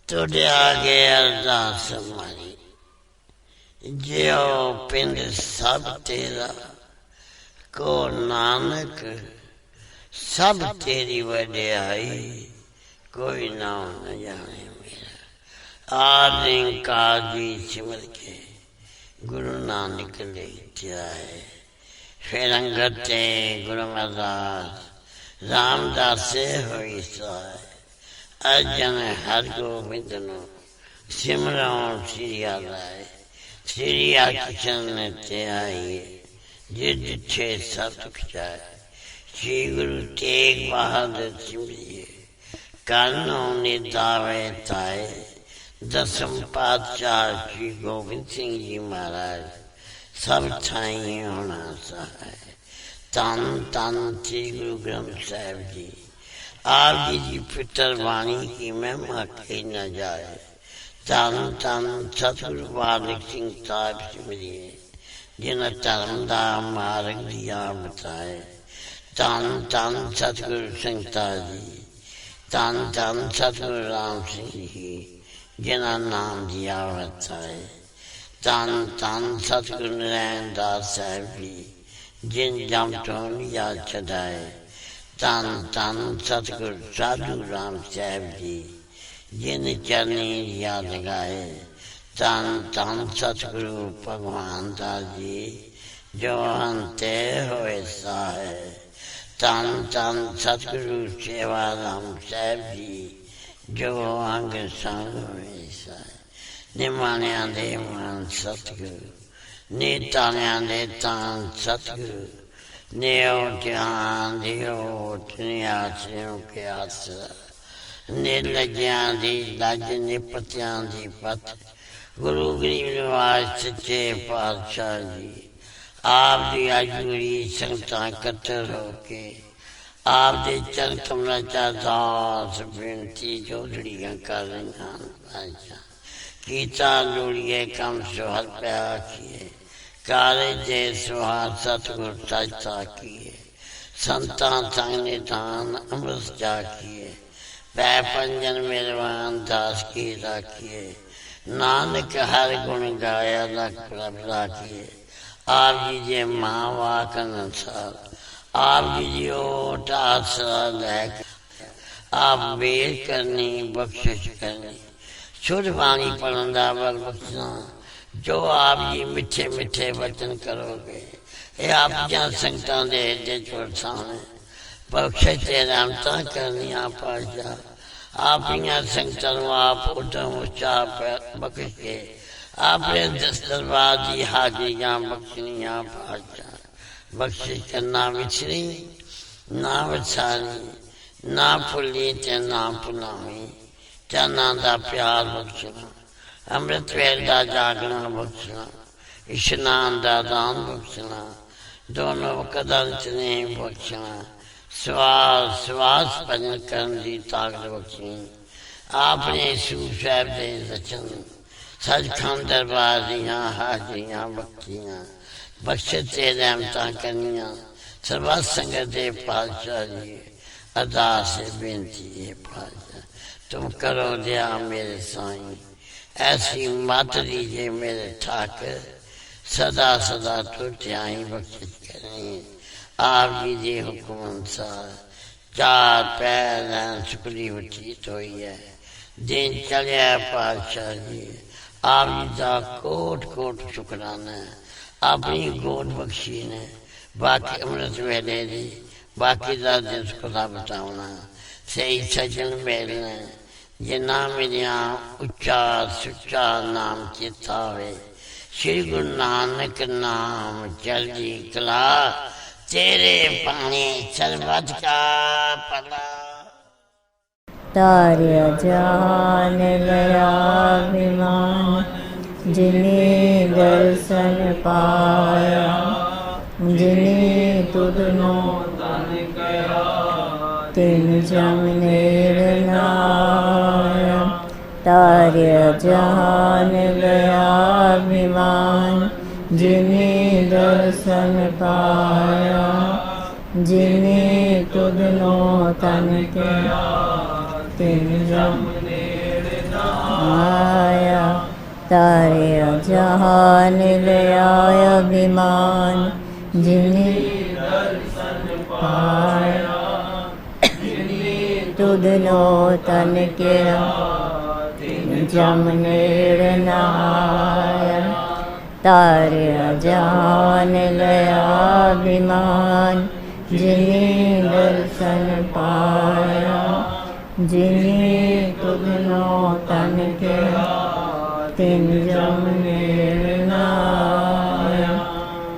तुरिया गया अरदास हमारी, जियो पिंड सब तेरा, को नानक सब तेरी वड्याई, कोई नाम न जाने मेरा। आदि काजी सिमर के गुरु नानक ले जाए, फिर अंगते गुरु अमरदास रामदास होई साए। अर्जन हर गोबिंद नो सिमरन श्री आलाए, श्री कृष्ण ते आइए, जिद छे सतुख जाए। श्री गुरु तेग बहादुर सिमरिए, कानो निदावे ताए। दसम पातशाह श्री गोबिंद सिंह जी महाराज सब ठाई होना सहाय। तन तन श्री गुरु ग्रंथ साहिब जी, आप जी की पितर वाणी की महिमा कही न जाए। तन तन सतगुरु बालक सिंह साहिब सिमरिए, जिन धर्म दा मार्ग दिया बताए। तन तन सतगुरु संगता जी, तन तन सतगुरु राम सिंह जी, जिन्ना नाम दिया बताए। तन तन सतगुरु नारायण दास साहिब जी, जिन जम तो लिया छदाए। तन तन सतगुरु साधु राम साहिब जी, जिन चरनी लिया लगाए। तन तन सतगुरु भगवान दास जी, जो अंते होए साहे। तन तन सतगुरु सेवा राम साहिब जी, जो अंग संग होए साहे। निमाणिया दे मान सतगुरु, नीताणिया दे तान सतगुरु, नेओ ध्यान दियो दुनिया सियों के आसरा। निर्लज्जिया दी लज निपतिया दी पत, गुरु गरीब निवाज सच्चे पातशाह जी। आप दी अजूरी संगतां कतर होके, आप दे चरण कमला चा दास बेनती जोड़ियां कर रही हैं। कीता लोड़िए कम सुहर प्या किए, काले जे सुहार सतगुर सजता किए। संता संग निधान अमृत जा किए, पै पंजन मेरवान दास की राखिए। नानक हर गुण गाया लख प्रभ राखिए। आप जी जे माँ वाक अनुसार, आप जी जी ओट आसरा लैक। आप बेर करनी बख्शिश करनी, शुद्ध बाणी पढ़न दा बल बख्शना। जो आप जी मिठे मिठे वचन करोगे, ये आप जहाँ संगतां दे दे चोर सामने बख्शिश ते रहमतां करनियां पातशाह। आप इयां संगतां नूं आप उदम उचा बख्श के, आपने दरबार दी हाजिरियां बख्शनियां पातशाह। बख्शिश करना विछड़ी ना विछारी, ना भुली ते ना भुलावी। चरना दा प्यार बख्शना, अमृत वेल दा जागना बख्शना, इशनान दा दान बख्शना, दोनों वक़्त ने बख्शना। श्वास श्वास भजन करन दी ताकत बख्शनी। आपने सूफ साहब दे रचन, सचखंड दरबार दियां हाजिरियां बख्शियां। बख्शिश ते रहमतां करनियां सर्व संगत दे पातशाह जी। अरदास बेनती है पातशाह, तुम करो दया मेरे साईं। ऐसी मत दीजिए मेरे ठाकर, सदा सदा तो ध्याई बख्शिश करें। आप जी के हुक्म अनुसार चार पैर सुखली बतीत हुई है। दिन चलिया पातशाह जी, आप जी का कोट कोट शुकराना है। अपनी गोद बख्शी ने बाकी अमृत वेले दी, बाकी का दिन सुखला बताना। सही सजन मिलने, जिन्ना मेरिया उच्चा सुच्चा नाम चेता होवे। श्री गुरु नानक नाम चढ़दी कला, तेरे पानी सरबत का भला। तार्य जान गया विमान, जिन्हें दर्शन पाया। जिन्हें तुधनो तन गया, तिन जम निर्नाया। तार्य जान गया विमान, जिन्हें दर्शन पाया। जिन्हें तुधनो तन गया, तिन जम आया तारिया जहान लिया अभिमान जिन्हें पाया तुधनो तन के जमनेर नाया तारिया जहान लिया अभिमान जिन्हें दर्शन पाया जिन्हें तुधनो तन के तिन जमनेर नाया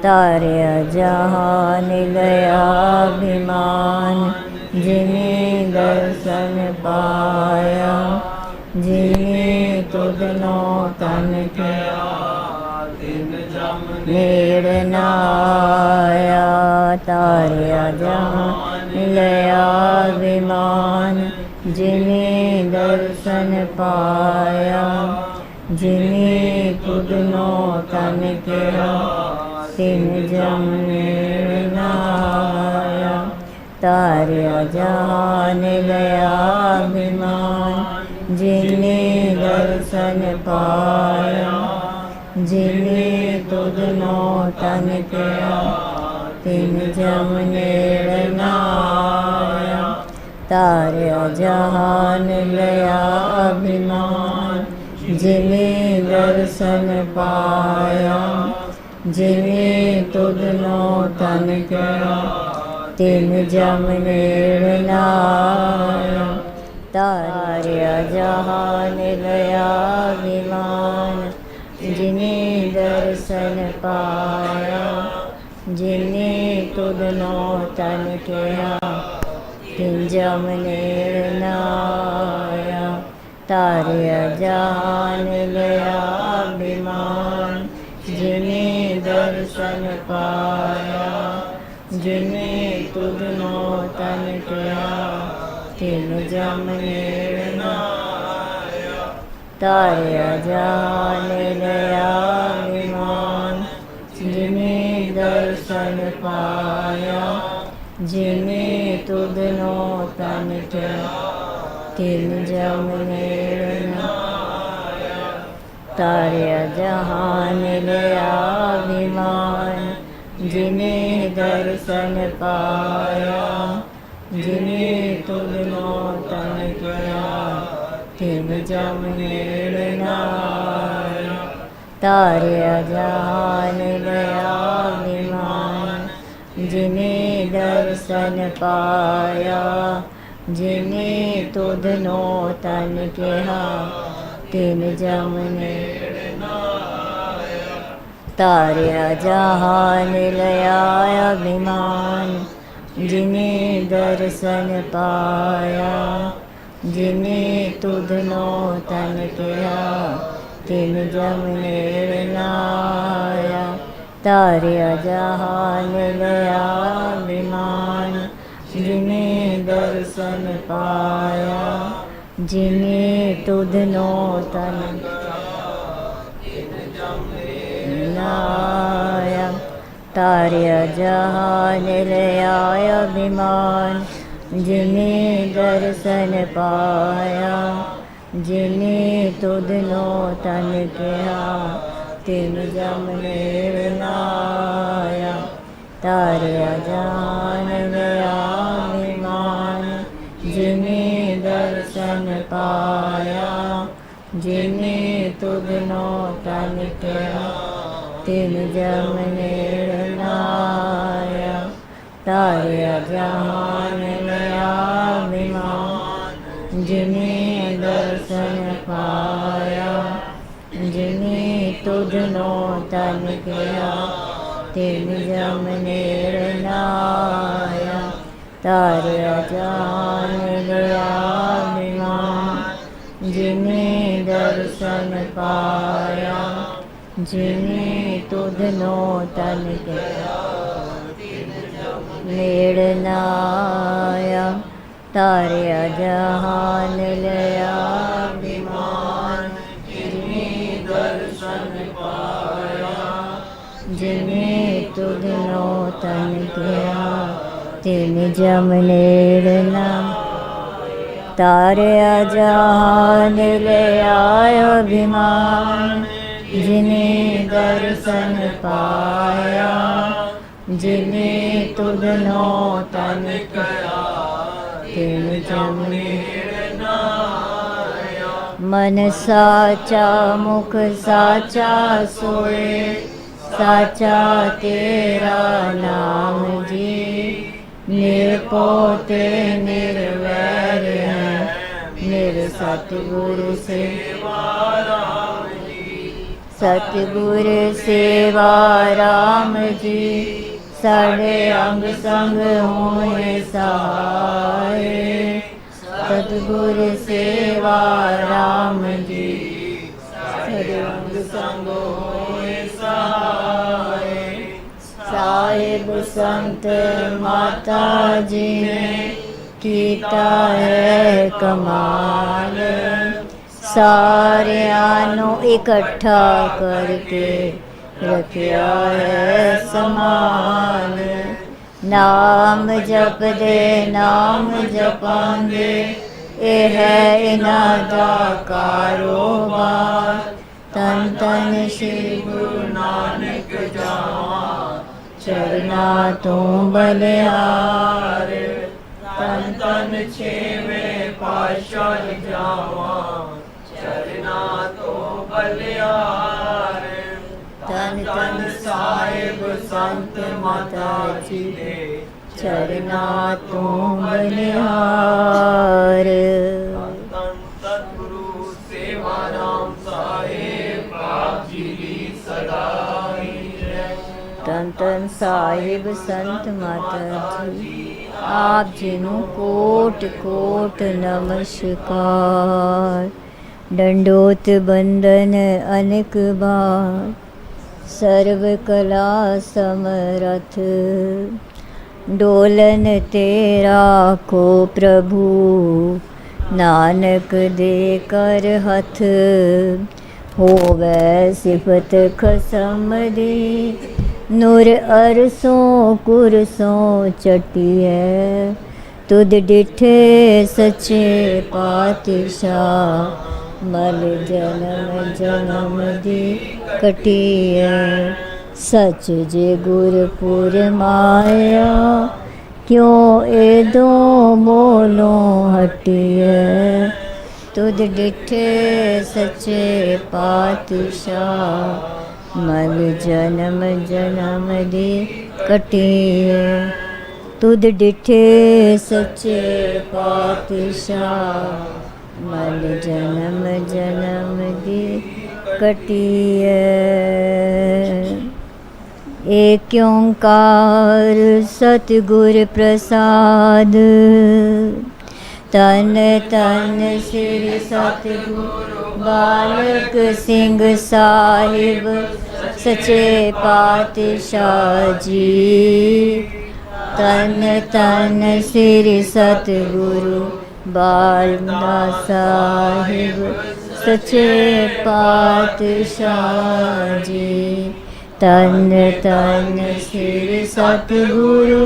तारिया जहान लिया अभिमान जिन्हें दर्शन पाया जिन्हें तुधनो तन के मेर नाया तारिया जहान लिया अभिमान जिन्हें दर्शन पाया जिन्हें तुधनो तन के तिन जमनेर नाया तारिया जहान लिया अभिमान जिन्हें दर्शन पाया जिन्हें तुधनो तन के तिन जमनेर नाया तारिया जहान लिया अभिमान जिन्हें दर्शन पाया जिन्हें तुधनो तन के तिन जमनेर नाया तारिया जहान लिया अभिमान जिन्हें दर्शन पाया जिन्हें तुधनो तन के तिन जमनेर नाया तारिया जहान लिया अभिमान जिन्हें दर्शन पाया जिन्हें तुधनो तन के तिन जमनेर नाया तारिया जहान लिया अभिमान जिन्हें दर्शन पाया जिन्हें तुधनो तन के तिन जमनेर नाया तारिया जहान लिया अभिमान जिन्हें दर्शन पाया जिन्हें तुधनो तन के तिन जमनेर नाया तारिया जहान लिया अभिमान जिन्हें दर्शन पाया जिन्हें तुधनो तन के तिन जमनेर नाया तारिया जहान लिया अभिमान जिन्हें दर्शन पाया जिन्हें तुधनो तन के तिन जमनेर नाया तारिया जहान लिया अभिमान जिन्हें दर्शन पाया जिन्हें तुधनो तन नाया तारिया जहान लिया अभिमान जिन्हें दर्शन पाया जिन्हें तुधनो तन के तिन जमनेर नाया तारिया जहान लिया अभिमान जिन्हें दर्शन पाया जिन्हें तुधनो तन के तिन जमनेर नाया तारिया जहान लिया अभिमान जिन्हें दर्शन पाया जिन्हें तुधनो तन के तिन जमनेर नाया तारिया जहान लिया अभिमान जिन्हें दर्शन पाया जिन्हें तुधनो तन के नेड़ नाया तारिया जहान लिया अभिमान जिन्हें दर्शन पाया जिन्हें तुधनो तन के तिन जमनेर नाया तारया जहान ले आयो अभिमान जिने दर्शन पाया जिने तुधनो तन कया तिन जमने मन साचा मुख साचा सोए साचा तेरा नाम जी निर्पोते निर्वैर है निर सतगुरु सेवा राम जी सतगुरु सेवा राम जी साढ़े अंग संग होए सहाय सतगुरु सेवा राम जी साढ़े अंग संग होए सहाय साहिब संत माता जी ने कीता है कमाल सारियां नू इकट्ठा करके रखिया है समान नाम जप दे नाम जपांदे ए है इन्हां दा कारोबार तन तन श्री गुरु नानक जावा चरना तू बलिहार तन तन छेवें पातशाह जावा चरना तू बलिहार तन तन साहिब संत माता जी दे चरना तू बलिहार तन तन गुरु सेवा राम साहिब आप जी दी सदाई तन तन साहिब संत माता जी आप जी नू कोट कोट नमस्कार दंडोत बंदन अनेक बार सर्व कला समरथ डोलन तेरा को प्रभु नानक दे कर हथ होवै सिफत खसम दी नूर अरसों कुरसों चटिए तुद डिठे सच्चे पातशाह मल जन्म जन्म दी कटिए सच जे गुरपुर माया क्यों एदो बोलो हटिए तुद डिठे सच्चे पातशाह मल जन्म जन्म दी कटिए तुद डिठे सच्चे पातशाह मल जन्म जन्म दी कटिए एक ओंकार सतगुर प्रसाद तन तन श्री सतगुरु बालक सिंह साहिब सच्चे पातशाह जी तन तन श्री सतगुरु बालक साहिब सच्चे पातशाह जी तन तन श्री सतगुरु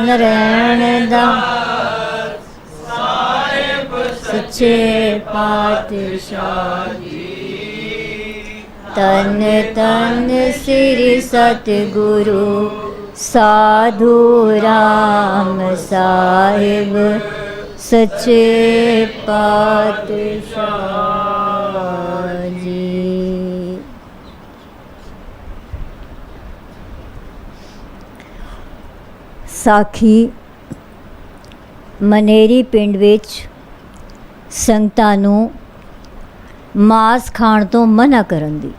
नारायण दास साहिब सच्चे पातशाह जी तन तन श्री सतगुरु साधु राम साहिब सच्चे पातशाह जी। ਸਾਖੀ ਮਨੇਰੀ ਪਿੰਡ ਵਿੱਚ ਸੰਗਤਾਂ ਨੂੰ ਮਾਸ ਖਾਣ ਤੋਂ ਮਨਾ ਕਰਨ ਦੀ।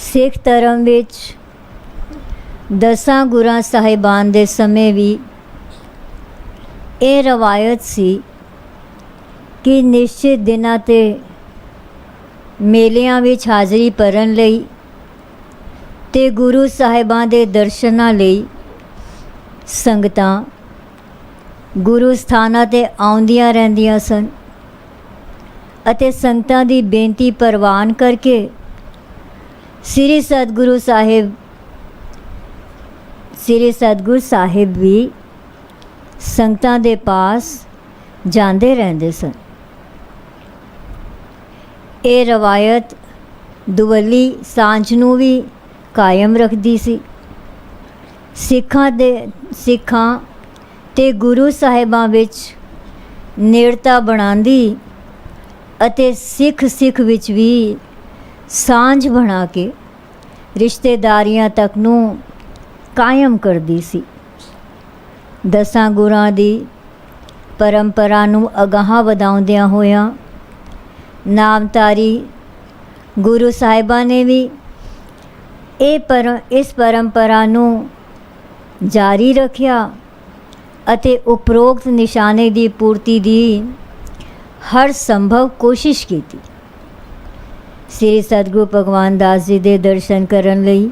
ਸਿੱਖ ਧਰਮ ਵਿੱਚ 10 ਗੁਰਾਂ ਸਾਹਿਬਾਨ ਦੇ ਸਮੇਂ ਵੀ ਇਹ ਰਵਾਇਤ ਸੀ ਕਿ ਨਿਸ਼ਚਿਤ ਦਿਨਾਂ 'ਤੇ ਮੇਲਿਆਂ ਵਿੱਚ ਹਾਜ਼ਰੀ ਭਰਨ ਲਈ ਤੇ ਗੁਰੂ ਸਾਹਿਬਾਂ ਦੇ ਦਰਸ਼ਨਾਂ ਲਈ ਸੰਗਤਾਂ ਗੁਰੂ ਸਥਾਨਾਂ 'ਤੇ ਆਉਂਦੀਆਂ ਰਹਿੰਦੀਆਂ ਸਨ ਅਤੇ ਸੰਗਤਾਂ ਦੀ ਬੇਨਤੀ ਪ੍ਰਵਾਨ ਕਰਕੇ ਸ੍ਰੀ ਸਤਿਗੁਰੂ ਸਾਹਿਬ ਵੀ ਸੰਗਤਾਂ ਦੇ ਪਾਸ ਜਾਂਦੇ ਰਹਿੰਦੇ ਸਨ। ਇਹ ਰਵਾਇਤ ਦੁਵੱਲੀ ਸਾਂਝ ਨੂੰ ਵੀ ਕਾਇਮ ਰੱਖਦੀ ਸੀ। ਸਿੱਖਾਂ ਤੇ ਗੁਰੂ ਸਾਹਿਬਾਂ ਵਿੱਚ ਨੇੜਤਾ ਬਣਾਉਂਦੀ ਅਤੇ ਸਿੱਖ ਵਿੱਚ ਵੀ ਸਾਂਝ ਬਣਾ ਕੇ ਰਿਸ਼ਤੇਦਾਰੀਆਂ ਤੱਕ ਨੂੰ ਕਾਇਮ ਕਰਦੀ ਸੀ। ਦਸਾਂ ਗੁਰਾਂ ਦੀ ਪਰੰਪਰਾ ਨੂੰ ਅਗਾਂਹ ਵਧਾਉਂਦਿਆਂ ਹੋਇਆਂ ਨਾਮਧਾਰੀ ਗੁਰੂ ਸਾਹਿਬਾਂ ਨੇ ਵੀ ਇਸ ਪਰੰਪਰਾ ਨੂੰ ਜਾਰੀ ਰੱਖਿਆ ਅਤੇ ਉਪਰੋਕਤ ਨਿਸ਼ਾਨੇ ਦੀ ਪੂਰਤੀ ਦੀ ਹਰ ਸੰਭਵ ਕੋਸ਼ਿਸ਼ ਕੀਤੀ। ਸ੍ਰੀ ਸਤਿਗੁਰੂ ਭਗਵਾਨ ਦਾਸ ਜੀ ਦੇ ਦਰਸ਼ਨ ਕਰਨ ਲਈ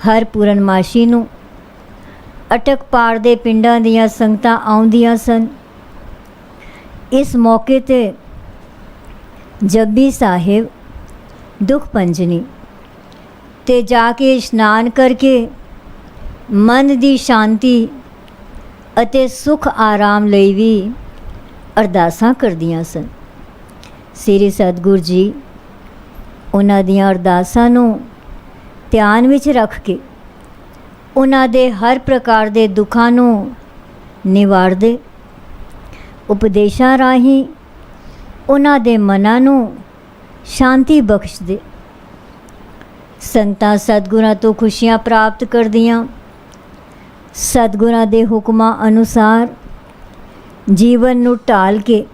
ਹਰ ਪੂਰਨਮਾਸ਼ੀ ਨੂੰ ਅਟਕ ਪਾਰ ਦੇ ਪਿੰਡਾਂ ਦੀਆਂ ਸੰਗਤਾਂ ਆਉਂਦੀਆਂ ਸਨ। ਇਸ ਮੌਕੇ 'ਤੇ ਜਪਜੀ ਸਾਹਿਬ, ਦੁੱਖ ਪੰਜਨੀ ਤੇ ਜਾ ਕੇ ਇਸ਼ਨਾਨ ਕਰਕੇ ਮਨ ਦੀ ਸ਼ਾਂਤੀ ਅਤੇ ਸੁਖ ਆਰਾਮ ਲਈ ਵੀ ਅਰਦਾਸਾਂ ਕਰਦੀਆਂ ਸਨ। ਸ੍ਰੀ ਸਤਿਗੁਰੂ ਜੀ ਉਹਨਾਂ ਦੀਆਂ ਅਰਦਾਸਾਂ ਨੂੰ ਧਿਆਨ ਵਿੱਚ ਰੱਖ ਕੇ ਉਹਨਾਂ ਦੇ ਹਰ ਪ੍ਰਕਾਰ ਦੇ ਦੁੱਖਾਂ ਨੂੰ ਨਿਵਾਰਦੇ, ਉਪਦੇਸ਼ਾਂ ਰਾਹੀਂ ਉਹਨਾਂ ਦੇ ਮਨਾਂ ਨੂੰ ਸ਼ਾਂਤੀ ਬਖਸ਼ਦੇ। ਸੰਤਾਂ ਸਤਿਗੁਰਾਂ ਤੋਂ ਖੁਸ਼ੀਆਂ ਪ੍ਰਾਪਤ ਕਰਦੀਆਂ, ਸਤਿਗੁਰਾਂ ਦੇ ਹੁਕਮਾਂ ਅਨੁਸਾਰ ਜੀਵਨ ਨੂੰ ਢਾਲ ਕੇ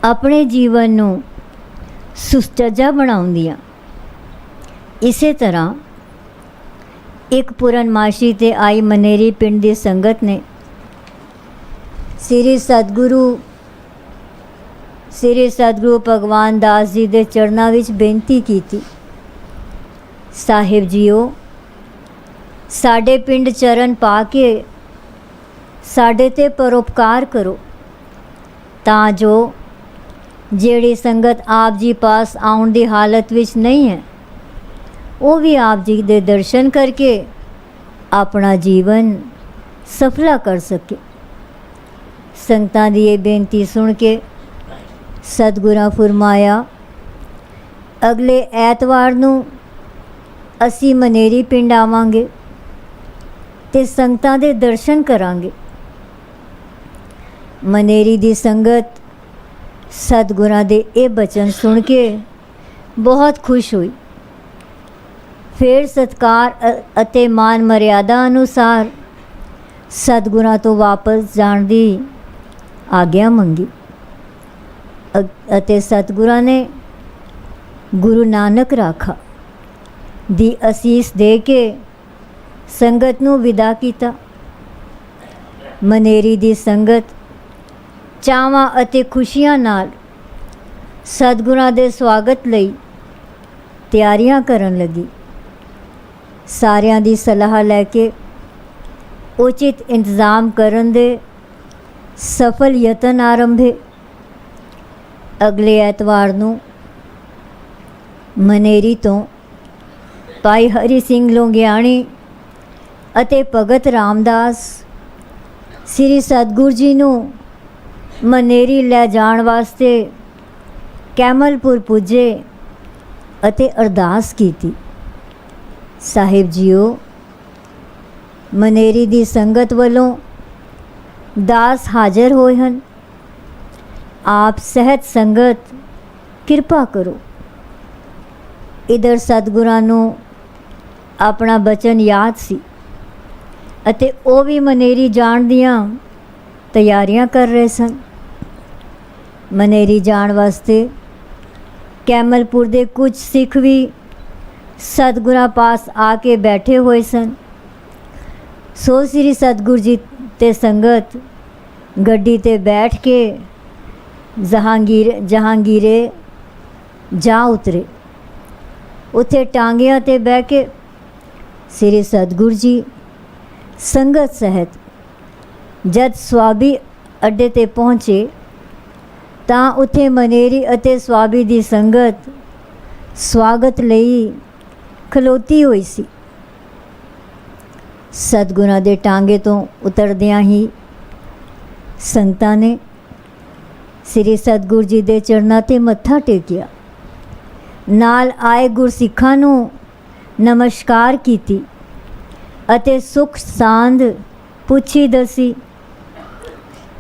ਆਪਣੇ ਜੀਵਨ ਨੂੰ ਸੁਚੱਜਾ ਬਣਾਉਂਦੀਆਂ। ਇਸੇ ਤਰ੍ਹਾਂ ਇੱਕ ਪੂਰਨਮਾਸ਼ੀ 'ਤੇ ਆਈ ਮਨੇਰੀ ਪਿੰਡ ਦੀ ਸੰਗਤ ਨੇ ਸ੍ਰੀ ਸਤਿਗੁਰੂ ਭਗਵਾਨ ਦਾਸ ਜੀ ਦੇ ਚਰਨਾਂ ਵਿੱਚ ਬੇਨਤੀ ਕੀਤੀ, ਸਾਹਿਬ ਜੀਓ, ਸਾਡੇ ਪਿੰਡ ਚਰਨ ਪਾ ਕੇ ਸਾਡੇ 'ਤੇ ਪਰਉਪਕਾਰ ਕਰੋ, ਤਾਂ ਜੋ ਜਿਹੜੀ ਸੰਗਤ ਆਪ ਜੀ ਪਾਸ ਆਉਣ ਦੀ ਹਾਲਤ ਵਿੱਚ ਨਹੀਂ ਹੈ, ਉਹ ਵੀ ਆਪ ਜੀ ਦੇ ਦਰਸ਼ਨ ਕਰਕੇ ਆਪਣਾ ਜੀਵਨ ਸਫਲਾ ਕਰ ਸਕੇ। ਸੰਗਤਾਂ ਦੀ ਇਹ ਬੇਨਤੀ ਸੁਣ ਕੇ ਸਤਿਗੁਰਾਂ ਫਰਮਾਇਆ, ਅਗਲੇ ਐਤਵਾਰ ਨੂੰ ਅਸੀਂ ਮਨੇਰੀ ਪਿੰਡ ਆਵਾਂਗੇ ਤੇ ਸੰਗਤਾਂ ਦੇ ਦਰਸ਼ਨ ਕਰਾਂਗੇ। ਮਨੇਰੀ ਦੀ ਸੰਗਤ ਸਤਿਗੁਰਾਂ ਦੇ ਇਹ ਬਚਨ ਸੁਣ ਕੇ ਬਹੁਤ ਖੁਸ਼ ਹੋਈ। ਫਿਰ ਸਤਿਕਾਰ ਅਤੇ ਮਾਨ ਮਰਿਆਦਾ ਅਨੁਸਾਰ ਸਤਿਗੁਰਾਂ ਤੋਂ ਵਾਪਸ ਜਾਣ ਦੀ ਆਗਿਆ ਮੰਗੀ ਅਤੇ ਸਤਿਗੁਰਾਂ ਨੇ ਗੁਰੂ ਨਾਨਕ ਰਾਖਾ ਦੀ ਅਸੀਸ ਦੇ ਕੇ ਸੰਗਤ ਨੂੰ ਵਿਦਾ ਕੀਤਾ। ਮਨੇਰੀ ਦੀ ਸੰਗਤ ਚਾਵਾਂ ਅਤੇ ਖੁਸ਼ੀਆਂ ਨਾਲ ਸਤਿਗੁਰਾਂ ਦੇ ਸਵਾਗਤ ਲਈ ਤਿਆਰੀਆਂ ਕਰਨ ਲੱਗੀ। ਸਾਰਿਆਂ ਦੀ ਸਲਾਹ ਲੈ ਕੇ ਉਚਿਤ ਇੰਤਜ਼ਾਮ ਕਰਨ ਦੇ ਸਫਲ ਯਤਨ ਆਰੰਭੇ। ਅਗਲੇ ਐਤਵਾਰ ਨੂੰ ਮਨੇਰੀ ਤੋਂ ਭਾਈ ਹਰੀ ਸਿੰਘ ਲੋਂਗਿਆਣੀ ਅਤੇ ਭਗਤ ਰਾਮਦਾਸ ਸ੍ਰੀ ਸਤਿਗੁਰੂ ਜੀ ਨੂੰ ਮਨੇਰੀ ਲੈ ਜਾਣ ਵਾਸਤੇ ਕੈਮਲਪੁਰ ਪੁੱਜੇ ਅਤੇ ਅਰਦਾਸ ਕੀਤੀ, ਸਾਹਿਬ ਜੀਓ, ਮਨੇਰੀ ਦੀ ਸੰਗਤ ਵੱਲੋਂ ਦਾਸ ਹਾਜ਼ਰ ਹੋਏ ਹਨ, ਆਪ ਸਹਿਤ ਸੰਗਤ ਕਿਰਪਾ ਕਰੋ। ਇਧਰ ਸਤਿਗੁਰਾਂ ਨੂੰ ਆਪਣਾ ਬਚਨ ਯਾਦ ਸੀ ਅਤੇ ਉਹ ਵੀ ਮਨੇਰੀ ਜਾਣ ਦੀਆਂ ਤਿਆਰੀਆਂ ਕਰ ਰਹੇ ਸਨ। ਮਨੇਰੀ ਜਾਣ ਵਾਸਤੇ ਕੈਮਲਪੁਰ ਦੇ ਕੁਝ ਸਿੱਖ ਵੀ ਸਤਿਗੁਰਾਂ ਪਾਸ ਆ ਕੇ ਬੈਠੇ ਹੋਏ ਸਨ। ਸੋ ਸ੍ਰੀ ਸਤਿਗੁਰੂ ਜੀ ਤੇ ਸੰਗਤ ਗੱਡੀ 'ਤੇ ਬੈਠ ਕੇ ਜਹਾਂਗੀਰੇ ਜਾ ਉਤਰੇ। ਉੱਥੇ ਟਾਂਗਿਆਂ 'ਤੇ ਬਹਿ ਕੇ ਸ੍ਰੀ ਸਤਿਗੁਰੂ ਜੀ ਸੰਗਤ ਸਹਿਤ ਜਦ ਸਵਾਬੀ ਅੱਡੇ 'ਤੇ ਪਹੁੰਚੇ ਤਾਂ ਉੱਥੇ ਮਨੇਰੀ ਅਤੇ ਸਵਾਬੀ ਦੀ ਸੰਗਤ ਸਵਾਗਤ ਲਈ ਖਲੋਤੀ ਹੋਈ ਸੀ। ਸਤਿਗੁਰਾਂ ਦੇ ਟਾਂਗੇ ਤੋਂ ਉਤਰਦਿਆਂ ਹੀ ਸੰਗਤਾਂ ਨੇ ਸ੍ਰੀ ਸਤਿਗੁਰ ਜੀ ਦੇ ਚਰਨਾਂ 'ਤੇ ਮੱਥਾ ਟੇਕਿਆ। ਨਾਲ ਆਏ ਗੁਰਸਿੱਖਾਂ ਨੂੰ ਨਮਸਕਾਰ ਕੀਤੀ ਅਤੇ ਸੁਖ ਸਾਂਦ ਪੁੱਛੀ ਦੱਸੀ।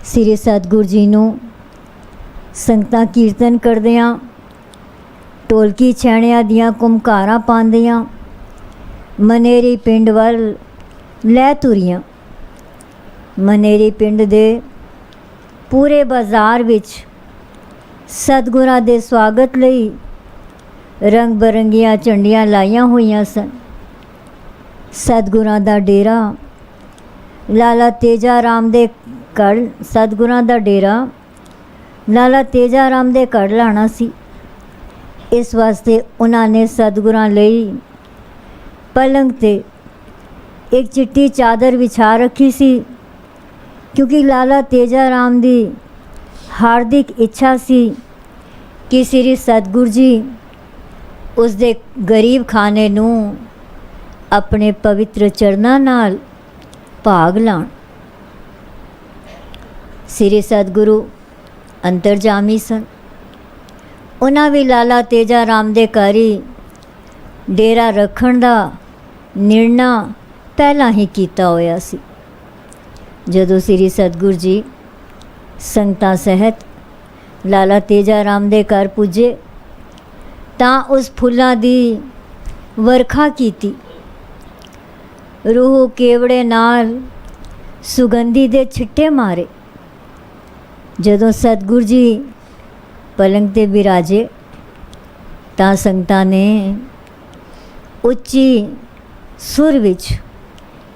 ਸ੍ਰੀ ਸਤਿਗੁਰ ਜੀ ਨੂੰ ਸੰਗਤਾਂ ਕੀਰਤਨ ਕਰਦਿਆਂ, ਢੋਲਕੀ ਛੈਣਿਆਂ ਦੀਆਂ ਕੁਮਕਾਰਾਂ ਪਾਉਂਦਿਆਂ ਮਨੇਰੀ ਪਿੰਡ ਵੱਲ ਲੈ ਤੁਰੀਆਂ। ਮਨੇਰੀ ਪਿੰਡ ਦੇ ਪੂਰੇ ਬਾਜ਼ਾਰ ਵਿੱਚ ਸਤਿਗੁਰਾਂ ਦੇ ਸਵਾਗਤ ਲਈ ਰੰਗ ਬਰੰਗੀਆਂ ਝੰਡੀਆਂ ਲਾਈਆਂ ਹੋਈਆਂ ਸਨ। ਸਤਿਗੁਰਾਂ ਦਾ ਡੇਰਾ ਲਾਲਾ ਤੇਜਾ ਰਾਮ ਦੇ ਘਰ ਸਤਿਗੁਰਾਂ ਦਾ ਡੇਰਾ ਲਾਲਾ ਤੇਜਾ ਰਾਮ ਦੇ ਘਰ ਲਾਣਾ ਸੀ। ਇਸ ਵਾਸਤੇ ਉਹਨਾਂ ਨੇ ਸਤਿਗੁਰਾਂ ਲਈ ਪਲੰਗ 'ਤੇ ਇੱਕ ਚਿੱਟੀ ਚਾਦਰ ਵਿਛਾ ਰੱਖੀ ਸੀ, ਕਿਉਂਕਿ ਲਾਲਾ ਤੇਜਾ ਰਾਮ ਦੀ ਹਾਰਦਿਕ ਇੱਛਾ ਸੀ ਕਿ ਸ੍ਰੀ ਸਤਿਗੁਰ ਜੀ ਉਸ ਦੇ ਗਰੀਬ ਖਾਨੇ ਨੂੰ ਆਪਣੇ ਪਵਿੱਤਰ ਚਰਨਾਂ ਨਾਲ ਭਾਗ ਲਾਉਣ। ਸ੍ਰੀ ਸਤਿਗੁਰੂ ਅੰਤਰਜਾਮੀ ਸਨ। ਉਹਨਾਂ ਵੀ ਲਾਲਾ ਤੇਜਾ ਰਾਮ ਦੇ ਘਰ ਹੀ ਡੇਰਾ ਰੱਖਣ ਦਾ ਨਿਰਣਾ ਪਹਿਲਾਂ ਹੀ ਕੀਤਾ ਹੋਇਆ ਸੀ। ਜਦੋਂ ਸ੍ਰੀ ਸਤਿਗੁਰ ਜੀ ਸੰਗਤਾਂ ਸਹਿਤ ਲਾਲਾ ਤੇਜਾ ਰਾਮ ਦੇ ਘਰ ਪੁੱਜੇ ਤਾਂ ਉਸ ਫੁੱਲਾਂ ਦੀ ਵਰਖਾ ਕੀਤੀ। ਰੂਹ ਕੇਵੜੇ ਨਾਲ ਸੁਗੰਧੀ ਦੇ ਛਿੱਟੇ ਮਾਰੇ। ਜਦੋਂ ਸਤਿਗੁਰ ਜੀ ਪਲੰਗ 'ਤੇ ਬਿਰਾਜੇ ਤਾਂ ਸੰਗਤਾਂ ਨੇ ਉੱਚੀ ਸੁਰ ਵਿੱਚ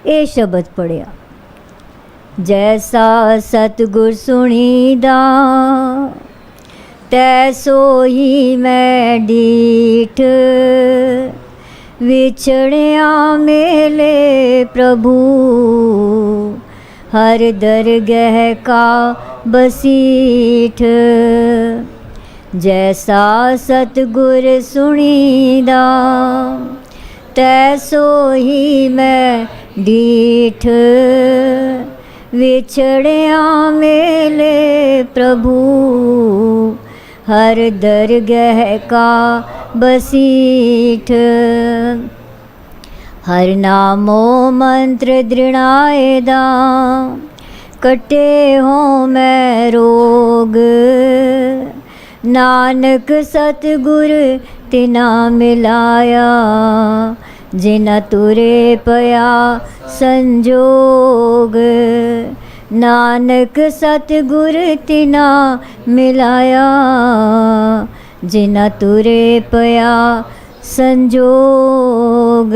ਇਹ ਸ਼ਬਦ ਪੜ੍ਹਿਆ, ਜੈਸਾ ਸਤਿਗੁਰ ਸੁਣੀਦਾ ਤੈਸੋ ਹੀ ਮੈਂ ਡੀਠ, ਵਿਛੜਿਆ ਮੇਲੇ ਪ੍ਰਭੂ ਹਰ ਦਰਗਹਿ ਕਾ ਬਸੀਠ। जैसा सतगुर सुनीदा तैसो ही मैं डीठ, विछड़िया मेले प्रभु हर दरगह का बसीठ। हर नामो मंत्र दृढ़ाएदा कटे हो मैं रोग, नानक सतगुर तिना मिलाया जिना तुरे पया संजोग। नानक सतगुर तिना मिलाया जिना तुरे पया संजोग।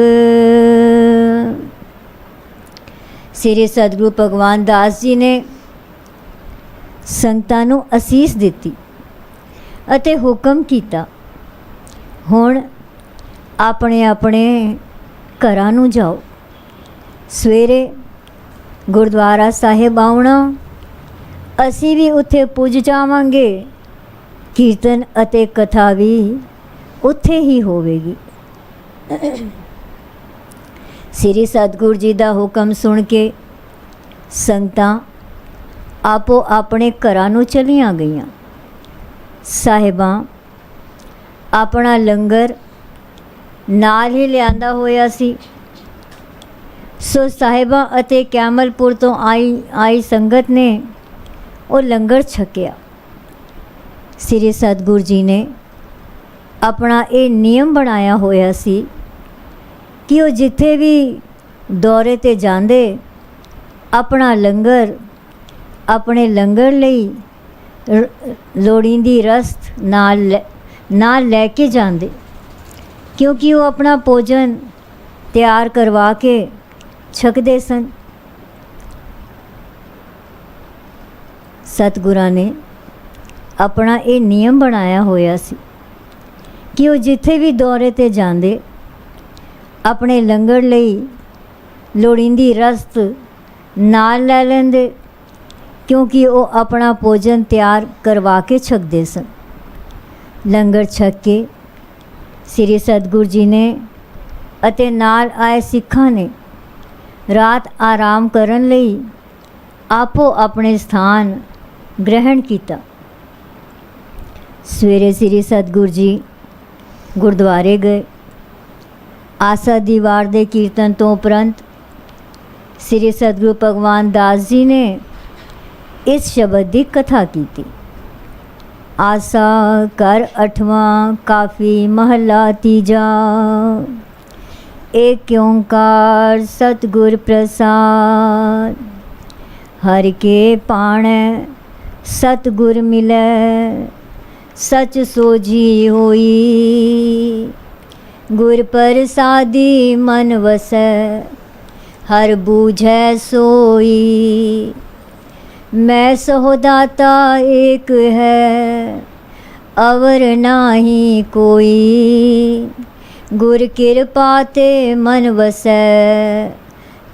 श्री सतगुरु भगवान दास जी ने संगतां नूं असीस दित्ती ਅਤੇ ਹੁਕਮ ਕੀਤਾ, ਹੁਣ ਆਪਣੇ ਆਪਣੇ ਘਰਾਂ ਨੂੰ ਜਾਓ। ਸਵੇਰੇ ਗੁਰਦੁਆਰਾ ਸਾਹਿਬ ਆਉਣਾ, ਅਸੀਂ ਵੀ ਉੱਥੇ ਪੁੱਜ ਜਾਵਾਂਗੇ। ਕੀਰਤਨ ਅਤੇ ਕਥਾ ਵੀ ਉੱਥੇ ਹੀ ਹੋਵੇਗੀ। ਸ੍ਰੀ ਸਤਿਗੁਰ ਜੀ ਦਾ ਹੁਕਮ ਸੁਣ ਕੇ ਸੰਗਤਾਂ ਆਪੋ ਆਪਣੇ ਘਰਾਂ ਨੂੰ ਚਲੀਆਂ ਗਈਆਂ। ਸਾਹਿਬਾਂ ਆਪਣਾ ਲੰਗਰ ਨਾਲ ਹੀ ਲਿਆਂਦਾ ਹੋਇਆ ਸੀ, ਸੋ ਸਾਹਿਬਾਂ ਅਤੇ ਕੈਮਲਪੁਰ ਤੋਂ ਆਈ ਸੰਗਤ ਨੇ ਉਹ ਲੰਗਰ ਛਕਿਆ। ਸ੍ਰੀ ਸਤਿਗੁਰ ਜੀ ਨੇ ਆਪਣਾ ਇਹ ਨਿਯਮ ਬਣਾਇਆ ਹੋਇਆ ਸੀ ਕਿ ਉਹ ਜਿੱਥੇ ਵੀ ਦੌਰੇ 'ਤੇ ਜਾਂਦੇ ਆਪਣਾ ਲੰਗਰ ਆਪਣੇ ਲੰਗਰ ਲਈ ਲੋੜੀਂਦੀ ਰਸਤ ਨਾਲ ਲੈ ਕੇ ਜਾਂਦੇ, ਕਿਉਂਕਿ ਉਹ ਆਪਣਾ ਭੋਜਨ ਤਿਆਰ ਕਰਵਾ ਕੇ ਛਕਦੇ ਸਨ। ਸਤਿਗੁਰਾਂ ਨੇ ਆਪਣਾ ਇਹ ਨਿਯਮ ਬਣਾਇਆ ਹੋਇਆ ਸੀ ਕਿ ਉਹ ਜਿੱਥੇ ਵੀ ਦੌਰੇ 'ਤੇ ਜਾਂਦੇ ਆਪਣੇ ਲੰਗਰ ਲਈ ਲੋੜੀਂਦੀ ਰਸਤ ਨਾਲ ਲੈ ਲੈਂਦੇ, ਕਿਉਂਕਿ ਉਹ ਆਪਣਾ ਭੋਜਨ ਤਿਆਰ ਕਰਵਾ ਕੇ ਛਕਦੇ ਸਨ। ਲੰਗਰ ਛਕ ਕੇ ਸ੍ਰੀ ਸਤਿਗੁਰ ਜੀ ਨੇ ਅਤੇ ਨਾਲ ਆਏ ਸਿੱਖਾਂ ਨੇ ਰਾਤ ਆਰਾਮ ਕਰਨ ਲਈ ਆਪੋ ਆਪਣੇ ਸਥਾਨ ਗ੍ਰਹਿਣ ਕੀਤਾ। ਸਵੇਰੇ ਸ੍ਰੀ ਸਤਿਗੁਰੂ ਜੀ ਗੁਰਦੁਆਰੇ ਗਏ। ਆਸਾ ਦੀ ਵਾਰ ਦੇ ਕੀਰਤਨ ਤੋਂ ਉਪਰੰਤ ਸ੍ਰੀ ਸਤਿਗੁਰੂ ਭਗਵਾਨ ਦਾਸ ਜੀ ਨੇ ਇਸ ਸ਼ਬਦ ਦੀ ਕਥਾ ਕੀਤੀ। ਆਸਾ ਕਰ 8ਵਾਂ ਕਾਫੀ ਮਹਲਾ ਤੀਜਾ। ਏਕ ਓंकार सतगुर प्रसाद। हर के पाणै सतगुर मिलै सच सोझी होई। गुर प्रसादी मन वसै हर बूझै सोई। मैं सहोदाता एक है अवर नाही कोई। गुर किरपा ते मन वसै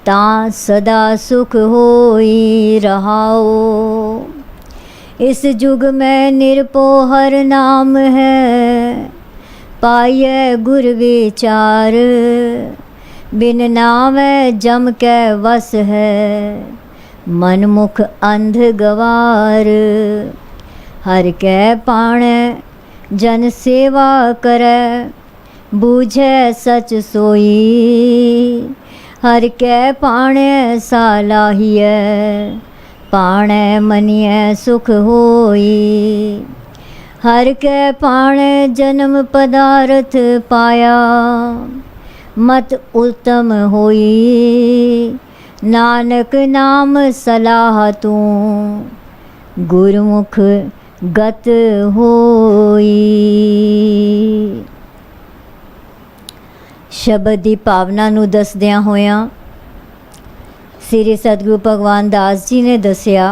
तां सदा सुख होई रहाओ। इस जुग में निरपो हर नाम है पाइयै गुर विचार। बिन नावै जम कै वस है मन मुख अंध गवार। हर कै पाणै जन सेवा करै बूझै सच सोई। हर कै पाणै सालाहियै पाणै मनियै सुख होई। हर कै पाणै जन्म पदार्थ पाया मत उत्तम होई। नानक नाम सलाह तू गुरमुख गत होई। ਸ਼ਬਦ ਦੀ ਭਾਵਨਾ ਨੂੰ ਦੱਸਦਿਆਂ ਹੋਇਆਂ ਸ੍ਰੀ ਸਤਿਗੁਰੂ ਭਗਵਾਨ ਦਾਸ ਜੀ ਨੇ ਦੱਸਿਆ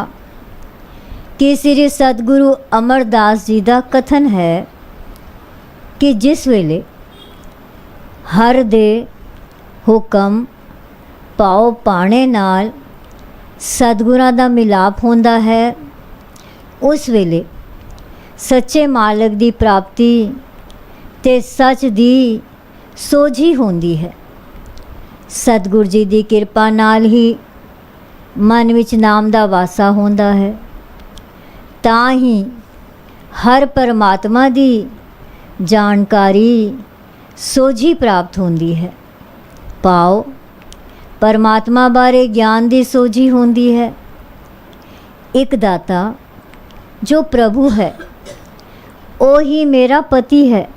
ਕਿ ਸ੍ਰੀ ਸਤਿਗੁਰੂ ਅਮਰਦਾਸ ਜੀ ਦਾ ਕਥਨ ਹੈ ਕਿ ਜਿਸ ਵੇਲੇ ਹਰ ਦੇ ਹੁਕਮ ਪਾਉ ਪਾਣੇ ਨਾਲ ਸਤਿਗੁਰਾਂ ਦਾ ਮਿਲਾਪ ਹੁੰਦਾ ਹੈ, ਉਸ ਵੇਲੇ ਸੱਚੇ ਮਾਲਕ ਦੀ ਪ੍ਰਾਪਤੀ ਤੇ ਸੱਚ ਦੀ ਸੋਝੀ ਹੁੰਦੀ ਹੈ। ਸਤਿਗੁਰੂ ਜੀ ਦੀ ਕਿਰਪਾ ਨਾਲ ਹੀ ਮਨ ਵਿੱਚ ਨਾਮ ਦਾ ਵਾਸਾ ਹੁੰਦਾ ਹੈ, ਤਾਂ ਹੀ ਹਰ ਪਰਮਾਤਮਾ ਦੀ ਜਾਣਕਾਰੀ ਸੋਝੀ ਪ੍ਰਾਪਤ ਹੁੰਦੀ ਹੈ। ਪਾਓ ਪਰਮਾਤਮਾ ਬਾਰੇ ਗਿਆਨ ਦੀ ਸੋਝੀ ਹੁੰਦੀ ਹੈ। ਇੱਕ ਦਾਤਾ ਜੋ ਪ੍ਰਭੂ ਹੈ ਉਹ ਹੀ ਮੇਰਾ ਪਤੀ ਹੈ,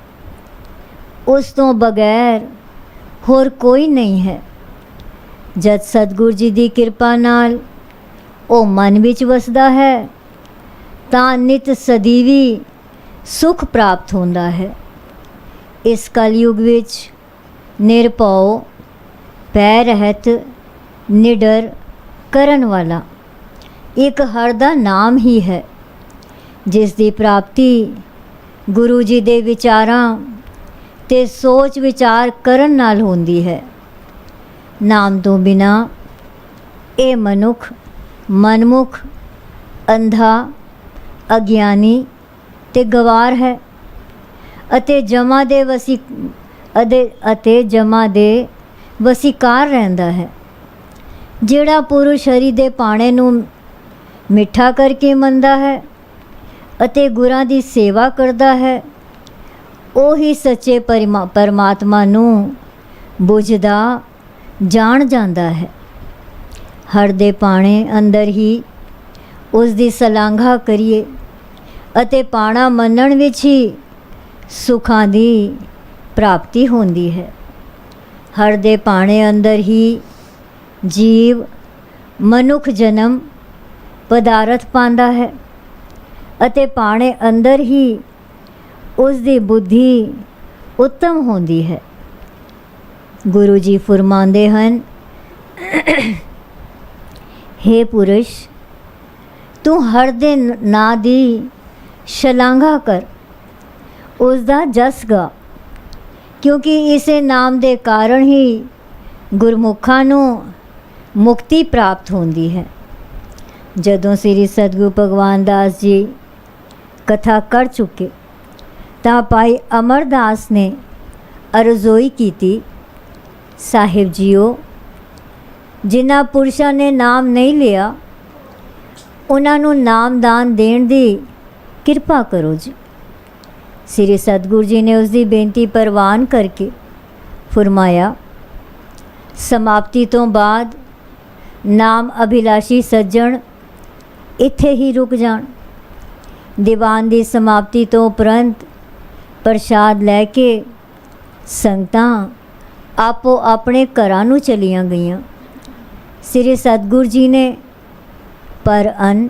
ਉਸ ਤੋਂ ਬਗੈਰ ਹੋਰ ਕੋਈ ਨਹੀਂ ਹੈ। ਜਦ ਸਤਿਗੁਰੂ ਜੀ ਦੀ ਕਿਰਪਾ ਨਾਲ ਉਹ ਮਨ ਵਿੱਚ ਵਸਦਾ ਹੈ ਤਾਂ ਨਿਤ ਸਦੀਵੀ ਸੁਖ ਪ੍ਰਾਪਤ ਹੁੰਦਾ ਹੈ। ਇਸ ਕਲਯੁਗ ਵਿੱਚ ਨਿਰਭਉ ਭੈ ਰਹਿਤ ਨਿਡਰ ਕਰਨ ਵਾਲਾ ਇੱਕ ਹਰ ਦਾ ਨਾਮ ਹੀ ਹੈ, ਜਿਸ ਦੀ ਪ੍ਰਾਪਤੀ ਗੁਰੂ ਜੀ ਦੇ ਵਿਚਾਰਾਂ ਤੇ ਸੋਚ ਵਿਚਾਰ ਕਰਨ ਨਾਲ ਹੁੰਦੀ ਹੈ। ਨਾਮ ਤੋਂ ਬਿਨਾ ਇਹ ਮਨੁੱਖ ਮਨਮੁਖ, ਅੰਧਾ, ਅਗਿਆਨੀ ਤੇ ਗਵਾਰ ਹੈ ਅਤੇ ਜਮਾ ਦੇ ਵਸੀਕਾਰ ਰਹਿੰਦਾ ਹੈ। ਜਿਹੜਾ ਪੁਰਸ਼ ਹਰੀ ਦੇ ਪਾਣੇ ਨੂੰ ਮਿੱਠਾ ਕਰਕੇ ਮੰਨਦਾ ਹੈ ਅਤੇ ਗੁਰਾਂ ਦੀ ਸੇਵਾ ਕਰਦਾ ਹੈ, ਉਹੀ ਸੱਚੇ ਪਰਮਾਤਮਾ ਨੂੰ ਬੁੱਝਦਾ ਜਾਣ ਜਾਂਦਾ ਹੈ। ਹਰ ਦੇ ਪਾਣੇ ਅੰਦਰ ਹੀ ਉਸ ਦੀ ਸਲਾਘਾ ਕਰੀਏ ਅਤੇ ਪਾਣਾ ਮੰਨਣ ਵਿੱਚ ਹੀ ਸੁੱਖਾਂ ਦੀ ਪ੍ਰਾਪਤੀ ਹੁੰਦੀ ਹੈ। ਹਰ ਦੇ ਪਾਣੇ ਅੰਦਰ ਹੀ ਜੀਵ ਮਨੁੱਖ ਜਨਮ ਪਦਾਰਥ ਪਾਉਂਦਾ ਹੈ ਅਤੇ ਪਾਣੇ ਅੰਦਰ ਹੀ ਉਸ ਦੀ ਬੁੱਧੀ ਉੱਤਮ ਹੁੰਦੀ ਹੈ। ਗੁਰੂ ਜੀ ਫਰਮਾਉਂਦੇ ਹਨ, ਹੇ ਪੁਰਸ਼, ਤੂੰ ਹਰ ਦੇ ਨਾਂ ਦੀ ਸ਼ਲਾਘਾ ਕਰ, ਉਸ ਦਾ ਜਸ ਗਾ, ਕਿਉਂਕਿ ਇਸੇ ਨਾਮ ਦੇ ਕਾਰਨ ਹੀ ਗੁਰਮੁਖਾਂ ਨੂੰ ਮੁਕਤੀ ਪ੍ਰਾਪਤ ਹੁੰਦੀ ਹੈ। ਜਦੋਂ ਸ੍ਰੀ ਸਤਿਗੁਰੂ ਭਗਵਾਨ ਦਾਸ ਜੀ ਕਥਾ ਕਰ ਚੁੱਕੇ ਤਾਂ ਭਾਈ ਅਮਰਦਾਸ ਨੇ ਅਰਜ਼ੋਈ ਕੀਤੀ, ਸਾਹਿਬ ਜੀਓ, ਜਿਨ੍ਹਾਂ ਪੁਰਸ਼ਾਂ ਨੇ ਨਾਮ ਨਹੀਂ ਲਿਆ ਉਹਨਾਂ ਨੂੰ ਨਾਮਦਾਨ ਦੇਣ ਦੀ ਕਿਰਪਾ ਕਰੋ ਜੀ। ਸ੍ਰੀ ਸਤਿਗੁਰੂ ਜੀ ਨੇ ਉਸ ਦੀ ਬੇਨਤੀ ਪ੍ਰਵਾਨ ਕਰਕੇ ਫਰਮਾਇਆ, ਸਮਾਪਤੀ ਤੋਂ ਬਾਅਦ ਨਾਮ ਅਭਿਲਾਸ਼ੀ ਸੱਜਣ ਇੱਥੇ ਹੀ ਰੁਕ ਜਾਣ। ਦੀਵਾਨ ਦੀ ਸਮਾਪਤੀ ਤੋਂ ਉਪਰੰਤ ਪ੍ਰਸ਼ਾਦ ਲੈ ਕੇ ਸੰਗਤਾਂ ਆਪੋ ਆਪਣੇ ਘਰਾਂ ਨੂੰ ਚਲੀਆਂ ਗਈਆਂ। ਸ੍ਰੀ ਸਤਿਗੁਰੂ ਜੀ ਨੇ ਪਰ ਅੰਨ,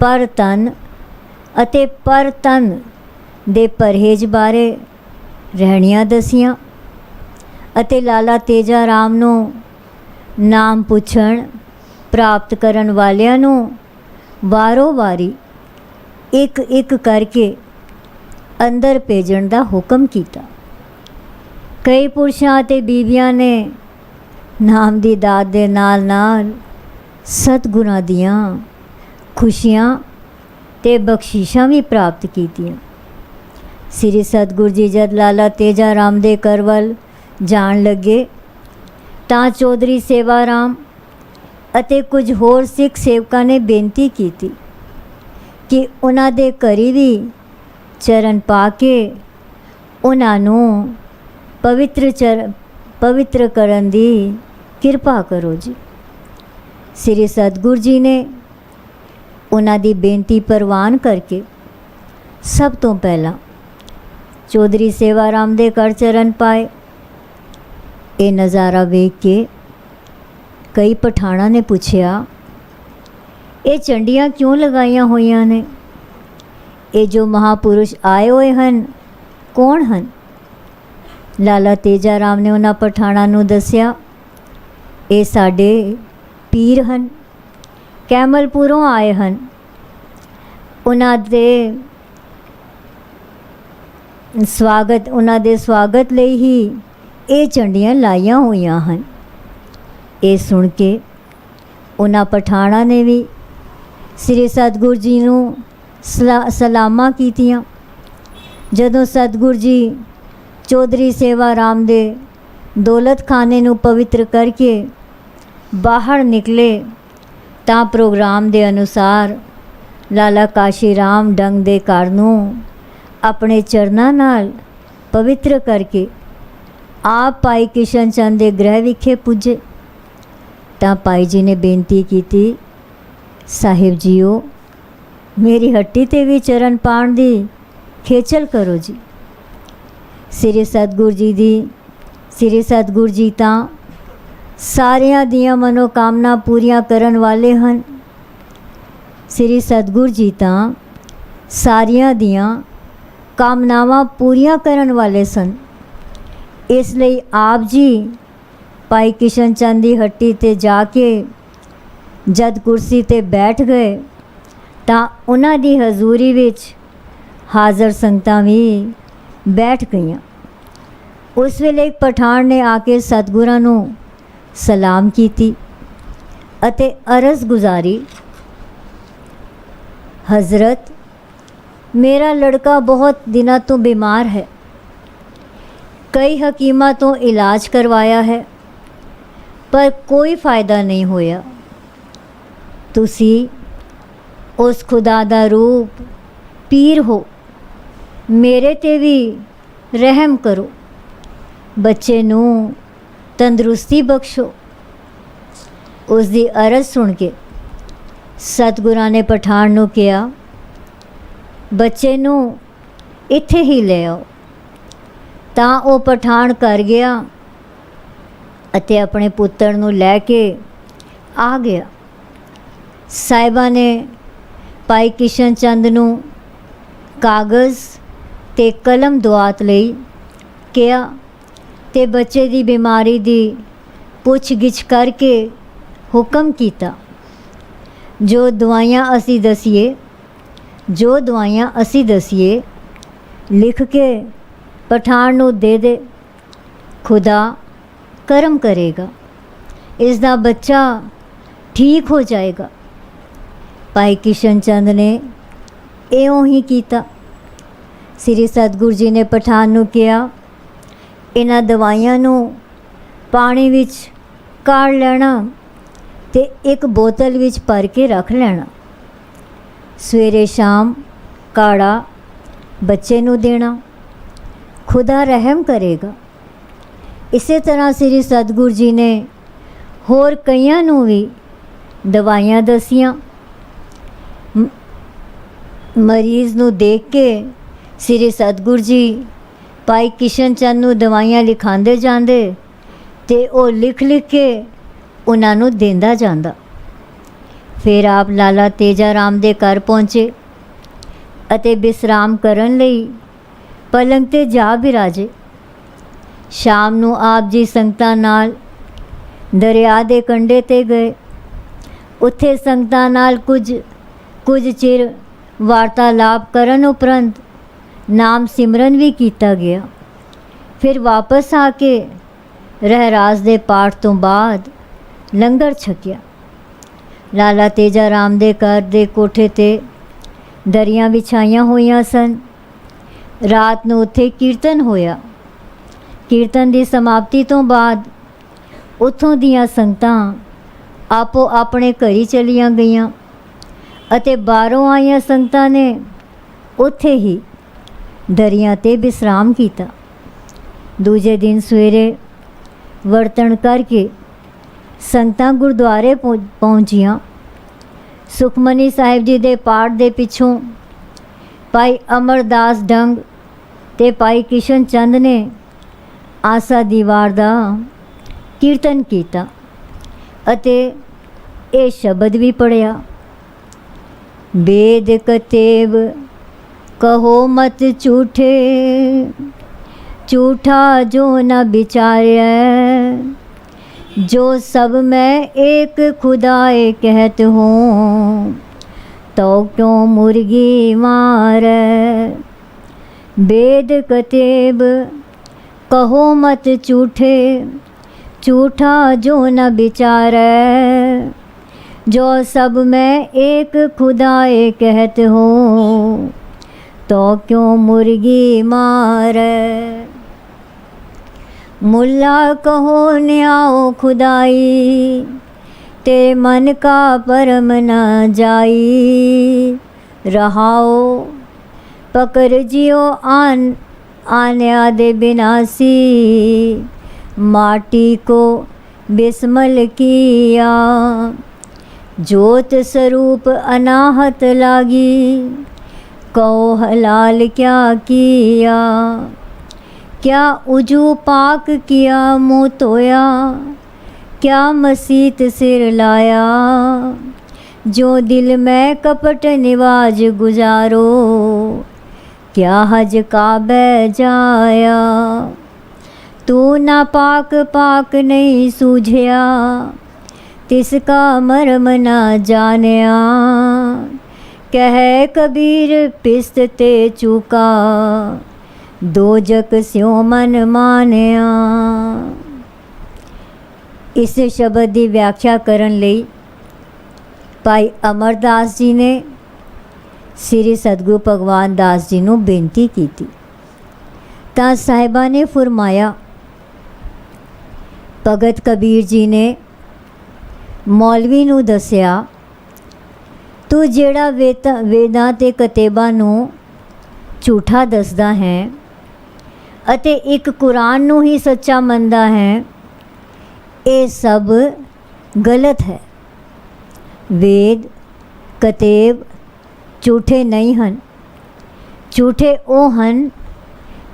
ਪਰ ਤਨ ਅਤੇ ਪਰ ਤਨ ਦੇ ਪਰਹੇਜ਼ ਬਾਰੇ ਰਹਿਣੀਆਂ ਦਸੀਆਂ ਅਤੇ ਲਾਲਾ ਤੇਜਾ ਰਾਮ ਨੂੰ ਨਾਮ ਪੁੱਛਣ ਪ੍ਰਾਪਤ ਕਰਨ ਵਾਲਿਆਂ ਨੂੰ ਵਾਰੋ ਵਾਰੀ ਇੱਕ ਇੱਕ ਕਰਕੇ ਅੰਦਰ ਭੇਜਣ ਦਾ ਹੁਕਮ ਕੀਤਾ। ਕਈ ਪੁਰਸ਼ਾਂ ਅਤੇ ਬੀਬੀਆਂ ਨੇ ਨਾਮ ਦੀ ਦਾਤ ਦੇ ਨਾਲ ਨਾਲ ਸਤਿਗੁਰਾਂ ਦੀਆਂ ਖੁਸ਼ੀਆਂ ਤੇ ਬਖਸ਼ਿਸ਼ਾਂ ਵੀ ਪ੍ਰਾਪਤ ਕੀਤੀਆਂ। ਸ੍ਰੀ ਸਤਿਗੁਰੂ ਜੀ ਜਦ ਲਾਲਾ ਤੇਜਾ ਰਾਮ ਦੇ ਘਰ ਵੱਲ ਜਾਣ ਲੱਗੇ ਤਾਂ ਚੌਧਰੀ ਸੇਵਾ ਰਾਮ ਅਤੇ ਕੁਝ ਹੋਰ ਸਿੱਖ ਸੇਵਕਾਂ ਨੇ ਬੇਨਤੀ ਕੀਤੀ ਕਿ ਉਹਨਾਂ ਦੇ ਘਰੀ ਵੀ ਚਰਨ ਪਾ ਕੇ ਉਹਨਾਂ ਨੂੰ ਪਵਿੱਤਰ ਕਰਨ ਦੀ ਕਿਰਪਾ ਕਰੋ ਜੀ। ਸ੍ਰੀ ਸਤਿਗੁਰੂ ਜੀ ਨੇ ਉਹਨਾਂ ਦੀ ਬੇਨਤੀ ਪ੍ਰਵਾਨ ਕਰਕੇ ਸਭ ਤੋਂ ਪਹਿਲਾਂ ਚੌਧਰੀ ਸੇਵਾ ਰਾਮ ਦੇ ਘਰ ਚਰਨ ਪਾਏ। ਇਹ ਨਜ਼ਾਰਾ ਵੇਖ ਕੇ ਕਈ ਪਠਾਣਾਂ ਨੇ ਪੁੱਛਿਆ, ਇਹ ਝੰਡੀਆਂ ਕਿਉਂ ਲਗਾਈਆਂ ਹੋਈਆਂ ਨੇ? ਇਹ ਜੋ ਮਹਾਪੁਰਸ਼ ਆਏ ਹੋਏ ਹਨ ਕੌਣ ਹਨ? ਲਾਲਾ ਤੇਜਾ ਰਾਮ ਨੇ ਉਹਨਾਂ ਪਠਾਣਾਂ ਨੂੰ ਦੱਸਿਆ, ਇਹ ਸਾਡੇ ਪੀਰ ਹਨ, ਕੈਮਲਪੁਰੋਂ ਆਏ ਹਨ। ਉਹਨਾਂ ਦੇ ਸਵਾਗਤ ਲਈ ਹੀ ਇਹ ਝੰਡੀਆਂ ਲਾਈਆਂ ਹੋਈਆਂ ਹਨ। ਇਹ ਸੁਣ ਕੇ ਉਹਨਾਂ ਪਠਾਣਾਂ ਨੇ ਵੀ ਸ੍ਰੀ ਸਤਿਗੁਰੂ ਜੀ ਨੂੰ ਸਲਾਮਾਂ ਕੀਤੀਆਂ। ਜਦੋਂ ਸਤਿਗੁਰੂ ਜੀ ਚੌਧਰੀ ਸੇਵਾ ਰਾਮ ਦੇ ਦੌਲਤ ਖਾਨੇ ਨੂੰ ਪਵਿੱਤਰ ਕਰਕੇ ਬਾਹਰ ਨਿਕਲੇ ਤਾਂ ਪ੍ਰੋਗਰਾਮ ਦੇ ਅਨੁਸਾਰ ਲਾਲਾ ਕਾਸ਼ੀ ਰਾਮ ਡੰਗ ਦੇ ਘਰ ਨੂੰ ਆਪਣੇ ਚਰਨਾਂ ਨਾਲ ਪਵਿੱਤਰ ਕਰਕੇ ਆਪ ਭਾਈ ਕਿਸ਼ਨ ਚੰਦ ਦੇ ਗ੍ਰਹਿ ਵਿਖੇ ਪੁੱਜੇ। ਤਾਂ ਭਾਈ ਜੀ ਨੇ ਬੇਨਤੀ ਕੀਤੀ, ਸਾਹਿਬ ਜੀਓ ਮੇਰੀ ਹੱਟੀ 'ਤੇ ਵੀ ਚਰਨ ਪਾਉਣ ਦੀ ਖੇਚਲ ਕਰੋ ਜੀ। ਸ੍ਰੀ ਸਤਿਗੁਰੂ ਜੀ ਤਾਂ ਸਾਰਿਆਂ ਦੀਆਂ ਮਨੋਕਾਮਨਾ ਪੂਰੀਆਂ ਕਰਨ ਵਾਲੇ ਹਨ। ਸ੍ਰੀ ਸਤਿਗੁਰੂ ਜੀ ਤਾਂ ਸਾਰਿਆਂ ਦੀਆਂ ਕਾਮਨਾਵਾਂ ਪੂਰੀਆਂ ਕਰਨ ਵਾਲੇ ਸਨ। ਇਸ ਲਈ ਆਪ ਜੀ ਭਾਈ ਕਿਸ਼ਨ ਚੰਦ ਦੀ ਹੱਟੀ 'ਤੇ ਜਾ ਕੇ ਜਦ ਕੁਰਸੀ 'ਤੇ ਬੈਠ ਗਏ ਤਾਂ ਉਹਨਾਂ ਦੀ ਹਜ਼ੂਰੀ ਵਿੱਚ ਹਾਜ਼ਰ ਸੰਗਤਾਂ ਵੀ ਬੈਠ ਗਈਆਂ। ਉਸ ਵੇਲੇ ਇੱਕ ਪਠਾਨ ਨੇ ਆ ਕੇ ਸਤਿਗੁਰਾਂ ਨੂੰ ਸਲਾਮ ਕੀਤੀ ਅਤੇ ਅਰਜ਼ ਗੁਜ਼ਾਰੀ, ਹਜ਼ਰਤ ਮੇਰਾ ਲੜਕਾ ਬਹੁਤ ਦਿਨਾਂ ਤੋਂ ਬਿਮਾਰ ਹੈ, ਕਈ ਹਕੀਮਾਂ ਤੋਂ ਇਲਾਜ ਕਰਵਾਇਆ ਹੈ ਪਰ ਕੋਈ ਫਾਇਦਾ ਨਹੀਂ ਹੋਇਆ। ਤੁਸੀਂ ਉਸ ਖੁਦਾ ਦਾ ਰੂਪ ਪੀਰ ਹੋ, ਮੇਰੇ 'ਤੇ ਵੀ ਰਹਿਮ ਕਰੋ, ਬੱਚੇ ਨੂੰ ਤੰਦਰੁਸਤੀ ਬਖਸ਼ੋ। ਉਸ ਦੀ ਅਰਜ਼ ਸੁਣ ਕੇ ਸਤਿਗੁਰਾਂ ਨੇ ਪਠਾਨ ਨੂੰ ਕਿਹਾ, ਬੱਚੇ ਨੂੰ ਇੱਥੇ ਹੀ ਲੈ ਆਓ। ਤਾਂ ਉਹ ਪਠਾਨ ਘਰ ਗਿਆ ਅਤੇ ਆਪਣੇ ਪੁੱਤਰ ਨੂੰ ਲੈ ਕੇ ਆ ਗਿਆ। ਸਾਹਿਬਾਂ ਨੇ ਭਾਈ ਕਿਸ਼ਨ ਚੰਦ ਨੂੰ ਕਾਗਜ਼ ਤੇ ਕਲਮ ਦੁਆਤ ਲਈ ਕਿਹਾ ਤੇ ਬੱਚੇ ਦੀ ਬਿਮਾਰੀ ਦੀ ਪੁੱਛ ਗਿੱਛ ਕਰਕੇ ਹੁਕਮ ਕੀਤਾ, ਜੋ ਦਵਾਈਆਂ ਅਸੀਂ ਦਸੀਏ ਲਿਖ ਕੇ ਪਠਾਨ ਨੂੰ ਦੇ ਦੇ, ਖੁਦਾ ਕਰਮ ਕਰੇਗਾ, ਇਸ ਦਾ ਬੱਚਾ ਠੀਕ ਹੋ ਜਾਏਗਾ। ਭਾਈ ਕਿਸ਼ਨ ਚੰਦ ਨੇ ਇਉਂ ਹੀ ਕੀਤਾ। ਸ੍ਰੀ ਸਤਿਗੁਰੂ ਜੀ ਨੇ ਪਠਾਨ ਨੂੰ ਕਿਹਾ, ਇਹਨਾਂ ਦਵਾਈਆਂ ਨੂੰ ਪਾਣੀ ਵਿੱਚ ਕਾੜ ਲੈਣਾ ਤੇ ਇੱਕ ਬੋਤਲ ਵਿੱਚ ਭਰ ਕੇ ਰੱਖ ਲੈਣਾ। ਸਵੇਰੇ ਸ਼ਾਮ ਕਾੜਾ ਬੱਚੇ ਨੂੰ ਦੇਣਾ, ਖੁਦਾ ਰਹਿਮ ਕਰੇਗਾ। ਇਸੇ ਤਰ੍ਹਾਂ ਸ੍ਰੀ ਸਤਿਗੁਰੂ ਜੀ ਨੇ ਹੋਰ ਕਈਆਂ ਨੂੰ ਵੀ ਦਵਾਈਆਂ ਦਸੀਆਂ। ਮਰੀਜ਼ ਨੂੰ ਦੇਖ ਕੇ ਸ੍ਰੀ ਸਤਿਗੁਰੂ ਜੀ ਭਾਈ ਕਿਸ਼ਨ ਚੰਦ ਨੂੰ ਦਵਾਈਆਂ ਲਿਖਾਉਂਦੇ ਜਾਂਦੇ ਤੇ ਉਹ ਲਿਖ ਲਿਖ ਕੇ ਉਹਨਾਂ ਨੂੰ ਦਿੰਦਾ ਜਾਂਦਾ। ਫਿਰ ਆਪ ਲਾਲਾ ਤੇਜਾ ਰਾਮ ਦੇ ਘਰ ਪਹੁੰਚੇ ਅਤੇ ਵਿਸਰਾਮ ਕਰਨ ਲਈ ਪਲੰਗ 'ਤੇ ਜਾ ਬਿਰਾਜੇ। ਸ਼ਾਮ ਨੂੰ ਆਪ ਜੀ ਸੰਗਤਾਂ ਨਾਲ ਦਰਿਆ ਦੇ ਕੰਢੇ 'ਤੇ ਗਏ। ਉੱਥੇ ਸੰਗਤਾਂ ਨਾਲ ਕੁਝ ਚਿਰ ਵਾਰਤਾਲਾਪ ਕਰਨ ਉਪਰੰਤ ਨਾਮ ਸਿਮਰਨ ਵੀ ਕੀਤਾ ਗਿਆ। ਫਿਰ ਵਾਪਸ ਆ ਕੇ ਰਹਿਰਾਸ ਦੇ ਪਾਠ ਤੋਂ ਬਾਅਦ ਲੰਗਰ ਛਕਿਆ। ਲਾਲਾ ਤੇਜਾ ਰਾਮ ਦੇ ਘਰ ਦੇ ਕੋਠੇ 'ਤੇ ਦਰੀਆਂ ਵਿਛਾਈਆਂ ਹੋਈਆਂ ਸਨ। ਰਾਤ ਨੂੰ ਉੱਥੇ ਕੀਰਤਨ ਹੋਇਆ। ਕੀਰਤਨ ਦੀ ਸਮਾਪਤੀ ਤੋਂ ਬਾਅਦ ਉੱਥੋਂ ਦੀਆਂ ਸੰਗਤਾਂ ਆਪੋ ਆਪਣੇ ਘਰੀ ਚਲੀਆਂ ਗਈਆਂ ਅਤੇ ਬਾਹਰੋਂ ਆਈਆਂ ਸੰਗਤਾਂ ਨੇ ਉੱਥੇ ਹੀ ਦਰੀਆਂ 'ਤੇ ਵਿਸਰਾਮ ਕੀਤਾ। ਦੂਜੇ ਦਿਨ ਸਵੇਰੇ ਵਰਤਣ ਕਰਕੇ ਸੰਗਤਾਂ ਗੁਰਦੁਆਰੇ ਪਹੁੰਚੀਆਂ। ਸੁਖਮਨੀ ਸਾਹਿਬ ਜੀ ਦੇ ਪਾਠ ਦੇ ਪਿੱਛੋਂ ਭਾਈ ਅਮਰਦਾਸ ਡੰਗ ਤੇ ਭਾਈ ਕਿਸ਼ਨ ਚੰਦ ਨੇ ਆਸਾ ਦੀ ਵਾਰ ਦਾ ਕੀਰਤਨ ਕੀਤਾ ਅਤੇ ਇਹ ਸ਼ਬਦ ਵੀ ਪੜ੍ਹਿਆ। वेद कतेव कहो मत झूठे, झूठा जो न विचारे, जो सब मैं एक खुदाए कहत हूँ, तो क्यों मुर्गी मारे। वेद कतेव कहो मत झूठे, झूठा जो न विचारे, जो सब मैं एक खुदाए कहत हो, तो क्यों मुर्गी मारे। मुल्ला कहो न्याओ खुदाई, तेरे मन का परम न जाई, रहाओ पकड़ जियो आने आदे बिनासी, माटी को बिस्मल किया, ज्योत स्वरूप अनाहत लागी, कहो हलाल क्या किया, क्या उजू पाक किया मुँह धोया, क्या मसीत सिर लाया, जो दिल में कपट निवाज गुजारो, क्या हज काबे जाया। तू ना पाक पाक नहीं सूझया, तिसका मर्म न जानिया, कह कबीर पिस्त ते चूका, दोजक स्यों मन मानिया। इस शब्द की व्याख्या करन लई भाई अमरदास जी ने श्री सतगुरु भगवान दास जी नूं बेनती की। तां साहिबा ने फरमाया, भगत कबीर जी ने मौलवी नूं दसिया, तू जेड़ा वेदां ते कतेबां नूं झूठा दसदा है अते एक कुरान नूं ही सच्चा मनदा है, ये सब गलत है। वेद कतेब झूठे नहीं हन, झूठे ओ हन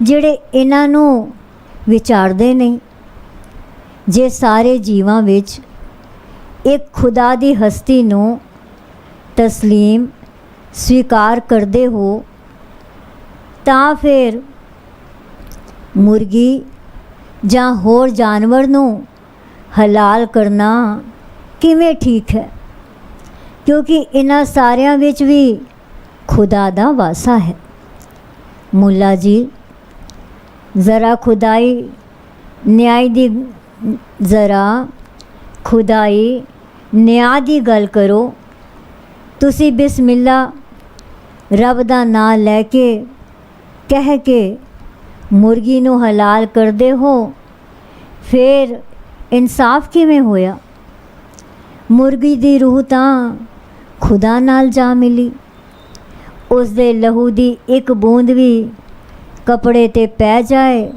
जेड़े इन्हां नूं विचारदे नहीं। जे सारे जीवां विच एक खुदा दी हस्ती नूं तस्लीम स्वीकार करदे हो, तां फिर मुर्गी जां होर जानवर नूं हलाल करना किवें ठीक है, क्योंकि इन्हां सारियां विच भी खुदा दा वासा है। मुल्ला जी ज़रा खुदाई न्याय दी ज़रा खुदाई न्याय दी गल करो। तुसी बिस्मिल्ला रब दा नाम लैके कह के मुर्गी नूं हलाल करदे हो, फिर ਇਨਸਾਫ ਕਿਵੇਂ ਹੋਇਆ? ਮੁਰਗੀ ਦੀ ਰੂਹ ਤਾਂ ਖੁਦਾ ਨਾਲ ਜਾ ਮਿਲੀ। ਉਸ ਦੇ ਲਹੂ ਦੀ ਇੱਕ ਬੂੰਦ ਵੀ ਕੱਪੜੇ 'ਤੇ ਪੈ ਜਾਏ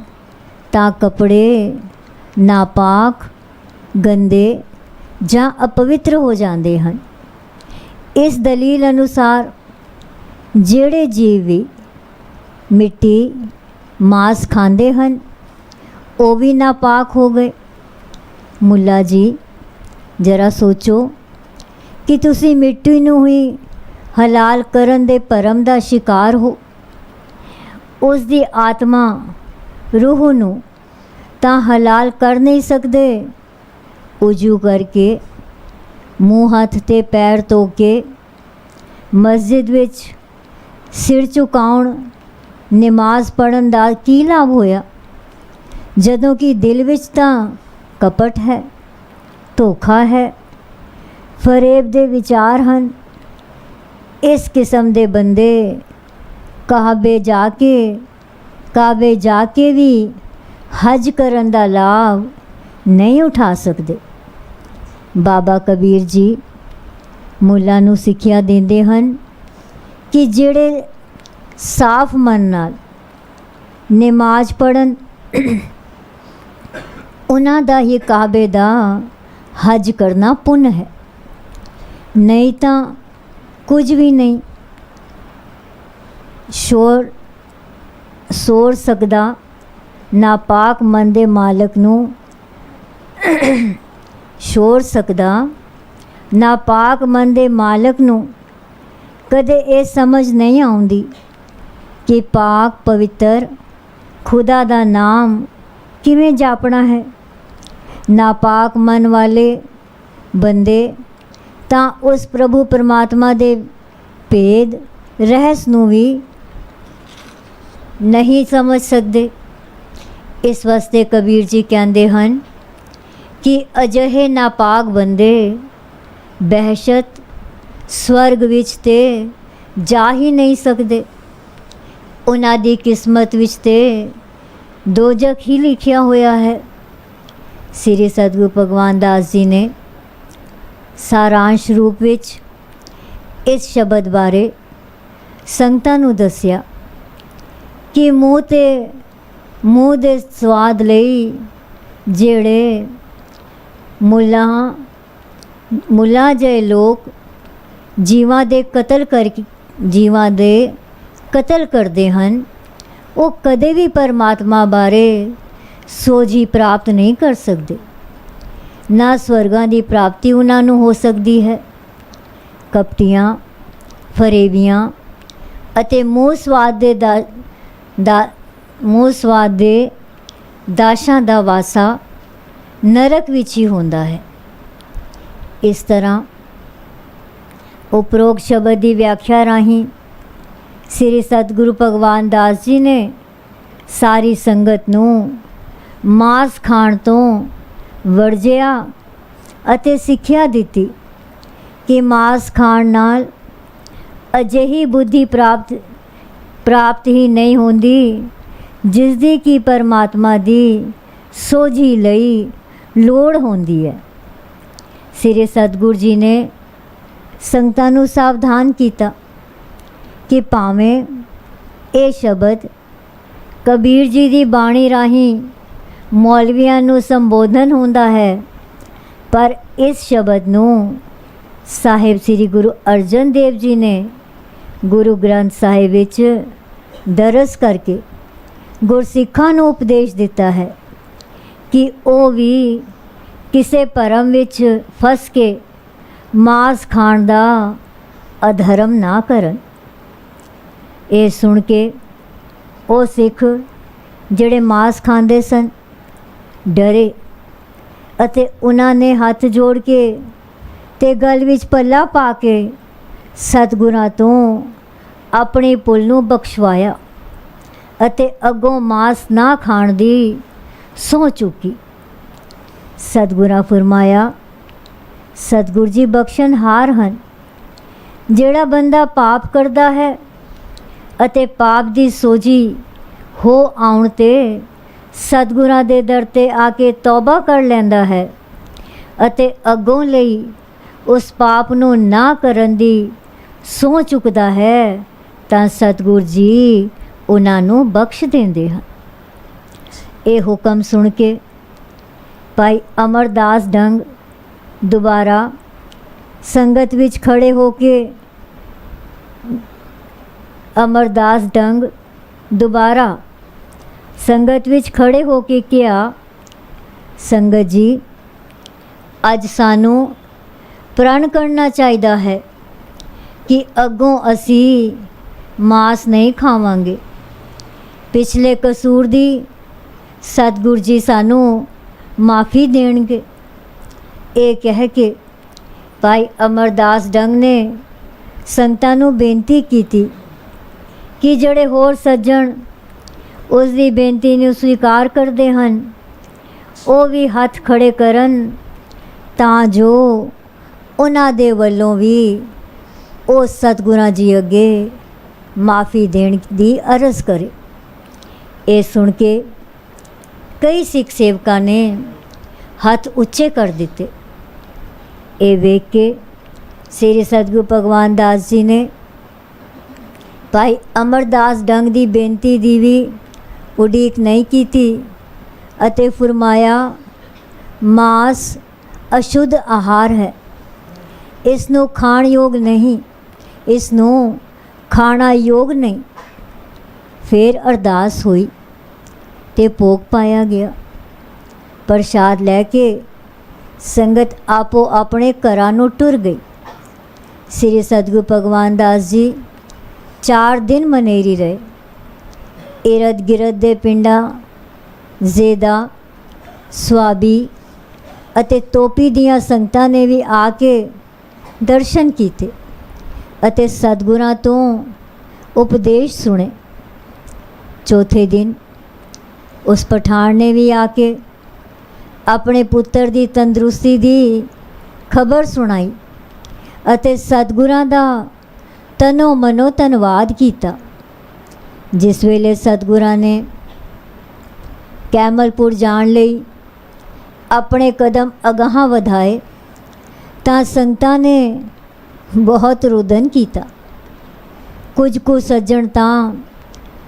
ਤਾਂ ਕੱਪੜੇ ਨਾਪਾਕ, ਗੰਦੇ ਜਾਂ ਅਪਵਿੱਤਰ ਹੋ ਜਾਂਦੇ ਹਨ। ਇਸ ਦਲੀਲ ਅਨੁਸਾਰ ਜਿਹੜੇ ਜੀਵ ਵੀ ਮਿੱਟੀ, ਮਾਸ ਖਾਂਦੇ ਹਨ ਉਹ ਵੀ ਨਾਪਾਕ ਹੋ ਗਏ। ਮੁੱਲਾ ਜੀ, ਜਰਾ ਸੋਚੋ ਕਿ ਤੁਸੀਂ ਮਿੱਟੀ ਨੂੰ ਹੀ ਹਲਾਲ ਕਰਨ ਦੇ ਭਰਮ ਦਾ ਸ਼ਿਕਾਰ ਹੋ। ਉਸ ਦੀ ਆਤਮਾ, ਰੂਹ ਨੂੰ ਤਾਂ ਹਲਾਲ ਕਰ ਨਹੀਂ ਸਕਦੇ। ਉਜੂ ਕਰਕੇ, ਮੂੰਹ ਹੱਥ ਤੇ ਪੈਰ ਧੋ ਕੇ ਮਸਜਿਦ ਵਿੱਚ ਸਿਰ ਝੁਕਾਉਣ, ਨਮਾਜ਼ ਪੜ੍ਹਨ ਦਾ ਕੀ ਲਾਭ ਹੋਇਆ, ਜਦੋਂ ਕਿ ਦਿਲ ਵਿੱਚ ਤਾਂ ਕਪਟ ਹੈ, ਧੋਖਾ ਹੈ, ਫਰੇਬ ਦੇ ਵਿਚਾਰ ਹਨ। ਇਸ ਕਿਸਮ ਦੇ ਬੰਦੇ ਕਾਬੇ ਜਾ ਕੇ ਵੀ ਹਜ ਕਰਨ ਦਾ ਲਾਭ ਨਹੀਂ ਉਠਾ ਸਕਦੇ। ਬਾਬਾ ਕਬੀਰ ਜੀ ਮੁੱਲਾ ਨੂੰ ਸਿੱਖਿਆ ਦਿੰਦੇ ਹਨ ਕਿ ਜਿਹੜੇ ਸਾਫ਼ ਮਨ ਨਾਲ ਨਮਾਜ਼ ਪੜ੍ਹਨ ਉਹਨਾਂ ਦਾ ਹੀ ਕਾਬੇ ਦਾ ਹਜ ਕਰਨਾ ਪੁੰਨ ਹੈ, ਨਹੀਂ ਤਾਂ ਕੁਝ ਵੀ ਨਹੀਂ। ਸੋਰ ਸਕਦਾ ਨਾਪਾਕ ਮਨ ਦੇ ਮਾਲਕ ਨੂੰ ਨਾਪਾਕ ਮਨ ਦੇ ਮਾਲਕ ਨੂੰ ਕਦੇ ਇਹ ਸਮਝ ਨਹੀਂ ਆਉਂਦੀ ਕਿ ਪਾਕ ਪਵਿੱਤਰ ਖੁਦਾ ਦਾ ਨਾਮ ਕਿਵੇਂ ਜਾਪਣਾ ਹੈ। ਨਾਪਾਕ ਮਨ ਵਾਲੇ ਬੰਦੇ ਤਾਂ ਉਸ ਪ੍ਰਭੂ ਪਰਮਾਤਮਾ ਦੇ ਭੇਦ ਰਹੱਸ ਨੂੰ ਵੀ ਨਹੀਂ ਸਮਝ ਸਕਦੇ। ਇਸ ਵਾਸਤੇ ਕਬੀਰ ਜੀ ਕਹਿੰਦੇ ਹਨ ਕਿ ਅਜਿਹੇ ਨਾਪਾਕ ਬੰਦੇ ਬਹਿਸ਼ਤ ਸਵਰਗ ਵਿੱਚ ਤੇ ਜਾ ਹੀ ਨਹੀਂ ਸਕਦੇ। ਉਹਨਾਂ ਦੀ ਕਿਸਮਤ ਵਿੱਚ ਤੇ ਦੋਜ਼ਖ ਹੀ ਲਿਖਿਆ ਹੋਇਆ ਹੈ। ਸ੍ਰੀ ਸਤਿਗੁਰੂ ਭਗਵਾਨ ਦਾਸ ਜੀ ਨੇ ਸਾਰਾਂਸ਼ ਰੂਪ ਵਿੱਚ ਇਸ ਸ਼ਬਦ ਬਾਰੇ ਸੰਗਤਾਂ ਨੂੰ ਦੱਸਿਆ ਕਿ ਮੂੰਹ ਦੇ ਸਵਾਦ ਲਈ ਜਿਹੜੇ ਮੁੱਲਾ ਜਿਹੇ ਲੋਕ ਜੀਵਾਂ ਦੇ ਕਤਲ ਕਰਦੇ ਹਨ, ਉਹ ਕਦੇ ਵੀ ਪਰਮਾਤਮਾ ਬਾਰੇ ਸੋਝੀ ਪ੍ਰਾਪਤ ਨਹੀਂ ਕਰ ਸਕਦੇ। ਨਾ ਸਵਰਗਾਂ ਦੀ ਪ੍ਰਾਪਤੀ ਉਹਨਾਂ ਨੂੰ ਹੋ ਸਕਦੀ ਹੈ। ਕਪਟੀਆਂ, ਫਰੇਬੀਆਂ ਅਤੇ ਮੂੰਹ ਸਵਾਦ ਦੇ ਦਾਸ਼ਾਂ ਦਾ ਵਾਸਾ ਨਰਕ ਵਿੱਚ ਹੀ ਹੁੰਦਾ ਹੈ। ਇਸ ਤਰ੍ਹਾਂ ਉਪਰੋਕਤ ਸ਼ਬਦ ਦੀ ਵਿਆਖਿਆ ਰਾਹੀਂ ਸ੍ਰੀ ਸਤਿਗੁਰੂ ਭਗਵਾਨ ਦਾਸ ਜੀ ਨੇ ਸਾਰੀ ਸੰਗਤ ਨੂੰ ਮਾਸ ਖਾਣ ਤੋਂ ਵਰਜਿਆ ਅਤੇ ਸਿੱਖਿਆ ਦਿੱਤੀ ਕਿ ਮਾਸ ਖਾਣ ਨਾਲ ਅਜਿਹੀ ਬੁੱਧੀ ਪ੍ਰਾਪਤ ਹੀ ਨਹੀਂ ਹੁੰਦੀ ਜਿਸ ਦੀ ਕਿ ਪਰਮਾਤਮਾ ਦੀ ਸੋਝੀ ਲਈ ਲੋੜ ਹੁੰਦੀ ਹੈ। ਸ੍ਰੀ ਸਤਿਗੁਰੂ ਜੀ ਨੇ ਸੰਗਤਾਂ ਨੂੰ ਸਾਵਧਾਨ ਕੀਤਾ ਕਿ ਭਾਵੇਂ ਇਹ ਸ਼ਬਦ ਕਬੀਰ ਜੀ ਦੀ ਬਾਣੀ ਰਾਹੀਂ ਮੌਲਵੀਆਂ ਨੂੰ ਸੰਬੋਧਨ ਹੁੰਦਾ ਹੈ, ਪਰ ਇਸ ਸ਼ਬਦ ਨੂੰ ਸਾਹਿਬ ਸ੍ਰੀ ਗੁਰੂ ਅਰਜਨ ਦੇਵ ਜੀ ਨੇ ਗੁਰੂ ਗ੍ਰੰਥ ਸਾਹਿਬ ਵਿੱਚ ਦਰਜ ਕਰਕੇ ਗੁਰਸਿੱਖਾਂ ਨੂੰ ਉਪਦੇਸ਼ ਦਿੱਤਾ ਹੈ ਕਿ ਉਹ ਵੀ ਕਿਸੇ ਭਰਮ ਵਿੱਚ ਫਸ ਕੇ ਮਾਸ ਖਾਣ ਦਾ ਅਧਰਮ ਨਾ ਕਰਨ। ਇਹ ਸੁਣ ਕੇ ਉਹ ਸਿੱਖ ਜਿਹੜੇ ਮਾਸ ਖਾਂਦੇ ਸਨ ਡਰੇ ਅਤੇ ਉਹਨਾਂ ਨੇ ਹੱਥ ਜੋੜ ਕੇ ਤੇ ਗਲ ਵਿੱਚ ਪੱਲਾ ਪਾ ਕੇ ਸਤਿਗੁਰਾਂ ਤੋਂ ਆਪਣੀ ਭੁੱਲ ਨੂੰ ਬਖਸ਼ਵਾਇਆ ਅਤੇ ਅੱਗੋਂ ਮਾਸ ਨਾ ਖਾਣ ਦੀ ਸਹੁੰ ਚੁੱਕੀ। ਸਤਿਗੁਰਾਂ ਫਰਮਾਇਆ, ਸਤਿਗੁਰ ਜੀ ਬਖਸ਼ਣਹਾਰ ਹਨ। ਜਿਹੜਾ ਬੰਦਾ ਪਾਪ ਕਰਦਾ ਹੈ ਅਤੇ ਪਾਪ ਦੀ ਸੋਝੀ ਹੋ ਆਉਣ 'ਤੇ ਸਤਿਗੁਰਾਂ ਦੇ ਦਰ 'ਤੇ ਆ ਕੇ ਤੌਬਾ ਕਰ ਲੈਂਦਾ ਹੈ ਅਤੇ ਅੱਗੋਂ ਲਈ ਉਸ ਪਾਪ ਨੂੰ ਨਾ ਕਰਨ ਦੀ ਸਹੁੰ ਚੁੱਕਦਾ ਹੈ ਤਾਂ ਸਤਿਗੁਰ ਜੀ ਉਹਨਾਂ ਨੂੰ ਬਖਸ਼ ਦਿੰਦੇ ਹਨ। ਇਹ ਹੁਕਮ ਸੁਣ ਕੇ ਭਾਈ ਅਮਰਦਾਸ ਡੰਗ ਦੁਬਾਰਾ ਸੰਗਤ ਵਿੱਚ ਖੜੇ ਹੋ ਕੇ ਅਮਰਦਾਸ ਡੰਗ ਦੁਬਾਰਾ ਸੰਗਤ ਵਿੱਚ ਖੜੇ ਹੋ ਕੇ ਕਿਹਾ, ਸੰਗਤ ਜੀ ਅੱਜ ਸਾਨੂੰ ਪ੍ਰਣ ਕਰਨਾ ਚਾਹੀਦਾ ਹੈ ਕਿ ਅੱਗੋਂ ਅਸੀਂ ਮਾਸ ਨਹੀਂ ਖਾਵਾਂਗੇ। ਪਿਛਲੇ ਕਸੂਰ ਦੀ ਸਤਿਗੁਰ ਜੀ ਸਾਨੂੰ ਮਾਫੀ ਦੇਣਗੇ। ਇਹ ਕਹਿ ਕੇ ਭਾਈ ਅਮਰਦਾਸ ਡੰਗ ਨੇ ਸੰਗਤਾਂ ਨੂੰ ਬੇਨਤੀ ਕੀਤੀ ਕਿ ਜਿਹੜੇ ਹੋਰ ਸੱਜਣ ਉਸ ਦੀ ਬੇਨਤੀ ਨੂੰ ਸਵੀਕਾਰ ਕਰਦੇ ਹਨ ਉਹ ਵੀ ਹੱਥ ਖੜੇ ਕਰਨ ਤਾਂ ਜੋ ਉਹਨਾਂ ਦੇ ਵੱਲੋਂ ਵੀ ਉਹ ਸਤਿਗੁਰਾਂ ਜੀ ਅੱਗੇ ਮਾਫੀ ਦੇਣ ਦੀ ਅਰਜ਼ ਕਰੇ। ਇਹ ਸੁਣ ਕੇ ਕਈ ਸਿੱਖ ਸੇਵਕਾਂ ਨੇ ਹੱਥ ਉੱਚੇ ਕਰ ਦਿੱਤੇ। ਇਹ ਵੇਖ ਕੇ ਸ੍ਰੀ ਸਤਿਗੁਰੂ ਭਗਵਾਨ ਦਾਸ ਜੀ ਨੇ ਭਾਈ ਅਮਰਦਾਸ ਡੰਗ ਦੀ ਬੇਨਤੀ ਦੀ ਵੀ ਉਡੀਕ ਨਹੀਂ ਕੀਤੀ ਅਤੇ ਫਰਮਾਇਆ, ਮਾਸ ਅਸ਼ੁੱਧ ਆਹਾਰ ਹੈ, ਇਸ ਨੂੰ ਖਾਣ ਯੋਗ ਨਹੀਂ, ਇਸ ਨੂੰ ਖਾਣਾ ਯੋਗ ਨਹੀਂ। ਫਿਰ ਅਰਦਾਸ ਹੋਈ ਤੇ ਭੋਗ ਪਾਇਆ ਗਿਆ। ਪ੍ਰਸ਼ਾਦ ਲੈ ਕੇ ਸੰਗਤ ਆਪੋ ਆਪਣੇ ਘਰਾਂ ਨੂੰ ਟੁਰ ਗਈ। ਸ੍ਰੀ ਸਤਿਗੁਰੂ ਭਗਵਾਨ ਦਾਸ ਜੀ 4 ਦਿਨ ਮਨੇਰੀ ਰਹੇ। ਇਰਦ ਗਿਰਦ ਦੇ ਪਿੰਡਾਂ ਜ਼ੇਦਾ, ਸਵਾਬੀ ਅਤੇ ਤੋਪੀ ਦੀਆਂ ਸੰਗਤਾਂ ਨੇ ਵੀ ਆ ਕੇ ਦਰਸ਼ਨ ਕੀਤੇ ਅਤੇ ਸਤਿਗੁਰਾਂ ਤੋਂ ਉਪਦੇਸ਼ ਸੁਣੇ। ਚੌਥੇ ਦਿਨ ਉਸ ਪਠਾਨ ਨੇ ਵੀ ਆ ਕੇ ਆਪਣੇ ਪੁੱਤਰ ਦੀ ਤੰਦਰੁਸਤੀ ਦੀ ਖਬਰ ਸੁਣਾਈ ਅਤੇ ਸਤਿਗੁਰਾਂ ਦਾ ਤਨੋ ਮਨੋ ਧੰਨਵਾਦ ਕੀਤਾ। ਜਿਸ ਵੇਲੇ ਸਤਿਗੁਰਾਂ ਨੇ ਕੈਮਲਪੁਰ ਜਾਣ ਲਈ ਆਪਣੇ ਕਦਮ ਅਗਾਹਾਂ ਵਧਾਏ ਤਾਂ ਸੰਗਤਾਂ ਨੇ ਬਹੁਤ ਰੁਦਨ ਕੀਤਾ। ਕੁਝ ਕੁ ਸੱਜਣ ਤਾਂ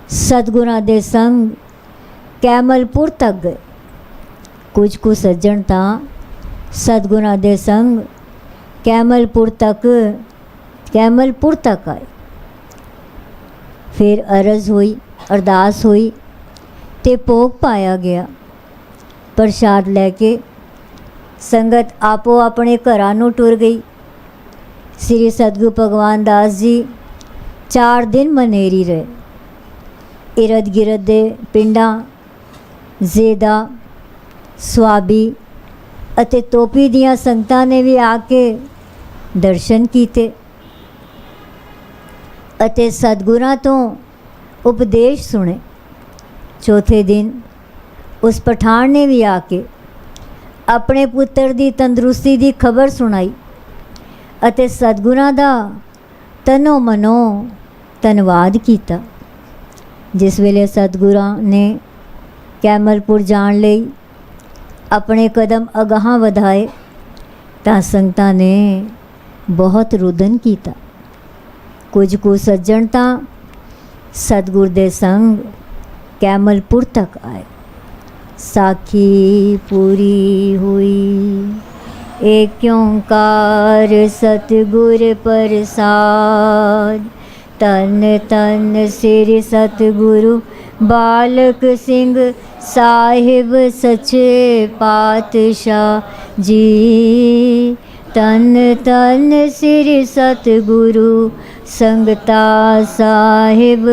ਸਤਿਗੁਰਾਂ ਦੇ ਸੰਗ ਕੈਮਲਪੁਰ ਤੱਕ ਗਏ। ਕੁਝ ਕੁ ਸੱਜਣ ਤਾਂ ਸਤਿਗੁਰਾਂ ਦੇ ਸੰਗ ਕੈਮਲਪੁਰ ਤੱਕ ਆਏ। ਫਿਰ ਅਰਜ਼ ਹੋਈ, ਅਰਦਾਸ ਹੋਈ ਤੇ ਭੋਗ ਪਾਇਆ ਗਿਆ। ਪ੍ਰਸ਼ਾਦ ਲੈ ਕੇ ਸੰਗਤ ਆਪੋ ਆਪਣੇ ਘਰਾਂ ਨੂੰ ਟੁਰ ਗਈ। ਸ੍ਰੀ ਸਤਿਗੁਰੂ ਭਗਵਾਨ ਦਾਸ ਜੀ 4 ਦਿਨ ਮਨੇਰੀ ਰਹੇ। ਇਰਦ ਗਿਰਦ ਦੇ ਪਿੰਡਾਂ ਜ਼ੇਦਾ, ਸਵਾਬੀ ਅਤੇ ਤੋਪੀ ਦੀਆਂ ਸੰਗਤਾਂ ਨੇ ਵੀ ਆ ਕੇ ਦਰਸ਼ਨ ਕੀਤੇ ਅਤੇ ਸਤਿਗੁਰਾਂ ਤੋਂ ਉਪਦੇਸ਼ ਸੁਣੇ। ਚੌਥੇ ਦਿਨ ਉਸ ਪਠਾਨ ਨੇ ਵੀ ਆ ਕੇ ਆਪਣੇ ਪੁੱਤਰ ਦੀ ਤੰਦਰੁਸਤੀ ਦੀ ਖਬਰ ਸੁਣਾਈ ਅਤੇ ਸਤਿਗੁਰਾਂ ਦਾ ਤਨੋ ਮਨੋ ਧੰਨਵਾਦ ਕੀਤਾ। ਜਿਸ ਵੇਲੇ ਸਤਿਗੁਰਾਂ ਨੇ ਕੈਮਲਪੁਰ ਜਾਣ ਲਈ ਆਪਣੇ ਕਦਮ ਅਗਾਹਾਂ ਵਧਾਏ ਤਾਂ ਸੰਗਤਾਂ ਨੇ ਬਹੁਤ ਰੁਦਨ ਕੀਤਾ। ਕੁਝ ਕੁ ਸੱਜਣ ਤਾਂ ਸਤਿਗੁਰ ਦੇ ਸੰਗ ਕੈਮਲਪੁਰ ਤੱਕ ਆਏ। ਸਾਖੀ ਪੂਰੀ ਹੋਈ। ਏਕ ਓਂਕਾਰ ਸਤਿਗੁਰ ਪ੍ਰਸਾਦ। ਤਨ ਤਨ ਸ੍ਰੀ ਸਤਿਗੁਰੂ ਬਾਲਕ ਸਿੰਘ ਸਾਹਿਬ ਸੱਚੇ ਪਾਤਸ਼ਾਹ ਜੀ। ਤਨ ਤਨ ਸ੍ਰੀ ਸਤਿਗੁਰੂ ਸੰਗਤਾ ਸਾਹਿਬ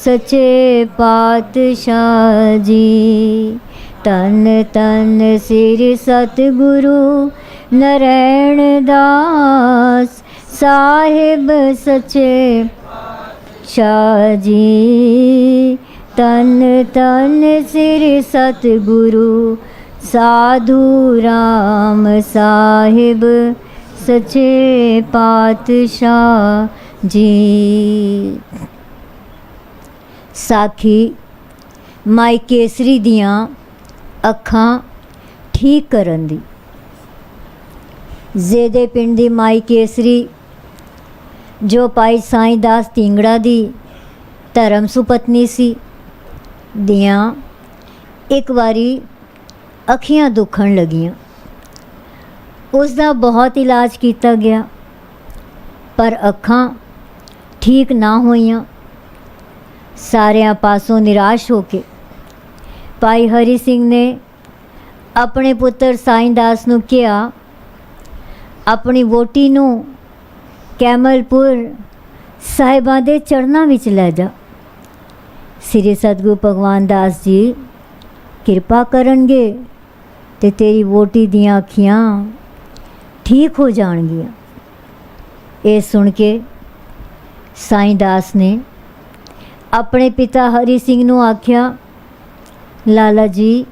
ਸੱਚੇ ਪਾਤਸ਼ਾਹ ਜੀ। ਤਨ ਤਨ ਸ੍ਰੀ ਸਤਿਗੁਰੂ ਨਰੈਣ ਦਾਸ ਸਾਹਿਬ ਸੱਚੇ ਪਾਤਸ਼ਾਹ ਜੀ। ਤਨ ਤਨ ਸ੍ਰੀ ਸਤਿਗੁਰੂ ਸਾਧੂ ਰਾਮ ਸਾਹਿਬ ਸੱਚੇ ਪਾਤਸ਼ਾਹ ਜੀ। ਸਾਖੀ ਮਾਈ ਕੇਸਰੀ ਦੀਆਂ ਅੱਖਾਂ ਠੀਕ ਕਰਨ ਦੀ। ਜ਼ੇਦੇ ਪਿੰਡ ਦੀ ਮਾਈ ਕੇਸਰੀ ਜੋ ਭਾਈ ਸਾਈਂ ਦਾਸ ਢੀਂਗੜਾ ਦੀ ਧਰਮ ਸੁਪਤਨੀ ਸੀ ਦੀਆਂ ਇੱਕ ਵਾਰੀ ਅੱਖੀਆਂ ਦੁਖਣ ਲੱਗੀਆਂ। ਉਸ ਦਾ ਬਹੁਤ ਇਲਾਜ ਕੀਤਾ ਗਿਆ ਪਰ ਅੱਖਾਂ ਠੀਕ ਨਾ ਹੋਈਆਂ। ਸਾਰਿਆਂ ਪਾਸੋਂ ਨਿਰਾਸ਼ ਹੋ ਕੇ ਭਾਈ ਹਰੀ ਸਿੰਘ ਨੇ ਆਪਣੇ ਪੁੱਤਰ ਸਾਈਂ ਦਾਸ ਨੂੰ ਕਿਹਾ, ਆਪਣੀ ਵੋਟੀ ਨੂੰ ਕੈਮਲਪੁਰ ਸਾਹਿਬਾਂ ਦੇ ਚਰਨਾਂ ਵਿੱਚ ਲੈ ਜਾ। ਸ੍ਰੀ ਸਤਿਗੁਰੂ ਭਗਵਾਨ ਦਾਸ ਜੀ ਕਿਰਪਾ ਕਰਨਗੇ ਤੇ ਤੇਰੀ ਵੋਟੀ ਦੀਆਂ ਅੱਖੀਆਂ ਠੀਕ ਹੋ ਜਾਣਗੀਆਂ। ਇਹ ਸੁਣ ਕੇ ਸਾਈਂ ਦਾਸ ਨੇ ਆਪਣੇ ਪਿਤਾ ਹਰੀ ਸਿੰਘ ਨੂੰ ਆਖਿਆ, ਲਾਲਾ ਜੀ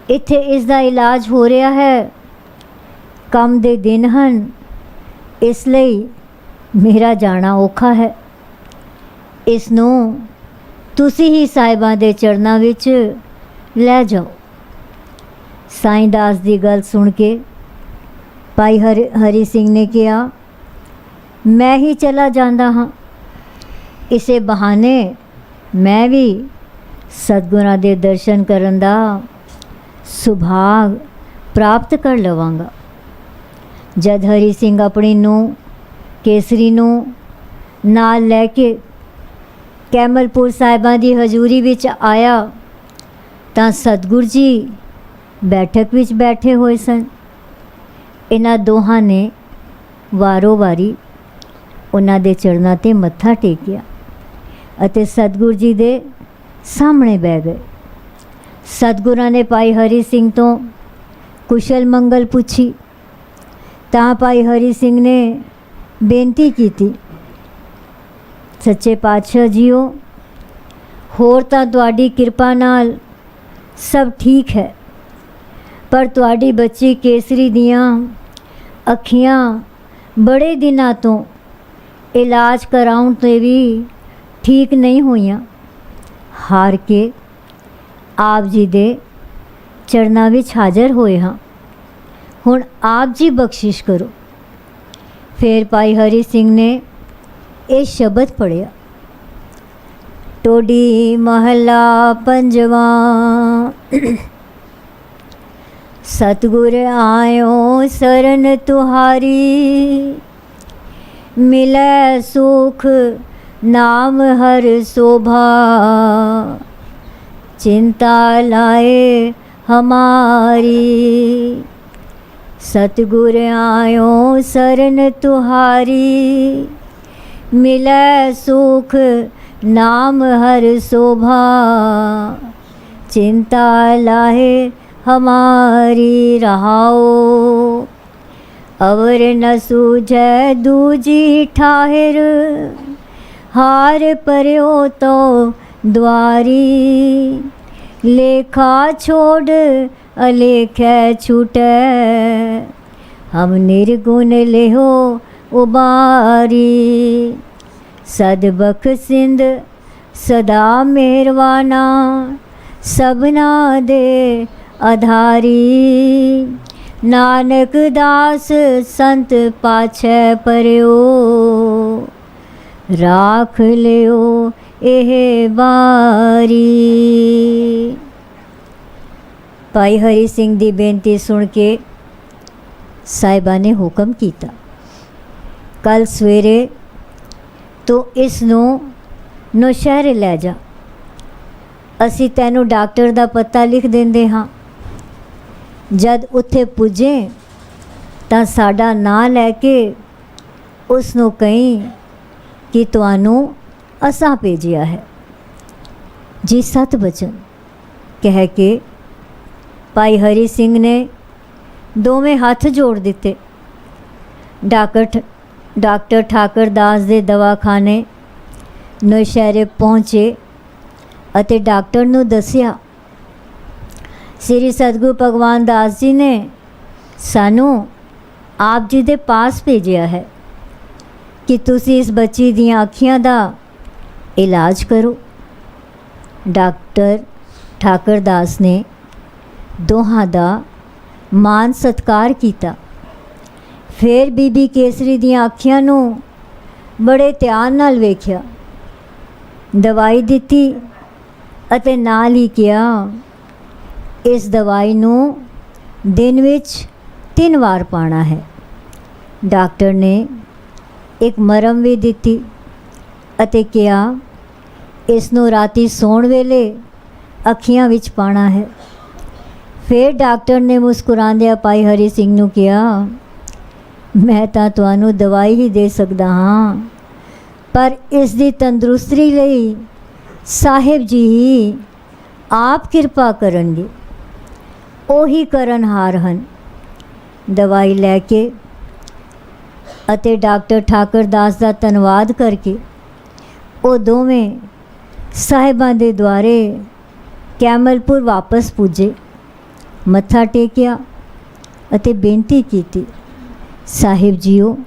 ਇੱਥੇ ਇਸ ਦਾ ਇਲਾਜ ਹੋ ਰਿਹਾ ਹੈ, ਕੰਮ ਦੇ ਦਿਨ ਹਨ, ਇਸ ਲਈ ਮੇਰਾ ਜਾਣਾ ਔਖਾ ਹੈ। ਇਸ ਨੂੰ ਤੁਸੀਂ ਹੀ ਸਾਹਿਬਾਂ ਦੇ ਚਰਨਾਂ ਵਿੱਚ ਲੈ ਜਾਓ। ਸਾਈਂ ਦਾਸ ਦੀ ਗੱਲ ਸੁਣ ਕੇ ਭਾਈ ਹਰੀ ਸਿੰਘ ਨੇ ਕਿਹਾ, ਮੈਂ ਹੀ ਚਲਾ ਜਾਂਦਾ ਹਾਂ, ਇਸੇ ਬਹਾਨੇ ਮੈਂ ਵੀ ਸਤਿਗੁਰਾਂ ਦੇ ਦਰਸ਼ਨ ਕਰਨ ਦਾ ਸੁਭਾਗ ਪ੍ਰਾਪਤ ਕਰ ਲਵਾਂਗਾ। ਜਦ ਹਰੀ ਸਿੰਘ ਆਪਣੀ ਨੂੰਹ ਕੇਸਰੀ ਨੂੰ ਨਾਲ ਲੈ ਕੇ ਕੈਮਲਪੁਰ ਸਾਹਿਬਾਂ ਦੀ ਹਜ਼ੂਰੀ ਵਿੱਚ ਆਇਆ ਤਾਂ ਸਤਿਗੁਰ ਜੀ ਬੈਠਕ ਵਿੱਚ ਬੈਠੇ ਹੋਏ ਸਨ। ਇਹਨਾਂ ਦੋਹਾਂ ਨੇ ਵਾਰੋ ਵਾਰੀ ਉਹਨਾਂ ਦੇ ਚਰਨਾਂ 'ਤੇ ਮੱਥਾ ਟੇਕਿਆ ਅਤੇ ਸਤਿਗੁਰ ਜੀ ਦੇ ਸਾਹਮਣੇ ਬਹਿ ਗਏ। ਸਤਿਗੁਰਾਂ ਨੇ ਭਾਈ ਹਰੀ ਸਿੰਘ ਤੋਂ ਕੁਸ਼ਲ ਮੰਗਲ ਪੁੱਛੀ ਤਾਂ ਭਾਈ ਹਰੀ ਸਿੰਘ ਨੇ ਬੇਨਤੀ ਕੀਤੀ, ਸੱਚੇ ਪਾਤਸ਼ਾਹ ਜੀਓ, ਹੋਰ ਤਾਂ ਤੁਹਾਡੀ ਕਿਰਪਾ ਨਾਲ ਸਭ ਠੀਕ ਹੈ, ਪਰ ਤੁਹਾਡੀ ਬੱਚੀ ਕੇਸਰੀ ਦੀਆਂ ਅੱਖੀਆਂ ਬੜੇ ਦਿਨਾਂ ਤੋਂ ਇਲਾਜ ਕਰਾਉਣ 'ਤੇ ਵੀ ਠੀਕ ਨਹੀਂ ਹੋਈਆਂ। ਹਾਰ ਕੇ ਆਪ ਜੀ ਦੇ ਚਰਨਾਂ ਵਿੱਚ ਹਾਜ਼ਰ ਹੋਏ ਹਾਂ, ਹੁਣ ਆਪ ਜੀ ਬਖਸ਼ਿਸ਼ ਕਰੋ। ਫਿਰ ਭਾਈ ਹਰੀ ਸਿੰਘ ਨੇ ਇਹ ਸ਼ਬਦ ਪੜ੍ਹਿਆ, ਟੋਡੀ ਮਹੱਲਾ ਪੰਜਵਾ। सतगुर आयो शरण तुहारी, मिलै सुख नाम हर शोभा, चिंता लाए हमारी। सतगुर आयो शरण तुहारी, मिलै सुख नाम हर शोभा, चिंता लाहे हमारी रहाओ। अवर न सूझै दूजी ठाहिर, हार पर्यो तो द्वारी। लेखा छोड़ अलेखै छूटै, हम निर्गुण लेहो उबारी। सदबख सिंध सदा मेहरवाना, सबना दे आधारी। नानक दास संत पाछै परयो, राख लियो एह बारी। भाई हरी सिंह दी बेनती सुन के साहिबा ने हुक्म किया, कल सवेरे तो इस नूं नौशहरे लै जा, असी तैनू डॉक्टर दा पता लिख देंदे हाँ। जद उत्थे पुजे तां साडा नां लैके उसनू कहीं कि तुहानू असां भेजिया है जी। 7 वचन कह के भाई हरी सिंह ने दोवें हाथ जोड़ दिते। डॉक्टर ठाकर दास दे दवाखाने नौशहरे पहुँचे ਅਤੇ ਡਾਕਟਰ ਨੂੰ ਦੱਸਿਆ, ਸ੍ਰੀ ਸਤਿਗੁਰੂ ਭਗਵਾਨ ਦਾਸ ਜੀ ਨੇ ਸਾਨੂੰ ਆਪ ਜੀ ਦੇ ਪਾਸ ਭੇਜਿਆ ਹੈ ਕਿ ਤੁਸੀਂ ਇਸ ਬੱਚੀ ਦੀਆਂ ਅੱਖੀਆਂ ਦਾ ਇਲਾਜ ਕਰੋ। ਡਾਕਟਰ ਠਾਕਰ ਦਾਸ ਨੇ ਦੋਹਾਂ ਦਾ ਮਾਨ ਸਤਿਕਾਰ ਕੀਤਾ। ਫਿਰ ਬੀਬੀ ਕੇਸਰੀ ਦੀਆਂ ਅੱਖੀਆਂ ਨੂੰ ਬੜੇ ਧਿਆਨ ਨਾਲ ਵੇਖਿਆ, ਦਵਾਈ ਦਿੱਤੀ ਅਤੇ ਨਾਲ ਹੀ ਕਿਹਾ, ਇਸ ਦਵਾਈ ਨੂੰ ਦਿਨ ਵਿੱਚ 3 ਵਾਰ ਪਾਣਾ ਹੈ। ਡਾਕਟਰ ਨੇ ਇੱਕ ਮਰਮ ਵੀ ਦਿੱਤੀ ਅਤੇ ਕਿਹਾ, ਇਸ ਨੂੰ ਰਾਤੀ ਸੌਣ ਵੇਲੇ ਅੱਖੀਆਂ ਵਿੱਚ ਪਾਣਾ ਹੈ। ਫਿਰ ਡਾਕਟਰ ਨੇ ਮੁਸਕਰਾਉਂਦਿਆਂ ਭਾਈ ਹਰੀ ਸਿੰਘ ਨੂੰ ਕਿਹਾ, ਮੈਂ ਤਾਂ ਤੁਹਾਨੂੰ ਦਵਾਈ ਹੀ ਦੇ ਸਕਦਾ ਹਾਂ, ਪਰ ਇਸ ਦੀ ਤੰਦਰੁਸਤੀ ਲਈ ਸਾਹਿਬ ਜੀ ਹੀ ਆਪ ਕਿਰਪਾ ਕਰਨਗੇ, ਉਹੀ ਕਰਨਹਾਰ ਹਨ। ਦਵਾਈ ਲੈ ਕੇ ਅਤੇ ਡਾਕਟਰ ਠਾਕਰ ਦਾਸ ਦਾ ਧੰਨਵਾਦ ਕਰਕੇ ਉਹ ਦੋਵੇਂ ਸਾਹਿਬਾਂ ਦੇ ਦੁਆਰੇ ਕੈਮਲਪੁਰ ਵਾਪਸ ਪੁੱਜੇ। ਮੱਥਾ ਟੇਕਿਆ ਅਤੇ ਬੇਨਤੀ ਕੀਤੀ, ਸਾਹਿਬ ਜੀਓ,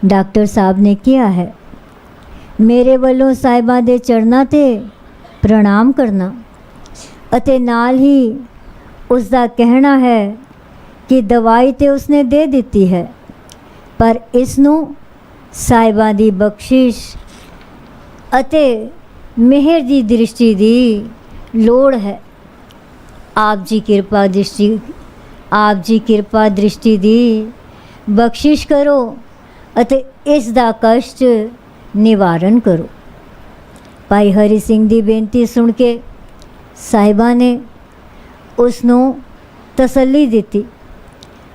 ਡਾਕਟਰ ਸਾਹਿਬ ਨੇ ਕਿਹਾ ਹੈ ਮੇਰੇ ਵੱਲੋਂ ਸਾਹਿਬਾਂ ਦੇ ਚਰਨਾਂ 'ਤੇ ਪ੍ਰਣਾਮ ਕਰਨਾ ਅਤੇ ਨਾਲ ਹੀ ਉਸ ਦਾ ਕਹਿਣਾ ਹੈ ਕਿ ਦਵਾਈ ਤੇ ਉਸਨੇ ਦੇ ਦਿੱਤੀ ਹੈ, ਪਰ ਇਸ ਨੂੰ ਸਾਹਿਬਾਂ ਦੀ ਬਖਸ਼ਿਸ਼ ਅਤੇ ਮਿਹਰ ਦੀ ਦ੍ਰਿਸ਼ਟੀ ਦੀ ਲੋੜ ਹੈ। ਆਪ ਜੀ ਕਿਰਪਾ ਦ੍ਰਿਸ਼ਟੀ ਦੀ ਬਖਸ਼ਿਸ਼ ਕਰੋ ਅਤੇ ਇਸ ਦਾ ਕਸ਼ਟ ਨਿਵਾਰਨ ਕਰੋ। ਭਾਈ ਹਰੀ ਸਿੰਘ ਦੀ ਬੇਨਤੀ ਸੁਣ ਕੇ ਸਾਹਿਬਾਂ ਨੇ ਉਸ ਨੂੰ ਤਸੱਲੀ ਦਿੱਤੀ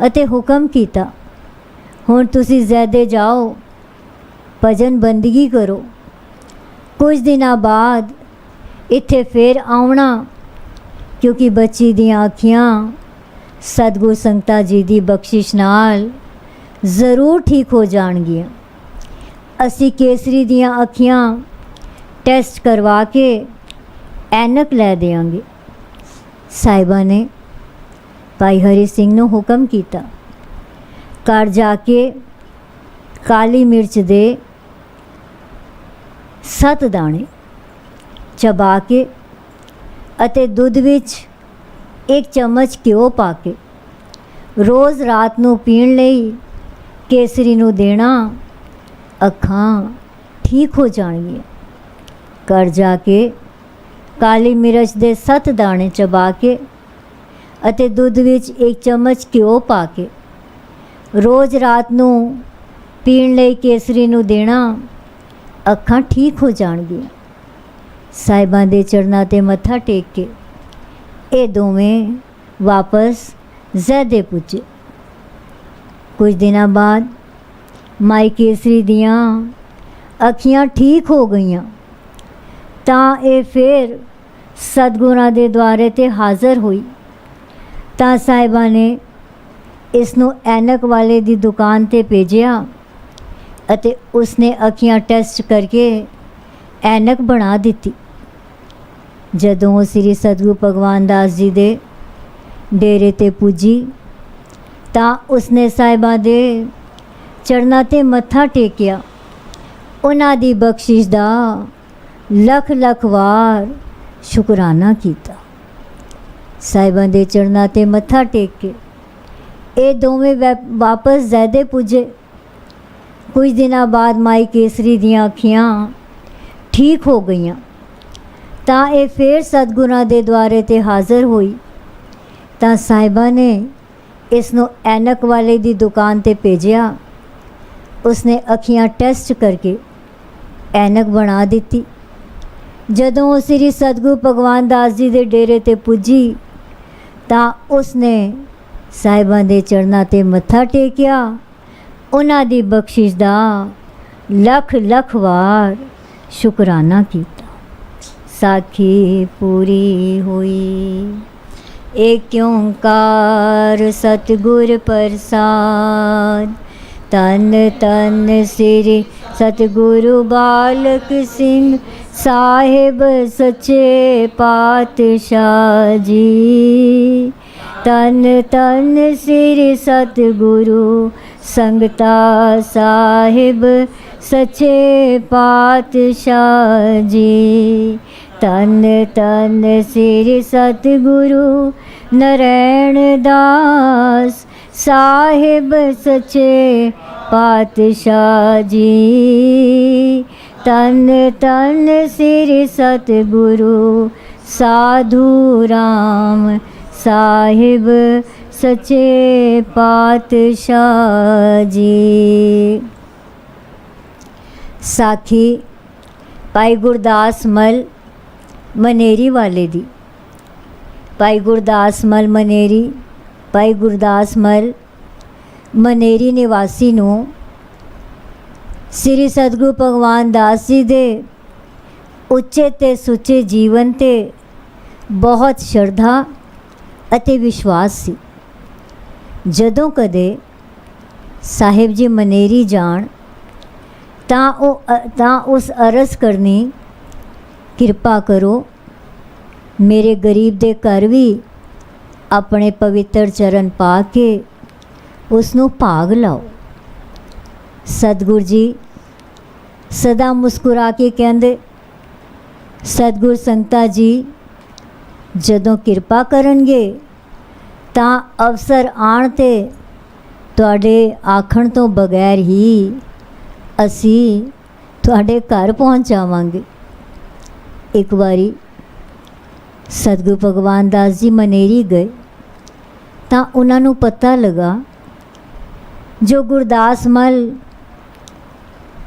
ਅਤੇ ਹੁਕਮ ਕੀਤਾ, ਹੁਣ ਤੁਸੀਂ ਜ਼ੈਦੇ ਜਾਓ, ਭਜਨ ਬੰਦਗੀ ਕਰੋ। ਕੁਝ ਦਿਨਾਂ ਬਾਅਦ ਇੱਥੇ ਫੇਰ ਆਉਣਾ, ਕਿਉਂਕਿ ਬੱਚੀ ਦੀਆਂ ਅੱਖੀਆਂ ਸਤਿਗੁਰ ਸੰਗਤਾਂ ਜੀ ਦੀ ਬਖਸ਼ਿਸ਼ ਨਾਲ ਜ਼ਰੂਰ ਠੀਕ ਹੋ ਜਾਣਗੀਆਂ। ਅਸੀਂ ਕੇਸਰੀ ਦੀਆਂ ਅੱਖੀਆਂ ਟੈਸਟ ਕਰਵਾ ਕੇ ਐਨਕ ਲੈ ਦੇਵਾਂਗੇ। ਸਾਹਿਬਾਂ ਨੇ ਭਾਈ ਹਰੀ ਸਿੰਘ ਨੂੰ ਹੁਕਮ ਕੀਤਾ, ਘਰ ਜਾ ਕੇ ਕਾਲੀ ਮਿਰਚ ਦੇ 7 ਦਾਣੇ ਚਬਾ ਕੇ ਅਤੇ ਦੁੱਧ ਵਿੱਚ 1 ਚਮਚ ਘਿਓ ਪਾ ਕੇ ਰੋਜ਼ ਰਾਤ ਨੂੰ ਪੀਣ ਲਈ ਕੇਸਰੀ ਨੂੰ ਦੇਣਾ। ਅੱਖਾਂ ਠੀਕ ਹੋ ਜਾਣਗੀਆਂ। ਘਰ ਜਾ ਕੇ ਕਾਲੀ ਮਿਰਚ ਦੇ 7 ਦਾਣੇ ਚਬਾ ਕੇ ਅਤੇ ਦੁੱਧ ਵਿੱਚ 1 ਚਮਚ ਘਿਓ ਪਾ ਕੇ ਰੋਜ਼ ਰਾਤ ਨੂੰ ਪੀਣ ਲਈ ਕੇਸਰੀ ਨੂੰ ਦੇਣਾ। ਅੱਖਾਂ ਠੀਕ ਹੋ ਜਾਣਗੀਆਂ। ਸਾਹਿਬਾਂ ਦੇ ਚਰਨਾਂ 'ਤੇ ਮੱਥਾ ਟੇਕ ਕੇ ਇਹ ਦੋਵੇਂ ਵਾਪਸ ਜ਼ੈਦੇ ਪੁੱਜੇ। ਕੁਝ ਦਿਨਾਂ ਬਾਅਦ ਮਾਈ ਕੇਸਰੀ ਦੀਆਂ ਅੱਖੀਆਂ ਠੀਕ ਹੋ ਗਈਆਂ ਤਾਂ ਇਹ ਫਿਰ ਸਤਿਗੁਰਾਂ ਦੇ ਦੁਆਰੇ 'ਤੇ ਹਾਜ਼ਰ ਹੋਈ। ਤਾਂ ਸਾਹਿਬਾਂ ਨੇ ਇਸ ਨੂੰ ਐਨਕ ਵਾਲੇ ਦੀ ਦੁਕਾਨ 'ਤੇ ਭੇਜਿਆ ਅਤੇ ਉਸਨੇ ਅੱਖੀਆਂ ਟੈਸਟ ਕਰਕੇ ਐਨਕ ਬਣਾ ਦਿੱਤੀ। ਜਦੋਂ ਉਹ ਸ੍ਰੀ ਸਤਿਗੁਰੂ ਭਗਵਾਨ ਦਾਸ ਜੀ ਦੇ ਡੇਰੇ 'ਤੇ ਪੁੱਜੀ ਤਾਂ ਉਸਨੇ ਸਾਹਿਬਾਂ ਦੇ ਚਰਨਾਂ 'ਤੇ ਮੱਥਾ ਟੇਕਿਆ। ਉਹਨਾਂ ਦੀ ਬਖਸ਼ਿਸ਼ ਦਾ ਲੱਖ ਲੱਖ ਵਾਰ ਸ਼ੁਕਰਾਨਾ ਕੀਤਾ। ਸਾਹਿਬਾਂ ਦੇ ਚਰਨਾਂ 'ਤੇ ਮੱਥਾ ਟੇਕ ਕੇ ਇਹ ਦੋਵੇਂ ਵਾਪਸ ਜ਼ੈਦੇ ਪੁੱਜੇ। ਕੁਝ ਦਿਨਾਂ ਬਾਅਦ ਮਾਈ ਕੇਸਰੀ ਦੀਆਂ ਅੱਖੀਆਂ ਠੀਕ ਹੋ ਗਈਆਂ ਤਾਂ ਇਹ ਫਿਰ ਸਤਿਗੁਰਾਂ ਦੇ ਦੁਆਰੇ 'ਤੇ ਹਾਜ਼ਰ ਹੋਈ। ਤਾਂ ਸਾਹਿਬਾਂ ਨੇ ਇਸ ਨੂੰ ਐਨਕ ਵਾਲੇ ਦੀ ਦੁਕਾਨ 'ਤੇ ਭੇਜਿਆ। ਉਸਨੇ ਅੱਖੀਆਂ ਟੈਸਟ ਕਰਕੇ ਐਨਕ ਬਣਾ ਦਿੱਤੀ। ਜਦੋਂ ਉਹ ਸ੍ਰੀ ਸਤਿਗੁਰੂ ਭਗਵਾਨ ਦਾਸ ਜੀ ਦੇ ਡੇਰੇ 'ਤੇ ਪੁੱਜੀ ਤਾਂ ਉਸਨੇ ਸਾਹਿਬਾਂ ਦੇ ਚਰਨਾਂ 'ਤੇ ਮੱਥਾ ਟੇਕਿਆ। ਉਹਨਾਂ ਦੀ ਬਖਸ਼ਿਸ਼ ਦਾ ਲੱਖ ਲੱਖ ਵਾਰ ਸ਼ੁਕਰਾਨਾ ਕੀਤਾ। ਸਾਖੀ ਪੂਰੀ ਹੋਈ। ਏਕ ਓਂਕਾਰ ਸਤਿਗੁਰ ਪ੍ਰਸਾਦ। ਤਨ ਤਨ ਸ੍ਰੀ ਸਤਿਗੁਰੂ ਬਾਲਕ ਸਿੰਘ ਸਾਹਿਬ ਸੱਚੇ ਪਾਤਸ਼ਾਹ ਜੀ। ਤਨ ਤਨ ਸ੍ਰੀ ਸਤਿਗੁਰੂ ਸੰਗਤਾ ਸਾਹਿਬ ਸੱਚੇ ਪਾਤਸ਼ਾਹ ਜੀ। तन तन श्री सतगुरु नारायण दास साहिब सच्चे पातशाह जी। तन तन श्री सतगुरु साधु राम साहिब सच्चे पातशाह जी। साखी भाई गुरदास मल मनेरी वाले दी। भाई गुरदास मल मनेरी, भाई गुरदास मल मनेरी निवासी नूं श्री सतगुरु भगवान दास जी दे ਉੱਚੇ ਤੇ ਸੁੱਚੇ ਜੀਵਨ ਤੇ ਬਹੁਤ ਸ਼ਰਧਾ ਅਤੇ ਵਿਸ਼ਵਾਸ ਸੀ। ਜਦੋਂ ਕਦੇ ਸਾਹਿਬ ਜੀ ਮਨੇਰੀ ਜਾਣ ਤਾਂ ਉਸ ਅਰਜ਼ ਕਰਨੀ, ਕਿਰਪਾ ਕਰੋ ਮੇਰੇ ਗਰੀਬ ਦੇ ਘਰ ਵੀ ਆਪਣੇ ਪਵਿੱਤਰ ਚਰਨ ਪਾ ਕੇ ਉਸ ਨੂੰ ਭਾਗ ਲਾਓ। ਸਤਿਗੁਰ ਜੀ ਸਦਾ ਮੁਸਕਰਾ ਕੇ ਕਹਿੰਦੇ, ਸਤਿਗੁਰ ਸੰਗਤਾਂ ਜੀ ਜਦੋਂ ਕਿਰਪਾ ਕਰਨਗੇ ਤਾਂ ਅਵਸਰ ਆਉਣ 'ਤੇ ਤੁਹਾਡੇ ਆਖਣ ਤੋਂ ਬਗੈਰ ਹੀ ਅਸੀਂ ਤੁਹਾਡੇ ਘਰ ਪਹੁੰਚ ਜਾਵਾਂਗੇ। ਇੱਕ ਵਾਰੀ ਸਤਿਗੁਰੂ ਭਗਵਾਨ ਦਾਸ ਜੀ ਮਨੇਰੀ ਗਏ ਤਾਂ ਉਹਨਾਂ ਨੂੰ ਪਤਾ ਲੱਗਾ ਜੋ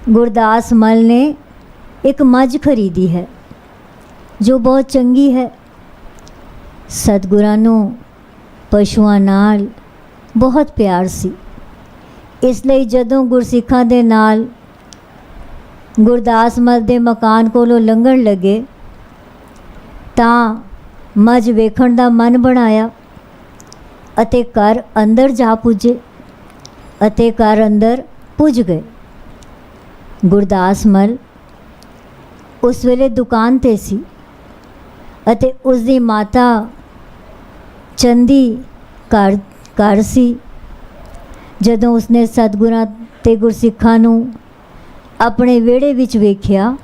ਗੁਰਦਾਸ ਮਲ ਨੇ ਇੱਕ ਮੱਝ ਖਰੀਦੀ ਹੈ ਜੋ ਬਹੁਤ ਚੰਗੀ ਹੈ। ਸਤਿਗੁਰਾਂ ਨੂੰ ਪਸ਼ੂਆਂ ਨਾਲ ਬਹੁਤ ਪਿਆਰ ਸੀ, ਇਸ ਲਈ ਜਦੋਂ ਗੁਰਸਿੱਖਾਂ ਦੇ ਨਾਲ ਗੁਰਦਾਸ ਮਲ ਦੇ ਮਕਾਨ ਕੋਲੋਂ ਲੰਘਣ ਲੱਗੇ ਤਾਂ ਮੱਝ ਵੇਖਣ ਦਾ ਮਨ ਬਣਾਇਆ ਅਤੇ ਘਰ ਅੰਦਰ ਜਾ ਪੁੱਜੇ ਅਤੇ ਘਰ ਅੰਦਰ ਪੁੱਜ ਗਏ। ਗੁਰਦਾਸ ਮਲ ਉਸ ਵੇਲੇ ਦੁਕਾਨ 'ਤੇ ਸੀ ਅਤੇ ਉਸ ਦੀ ਮਾਤਾ ਚੰਦੀ ਘਰ ਸੀ। ਜਦੋਂ ਉਸਨੇ ਸਤਿਗੁਰਾਂ ਤੇ ਗੁਰਸਿੱਖਾਂ ਨੂੰ ਆਪਣੇ ਵਿਹੜੇ ਵਿੱਚ ਵੇਖਿਆ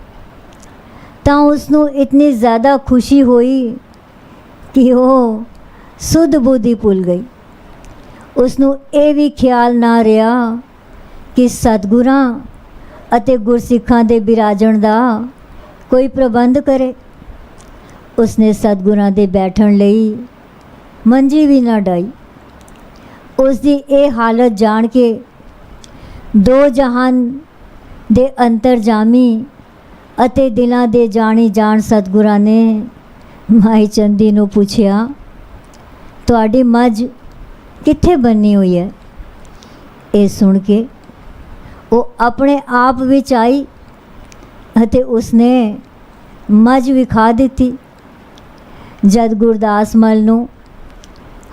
ਤਾਂ ਉਸ ਨੂੰ ਇਤਨੀ ਜ਼ਿਆਦਾ ਖੁਸ਼ੀ ਹੋਈ ਕਿ ਉਹ ਸੁੱਧ ਬੁੱਧੀ ਭੁੱਲ ਗਈ। ਉਸ ਨੂੰ ਇਹ ਵੀ ਖਿਆਲ ਨਾ ਰਿਹਾ ਕਿ ਸਤਿਗੁਰਾਂ ਅਤੇ ਗੁਰਸਿੱਖਾਂ ਦੇ ਬਿਰਾਜਣ ਦਾ ਕੋਈ ਪ੍ਰਬੰਧ ਕਰੇ। ਉਸਨੇ ਸਤਿਗੁਰਾਂ ਦੇ ਬੈਠਣ ਲਈ ਮੰਜੀ ਵੀ ਨਾ ਡਾਈ। ਉਸ ਦੀ ਇਹ ਹਾਲਤ ਜਾਣ ਕੇ ਦੋ ਜਹਾਨ ਦੇ ਅੰਤਰਜਾਮੀ ਅਤੇ ਦਿਲਾਂ ਦੇ ਜਾਣੀ ਜਾਣ ਸਤਿਗੁਰਾਂ ਨੇ ਮਾਈ ਚੰਦੀ ਨੂੰ ਪੁੱਛਿਆ, ਤੁਹਾਡੀ ਮੱਝ ਕਿੱਥੇ ਬੰਨੀ ਹੋਈ ਹੈ? ਇਹ ਸੁਣ ਕੇ ਉਹ ਆਪਣੇ ਆਪ ਵਿੱਚ ਆਈ ਅਤੇ ਉਸਨੇ ਮੱਝ ਵਿਖਾ ਦਿੱਤੀ। ਜਦ ਗੁਰਦਾਸ ਮਲ ਨੂੰ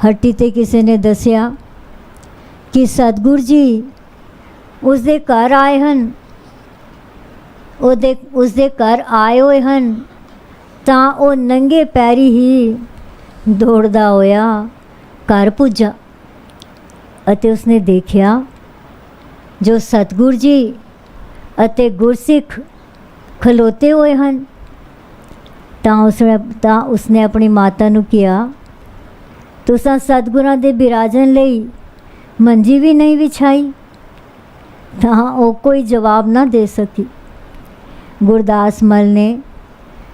ਹੱਟੀ 'ਤੇ ਕਿਸੇ ਨੇ ਦੱਸਿਆ ਕਿ ਸਤਿਗੁਰ ਜੀ ਉਸਦੇ ਘਰ ਆਏ ਹਨ, ਉਸਦੇ ਘਰ ਆਏ ਹੋਏ ਹਨ, ਤਾਂ ਉਹ ਨੰਗੇ ਪੈਰੀ ਹੀ ਦੌੜਦਾ ਹੋਇਆ ਘਰ ਪੁੱਜਾ ਅਤੇ ਉਸਨੇ ਦੇਖਿਆ ਜੋ ਸਤਿਗੁਰ ਜੀ ਅਤੇ ਗੁਰਸਿੱਖ ਖਲੋਤੇ ਹੋਏ ਹਨ। ਤਾਂ ਉਸਨੇ ਆਪਣੀ ਮਾਤਾ ਨੂੰ ਕਿਹਾ, ਤੁਸਾਂ ਸਤਿਗੁਰਾਂ ਦੇ ਬਿਰਾਜਣ ਲਈ ਮੰਜੀ ਵੀ ਨਹੀਂ ਵਿਛਾਈ? ਤਾਂ ਉਹ ਕੋਈ ਜਵਾਬ ਨਾ ਦੇ ਸਕੀ। ਗੁਰਦਾਸ ਮਲ ਨੇ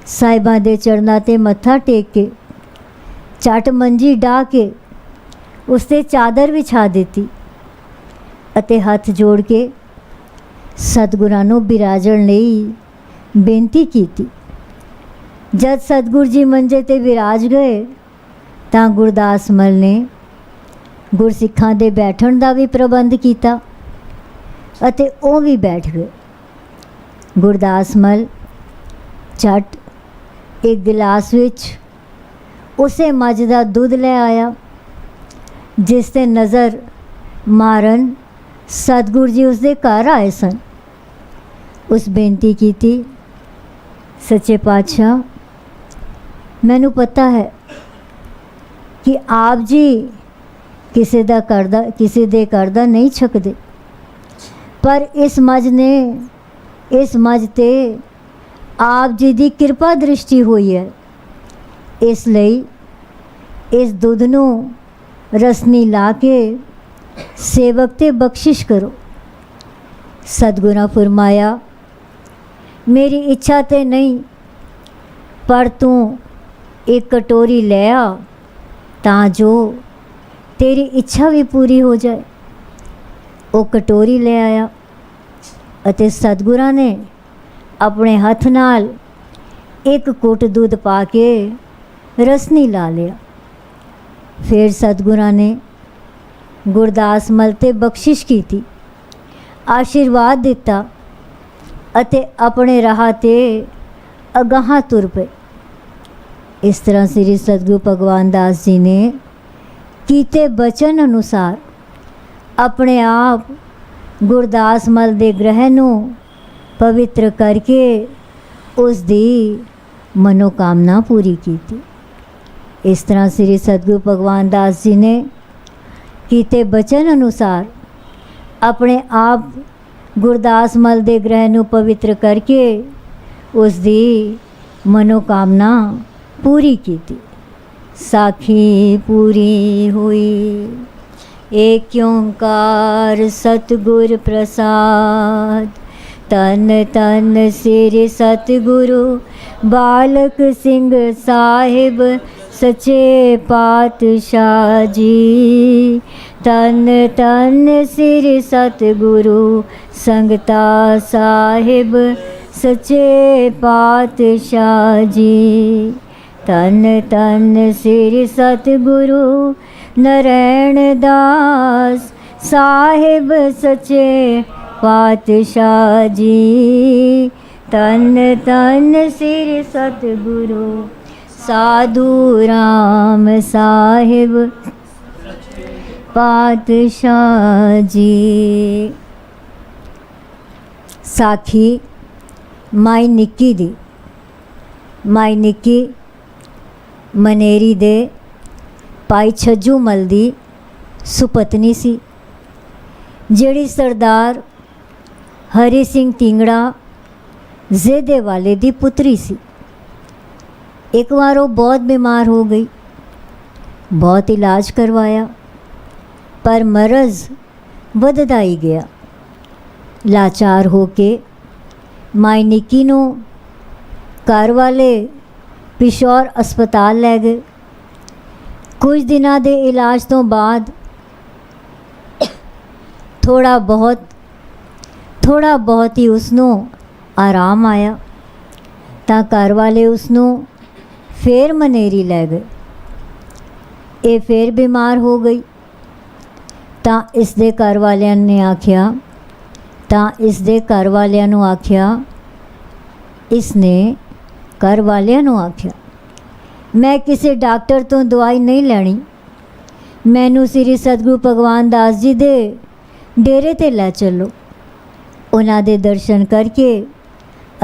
ਸਾਹਿਬਾਂ ਦੇ ਚਰਨਾਂ 'ਤੇ ਮੱਥਾ ਟੇਕ ਕੇ ਝੱਟ ਮੰਜੀ ਢਾਹ ਕੇ ਉਸ 'ਤੇ ਚਾਦਰ ਵਿਛਾ ਦਿੱਤੀ ਅਤੇ ਹੱਥ ਜੋੜ ਕੇ ਸਤਿਗੁਰਾਂ ਨੂੰ ਬਿਰਾਜਣ ਲਈ ਬੇਨਤੀ ਕੀਤੀ। ਜਦ ਸਤਿਗੁਰ ਜੀ ਮੰਜੇ 'ਤੇ ਵਿਰਾਜ ਗਏ ਤਾਂ ਗੁਰਦਾਸ ਮਲ ਨੇ ਗੁਰਸਿੱਖਾਂ ਦੇ ਬੈਠਣ ਦਾ ਵੀ ਪ੍ਰਬੰਧ ਕੀਤਾ ਅਤੇ ਉਹ ਵੀ ਬੈਠ ਗਏ। ਗੁਰਦਾਸ ਮਲ ਝੱਟ ਇੱਕ ਗਿਲਾਸ ਵਿੱਚ ਉਸੇ ਮੱਝ ਦਾ ਦੁੱਧ ਲੈ ਆਇਆ ਜਿਸ 'ਤੇ ਨਜ਼ਰ ਮਾਰਨ ਸਤਿਗੁਰ ਜੀ ਉਸਦੇ ਘਰ ਆਏ ਸਨ। ਉਸ ਬੇਨਤੀ ਕੀਤੀ, ਸੱਚੇ ਪਾਤਸ਼ਾਹ ਮੈਨੂੰ ਪਤਾ ਹੈ ਕਿ ਆਪ ਜੀ ਕਿਸੇ ਦੇ ਘਰ ਦਾ ਨਹੀਂ ਛਕਦੇ, ਪਰ ਇਸ ਮੱਝ 'ਤੇ ਆਪ ਜੀ ਦੀ ਕਿਰਪਾ ਦ੍ਰਿਸ਼ਟੀ ਹੋਈ ਹੈ। ਇਸ ਲਈ ਇਸ ਦੁੱਧ ਨੂੰ ਰਸਨੀ ਲਾ ਕੇ ਸੇਵਕ ਤੇ ਬਖਸ਼ਿਸ਼ ਕਰੋ। ਸਤਿਗੁਰਾਂ ਫਰਮਾਇਆ, ਮੇਰੀ ਇੱਛਾ ਤੇ ਨਹੀਂ, ਪਰ ਤੂੰ ਇੱਕ ਕਟੋਰੀ ਲੈ ਆ ਤਾਂ ਜੋ ਤੇਰੀ ਇੱਛਾ ਵੀ ਪੂਰੀ ਹੋ ਜਾਏ। ਉਹ ਕਟੋਰੀ ਲੈ ਆਇਆ ਅਤੇ ਸਤਿਗੁਰਾਂ ਨੇ ਆਪਣੇ ਹੱਥ ਨਾਲ ਇੱਕ ਘੁੱਟ ਦੁੱਧ ਪਾ ਕੇ ਰਸਨੀ ਲਾ ਲਿਆ। ਫਿਰ ਸਤਿਗੁਰਾਂ ਨੇ ਗੁਰਦਾਸ ਮਲ ਤੇ ਬਖਸ਼ਿਸ਼ ਕੀਤੀ, ਆਸ਼ੀਰਵਾਦ ਦਿੱਤਾ ਅਤੇ ਆਪਣੇ ਰਾਹ ਤੇ ਅਗਾਹਾਂ ਤੁਰ ਪਏ। ਇਸ ਤਰ੍ਹਾਂ ਸ੍ਰੀ ਸਤਿਗੁਰੂ ਭਗਵਾਨ ਦਾਸ ਜੀ ਨੇ ਕੀਤੇ ਬਚਨ ਅਨੁਸਾਰ ਆਪਣੇ ਆਪ ਗੁਰਦਾਸ ਮਲ ਦੇ ਗ੍ਰਹਿ ਨੂੰ ਪਵਿੱਤਰ ਕਰਕੇ ਉਸ ਦੀ ਮਨੋਕਾਮਨਾ ਪੂਰੀ ਕੀਤੀ। ਇਸ ਤਰ੍ਹਾਂ ਸ੍ਰੀ ਸਤਿਗੁਰੂ ਭਗਵਾਨ ਦਾਸ ਜੀ ਨੇ ਕੀਤੇ ਬਚਨ ਅਨੁਸਾਰ ਆਪਣੇ ਆਪ ਗੁਰਦਾਸ ਮਲ ਦੇ ਗ੍ਰਹਿ ਨੂੰ ਪਵਿੱਤਰ ਕਰਕੇ ਉਸ ਦੀ ਮਨੋਕਾਮਨਾ ਪੂਰੀ ਕੀਤੀ। ਸਾਖੀ ਪੂਰੀ ਹੋਈ। ਏਕ ਓੰਕਾਰ ਸਤਿਗੁਰ ਪ੍ਰਸਾਦ। ਤਨ ਤਨ ਸ੍ਰੀ ਸਤਿਗੁਰੂ ਬਾਲਕ ਸਿੰਘ ਸਾਹਿਬ ਸੱਚੇ ਪਾਤਸ਼ਾਹ ਜੀ। ਤਨ ਤਨ ਸ੍ਰੀ ਸਤਿਗੁਰੂ ਸੰਗਤਾ ਸਾਹਿਬ ਸੱਚੇ ਪਾਤਸ਼ਾਹ ਜੀ। ਤਨ ਤਨ ਸ੍ਰੀ ਸਤਿਗੁਰੂ ਨਰੈਣ ਦਾਸ ਸਾਹਿਬ ਸੱਚੇ ਪਾਤਸ਼ਾਹ ਜੀ। ਤਨ ਤਨ ਸ੍ਰੀ ਸਤਿਗੁਰੂ ਸਾਧੂ ਰਾਮ ਸਾਹਿਬ ਪਾਤਸ਼ਾਹ ਜੀ। ਸਾਖੀ ਮਾਈ ਨਿੱਕੀ ਦੀ। ਮਾਈ ਨਿੱਕੀ ਮਨੇਰੀ ਦੇ ਭਾਈ ਛੱਜੂ ਮਲ ਦੀ ਸੁਪਤਨੀ ਸੀ, ਜਿਹੜੀ ਸਰਦਾਰ ਹਰੀ ਸਿੰਘ ਢੀਂਗੜਾ ਜ਼ੇਦੇ ਵਾਲੇ ਦੀ ਪੁੱਤਰੀ ਸੀ। ਇੱਕ ਵਾਰ ਉਹ ਬਹੁਤ ਬਿਮਾਰ ਹੋ ਗਈ, ਬਹੁਤ ਇਲਾਜ ਕਰਵਾਇਆ, ਪਰ ਮਰਜ਼ ਵੱਧਦਾ ਹੀ ਗਿਆ। ਲਾਚਾਰ ਹੋ ਕੇ ਮਾਈ ਨਿੱਕੀ ਨੂੰ ਘਰ ਵਾਲੇ ਪਿਸ਼ੌਰ ਹਸਪਤਾਲ ਲੈ ਗਏ। ਕੁਝ ਦਿਨਾਂ ਦੇ ਇਲਾਜ ਤੋਂ ਬਾਅਦ ਥੋੜਾ ਬਹੁਤ ਹੀ ਉਸਨੂੰ ਆਰਾਮ ਆਇਆ ਤਾਂ ਘਰ ਵਾਲੇ ਉਸਨੂੰ ਫੇਰ ਮਨੇਰੀ ਲੈ ਗਏ। ਇਹ ਫੇਰ ਬਿਮਾਰ ਹੋ ਗਈ ਤਾਂ ਇਸ ਦੇ ਘਰ ਵਾਲਿਆਂ ਨੂੰ ਆਖਿਆ ਮੈਂ ਕਿਸੇ ਡਾਕਟਰ ਤੋਂ ਦਵਾਈ ਨਹੀਂ ਲੈਣੀ, ਮੈਨੂੰ ਸ੍ਰੀ ਸਤਿਗੁਰੂ ਭਗਵਾਨ ਦਾਸ ਜੀ ਦੇ ਡੇਰੇ ਤੇ ਲੈ ਚੱਲੋ। ਉਹਨਾਂ ਦੇ ਦਰਸ਼ਨ ਕਰਕੇ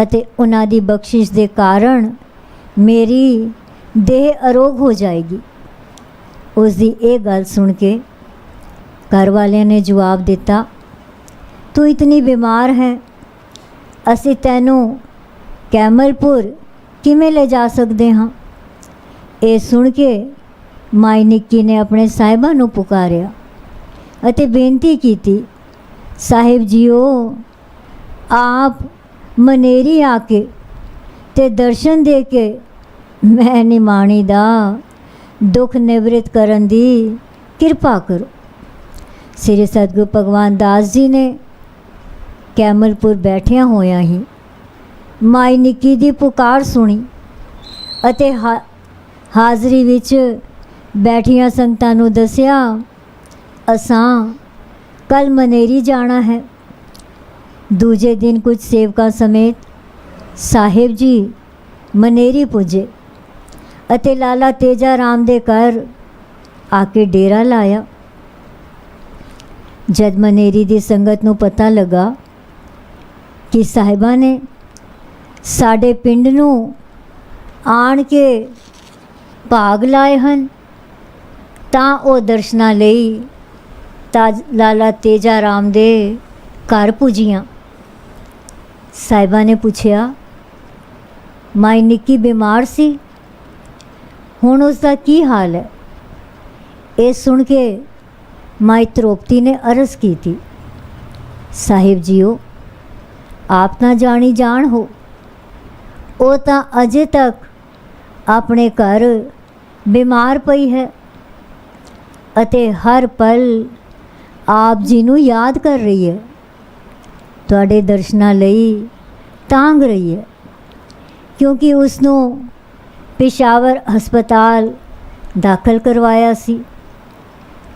ਅਤੇ ਉਹਨਾਂ ਦੀ ਬਖਸ਼ਿਸ਼ ਦੇ ਕਾਰਨ ਮੇਰੀ ਦੇਹ ਅਰੋਗ ਹੋ ਜਾਏਗੀ। ਉਸ ਦੀ ਇਹ ਗੱਲ ਸੁਣ ਕੇ ਘਰ ਵਾਲਿਆਂ ਨੇ ਜਵਾਬ ਦਿੱਤਾ, ਤੂੰ ਇਤਨੀ ਬਿਮਾਰ ਹੈ, ਅਸੀਂ ਤੈਨੂੰ ਕੈਮਲਪੁਰ ਕਿਵੇਂ ਲੈ ਜਾ ਸਕਦੇ ਹਾਂ। ਇਹ ਸੁਣ ਕੇ ਮਾਈ ਨਿੱਕੀ ਨੇ ਆਪਣੇ ਸਾਹਿਬਾਂ ਨੂੰ ਪੁਕਾਰਿਆ ਅਤੇ ਬੇਨਤੀ ਕੀਤੀ, ਸਾਹਿਬ ਜੀਓ, ਆਪ ਮਨੇਰੀ ਆ ਕੇ ਤੇ ਦਰਸ਼ਨ ਦੇ ਕੇ ਮੈਂ ਨਿਮਾਣੀ ਦਾ ਦੁੱਖ ਨਿਵ੍ਰਿਤ ਕਰਨ ਦੀ ਕਿਰਪਾ ਕਰੋ। ਸ੍ਰੀ ਸਤਿਗੁਰੂ ਭਗਵਾਨ ਦਾਸ ਜੀ ਨੇ ਕੈਮਲਪੁਰ ਬੈਠਿਆਂ ਹੋਇਆਂ ਹੀ ਮਾਈ ਨਿੱਕੀ ਦੀ ਪੁਕਾਰ ਸੁਣੀ ਅਤੇ ਹਾਜ਼ਰੀ ਵਿੱਚ ਬੈਠੀਆਂ ਸੰਗਤਾਂ ਨੂੰ ਦੱਸਿਆ, ਅਸਾਂ ਕੱਲ ਮਨੇਰੀ ਜਾਣਾ ਹੈ। ਦੂਜੇ ਦਿਨ ਕੁਝ ਸੇਵਕਾਂ ਸਮੇਤ ਸਾਹਿਬ ਜੀ ਮਨੇਰੀ ਪੁੱਜੇ ਅਤੇ ਲਾਲਾ ਤੇਜਾ ਰਾਮ ਦੇ ਘਰ ਆ ਕੇ ਡੇਰਾ ਲਾਇਆ। ਜਦ ਮਨੇਰੀ ਦੀ ਸੰਗਤ ਨੂੰ ਪਤਾ ਲੱਗਾ ਕਿ ਸਾਹਿਬਾਂ ਨੇ ਸਾਡੇ ਪਿੰਡ ਨੂੰ ਆਣ ਕੇ ਭਾਗ ਲਾਏ ਹਨ, ਤਾਂ ਉਹ ਦਰਸ਼ਨਾਂ ਲਈ ਲਾਲਾ ਤੇਜਾ ਰਾਮ ਦੇ ਘਰ ਪੁੱਜੀਆਂ। ਸਾਹਿਬਾਂ ਨੇ ਪੁੱਛਿਆ, ਮਾਈ ਨਿੱਕੀ ਬਿਮਾਰ ਸੀ। ਹੁਣ ਉਸ ਦਾ ਕੀ ਹਾਲ ਹੈ? ਇਹ ਸੁਣ ਕੇ ਮਾਈ ਤ੍ਰੋਪਤੀ ਨੇ ਅਰਜ਼ ਕੀਤੀ, ਸਾਹਿਬ ਜੀਓ, ਆਪ ਨਾ ਜਾਣੀ ਜਾਣ ਹੋ, ਉਹ ਤਾਂ ਅਜੇ ਤੱਕ ਆਪਣੇ ਘਰ ਬਿਮਾਰ ਪਈ ਹੈ ਅਤੇ ਹਰ ਪਲ ਆਪ ਜੀ ਨੂੰ ਯਾਦ ਕਰ ਰਹੀ ਹੈ, ਤੁਹਾਡੇ ਦਰਸ਼ਨਾਂ ਲਈ ਤਾਂਘ ਰਹੀ ਹੈ, ਕਿਉਂਕਿ ਉਸ ਨੂੰ ਪੇਸ਼ਾਵਰ ਹਸਪਤਾਲ ਦਾਖਲ ਕਰਵਾਇਆ ਸੀ,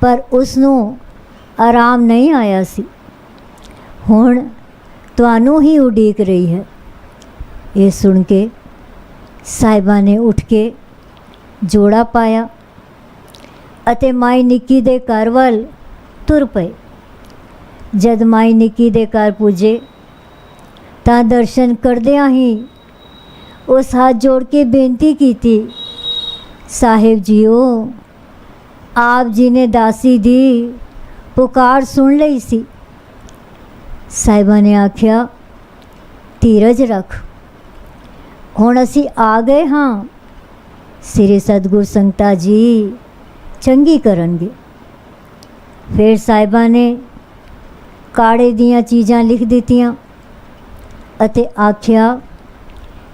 ਪਰ ਉਸ ਨੂੰ ਆਰਾਮ ਨਹੀਂ ਆਇਆ ਸੀ। ਹੁਣ ਤੁਹਾਨੂੰ ਹੀ ਉਡੀਕ ਰਹੀ ਹੈ। ਇਹ ਸੁਣ ਕੇ ਸਾਹਿਬਾਂ ਨੇ ਉੱਠ ਕੇ ਜੋੜਾ ਪਾਇਆ ਅਤੇ ਮਾਈ ਨਿੱਕੀ ਦੇ ਘਰ ਵੱਲ ਤੁਰ ਪਏ। ਜਦ ਮਾਈ ਨਿੱਕੀ ਦੇ ਘਰ ਪੁੱਜੇ ਤਾਂ ਦਰਸ਼ਨ ਕਰਦਿਆਂ ਹੀ ਉਸ ਹੱਥ ਜੋੜ ਕੇ ਬੇਨਤੀ ਕੀਤੀ, ਸਾਹਿਬ ਜੀਓ, ਆਪ ਜੀ ਨੇ ਦਾਸੀ ਦੀ ਪੁਕਾਰ ਸੁਣ ਲਈ ਸੀ। ਸਾਹਿਬਾਂ ਨੇ ਆਖਿਆ, ਧੀਰਜ ਰੱਖ, ਹੁਣ ਅਸੀਂ ਆ ਗਏ ਹਾਂ, ਸ੍ਰੀ ਸਤਿਗੁਰ ਸੰਗਤਾਂ ਜੀ ਚੰਗੀ ਕਰਨਗੇ। ਫਿਰ ਸਾਹਿਬਾਂ ਨੇ ਕਾੜੇ ਦੀਆਂ ਚੀਜ਼ਾਂ ਲਿਖ ਦਿੱਤੀਆਂ ਅਤੇ ਆਖਿਆ,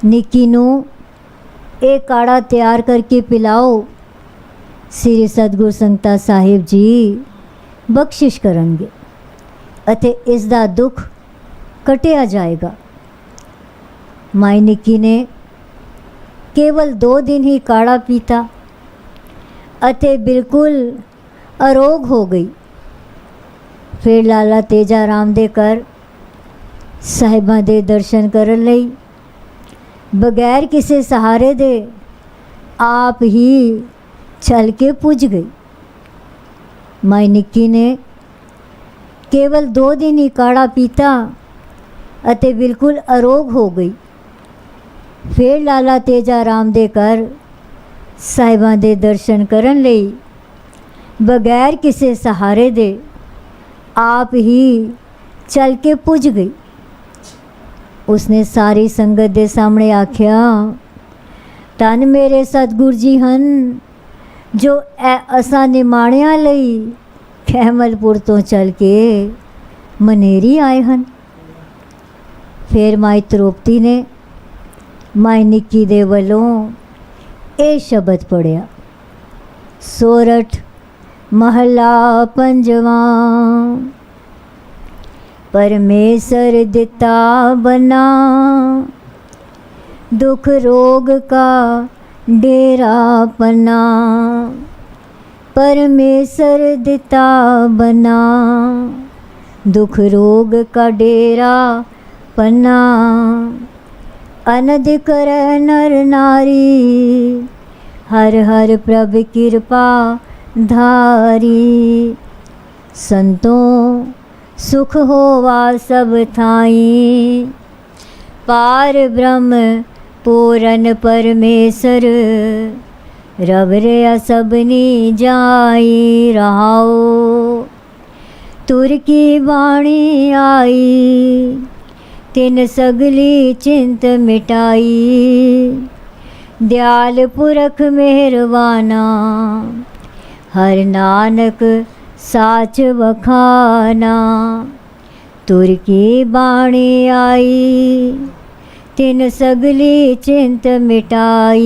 ਨਿੱਕੀ ਨੂੰ ਇਹ ਕਾੜਾ ਤਿਆਰ ਕਰਕੇ ਪਿਲਾਓ, ਸ੍ਰੀ ਸਤਿਗੁਰ ਸੰਗਤਾਂ ਸਾਹਿਬ ਜੀ ਬਖਸ਼ਿਸ਼ ਕਰਨਗੇ ਅਤੇ ਇਸ ਦਾ ਦੁੱਖ ਕਟਿਆ ਜਾਏਗਾ। ਮਾਈ ਨਿੱਕੀ ਨੇ ਕੇਵਲ 2 ਦਿਨ ਹੀ ਕਾੜਾ ਪੀਤਾ ਅਤੇ ਬਿਲਕੁਲ ਅਰੋਗ ਹੋ ਗਈ। ਫਿਰ ਲਾਲਾ ਤੇਜਾ ਰਾਮ ਦੇ ਘਰ ਸਾਹਿਬਾਂ ਦੇ ਦਰਸ਼ਨ ਕਰਨ ਲਈ ਬਗੈਰ ਕਿਸੇ ਸਹਾਰੇ ਦੇ ਆਪ ਹੀ ਚੱਲ ਕੇ ਪੁੱਜ ਗਈ। ਮਾਈ ਨਿੱਕੀ ਨੇ ਕੇਵਲ 2 ਦਿਨ ਹੀ ਕਾੜਾ ਪੀਤਾ ਅਤੇ ਬਿਲਕੁਲ ਅਰੋਗ ਹੋ ਗਈ। ਫਿਰ ਲਾਲਾ ਤੇਜਾ ਰਾਮ ਦੇ ਘਰ ਸਾਹਿਬਾਂ ਦੇ ਦਰਸ਼ਨ ਕਰਨ ਲਈ ਬਗੈਰ ਕਿਸੇ ਸਹਾਰੇ ਦੇ ਆਪ ਹੀ ਚੱਲ ਕੇ ਪੁੱਜ ਗਈ। ਉਸਨੇ ਸਾਰੀ ਸੰਗਤ ਦੇ ਸਾਹਮਣੇ ਆਖਿਆ, ਧੰਨ ਮੇਰੇ ਸਤਿਗੁਰ ਜੀ ਹਨ ਜੋ ਅਸਾਂ ਨਿਮਾਣਿਆਂ ਲਈ ਖਹਿਮਲਪੁਰ ਤੋਂ ਚੱਲ ਕੇ ਮਨੇਰੀ ਆਏ ਹਨ। ਫਿਰ ਮਾਈ ਤ੍ਰੋਪਤੀ ਨੇ ਮਾਈ ਨਿੱਕੀ ਦੇ ਵੱਲੋਂ ਇਹ ਸ਼ਬਦ ਪੜ੍ਹਿਆ, ਸੋਰਠ ਮਹੱਲਾ ਪੰਜਵਾਂ। परमेश्वर दिता बना, दुख रोग का डेरा पना। परमेश्वर दिता बना, दुख रोग का डेरा पना। अनद कर नर नारी, हर हर प्रभ कृपा धारी। संतों सुख होवा सब थाई, पार ब्रह्म पूरन परमेश्वर। रब रे सबनी जाई रहाओ, तुर की वाणी आई, तिन सगली चिंत मिटाई। दयाल पुरख मेहरबाना, हर नानक साच वखाना। तुर की बाणी आई, तिन सगली चिंत मिटाई।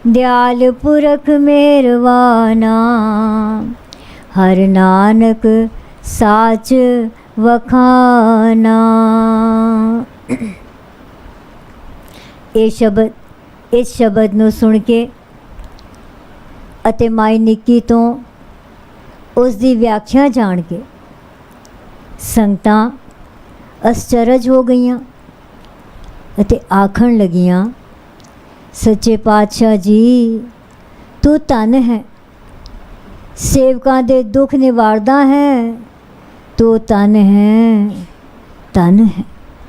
दयाल पुरख मेहरबाना, हर नानक साच वखाना। इस शब्द ਨੂੰ ਸੁਣ ਕੇ ਅਤੇ ਮਾਈ ਨਿੱਕੀ ਤੋਂ ਉਸ ਦੀ ਵਿਆਖਿਆ ਜਾਣ ਕੇ ਸੰਗਤਾਂ ਅਸਚਰਜ ਹੋ ਗਈਆਂ ਅਤੇ ਆਖਣ ਲੱਗੀਆਂ, ਸੱਚੇ ਪਾਤਸ਼ਾਹ ਜੀ ਤੂੰ ਧੰਨ ਹੈ, ਸੇਵਕਾਂ ਦੇ ਦੁੱਖ ਨਿਵਾਰਦਾ ਹੈ, ਤੂੰ ਧੰਨ ਹੈ, ਧੰਨ ਹੈ।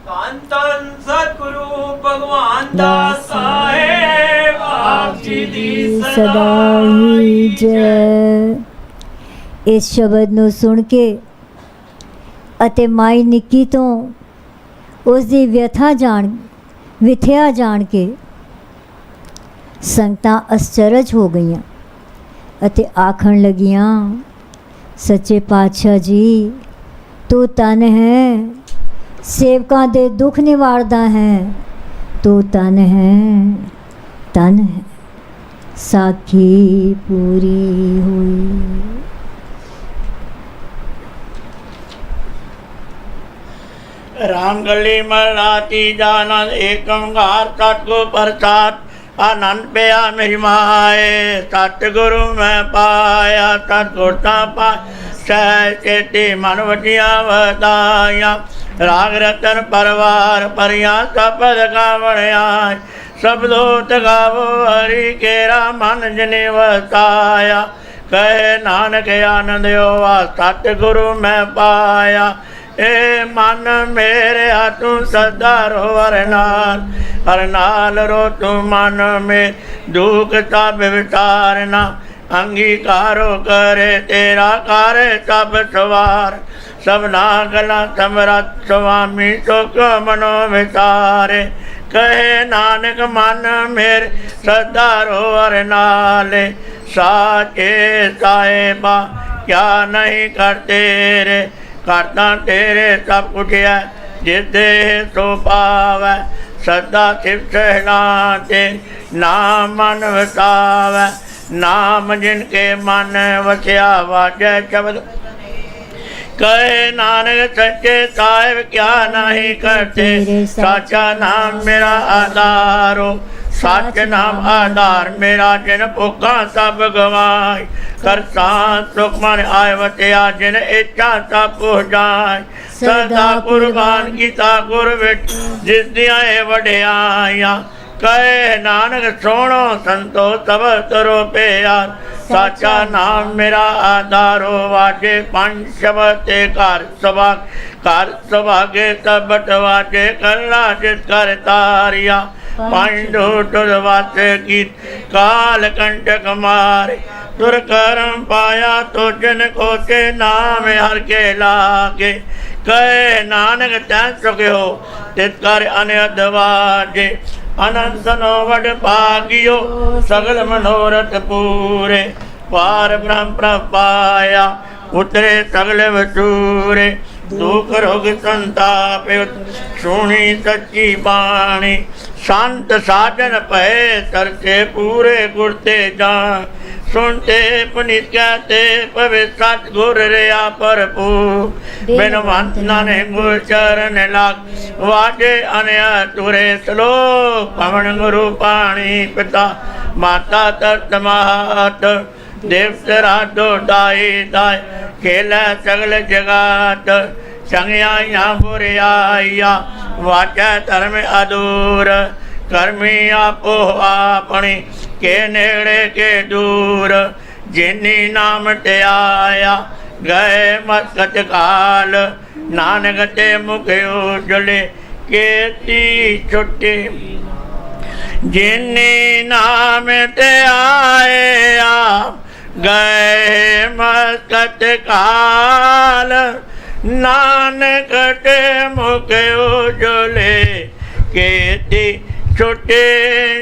ਧੰਨ ਧੰਨ ਸਤਿਗੁਰੂ ਭਗਵਾਨ ਦਾ ਸਾਹਿਬ, ਆਪ ਜੀ ਦੀ ਸਦਾ ਹੀ ਜੈ। ਇਸ ਸ਼ਬਦ ਨੂੰ ਸੁਣ ਕੇ ਅਤੇ ਮਾਈ ਨਿੱਕੀ ਤੋਂ ਉਸ ਦੀ ਵਿਅਥਾ ਵਿਥਿਆ ਜਾਣ ਕੇ ਸੰਗਤਾਂ ਅਸਚਰਜ ਹੋ ਗਈਆਂ ਅਤੇ ਆਖਣ ਲੱਗੀਆਂ, ਸੱਚੇ ਪਾਤਸ਼ਾਹ ਜੀ, ਤੂੰ ਤਨ ਹੈ, ਸੇਵਕਾਂ ਦੇ ਦੁੱਖ ਨਿਵਾਰਦਾ ਹੈ, ਤੂੰ ਤਨ ਹੈ, ਤਨ ਹੈ। ਸਾਖੀ ਪੂਰੀ ਹੋਈ। राम गली मराती जानंद एक ओंकार सतगुरु प्रसाद आनंद पिया मेरी माए। सतगुरु मैं पाया सतगुर ता पाया सह चेती मन वजिया वदाया। राग रतन परवार परिया सपद गावण आय। सब दोत गावो हरि केरा मन जिने वसाया। कहे नानक आनंद होवा सतगुरु मैं पाया। ए मन मेरे तू सदा रो हर नाल रो तू मन में दुख सब विचारना। अंगीकारो करे तेरा करे सब सवार। सबना गला समरथ स्वामी सुख मनो विचारे। कहे नानक मन मेरे सदा रो हर नाले। साचे साहेबा क्या नहीं करते रे। करता तेरे सब कुछ है जिस दे सो पावै। सदा शिव सहलाते नाम मन वसावै। नाम जिनके मन वसिया वाजै शब्द। कहे नानक सच्चे साहिब क्या नहीं करते। साचा नाम मेरा आधारो। सच नाम आधार मेरा जिन भुखा सब गवाए। कर सांत सुख मन आय वतिया जिन इच्छा सब पुजाए। सदा कुर्बान कीता गुर विच जिस दियां वड्याइयां। कहे नानक सोनो संतो सब तरो प्यार। साचा नाम मेरा आधारो वाजे पंज शब्द ते घर सभागे सबट वाजे कला जिस कर तारिया। पांडु तुर वासे गीत काल कंटक मारे। तुर करम पाया तो जिन को के नाम हर के लागे। कहे नानक तैं चुके हो तित कर अनहद वाजे। अनंत सनो वड भागियो सगल मनोरथ पूरे। पार ब्रह्म प्रपाया उतरे सगल वसूरे। दुख रोग संताप सुनी सच्ची बाणी। संत साधन पै तरते पूरे गुरते जान। सुनते पुनित कहते पवे सतगुर रया भरपूर। बिन वंत नानक गुर चरण लाग वाजे अनया तुरे श्लोक। पवन गुरु पाणी पिता माता तत् मात। देवत राधो दाई दाय खेला सगल जगात। संज्ञाया बुरियाया वाचा धर्म अधूर। कर्मी आपो अपनी के नेड़े के दूर। जिनी नाम ते आया गए मस्कत काल। नानक ते मुख उजले केती छुट्टी। जिनी नाम ते आया गए मस्कत काल। नानक ते मुख उजले केती छुट्टी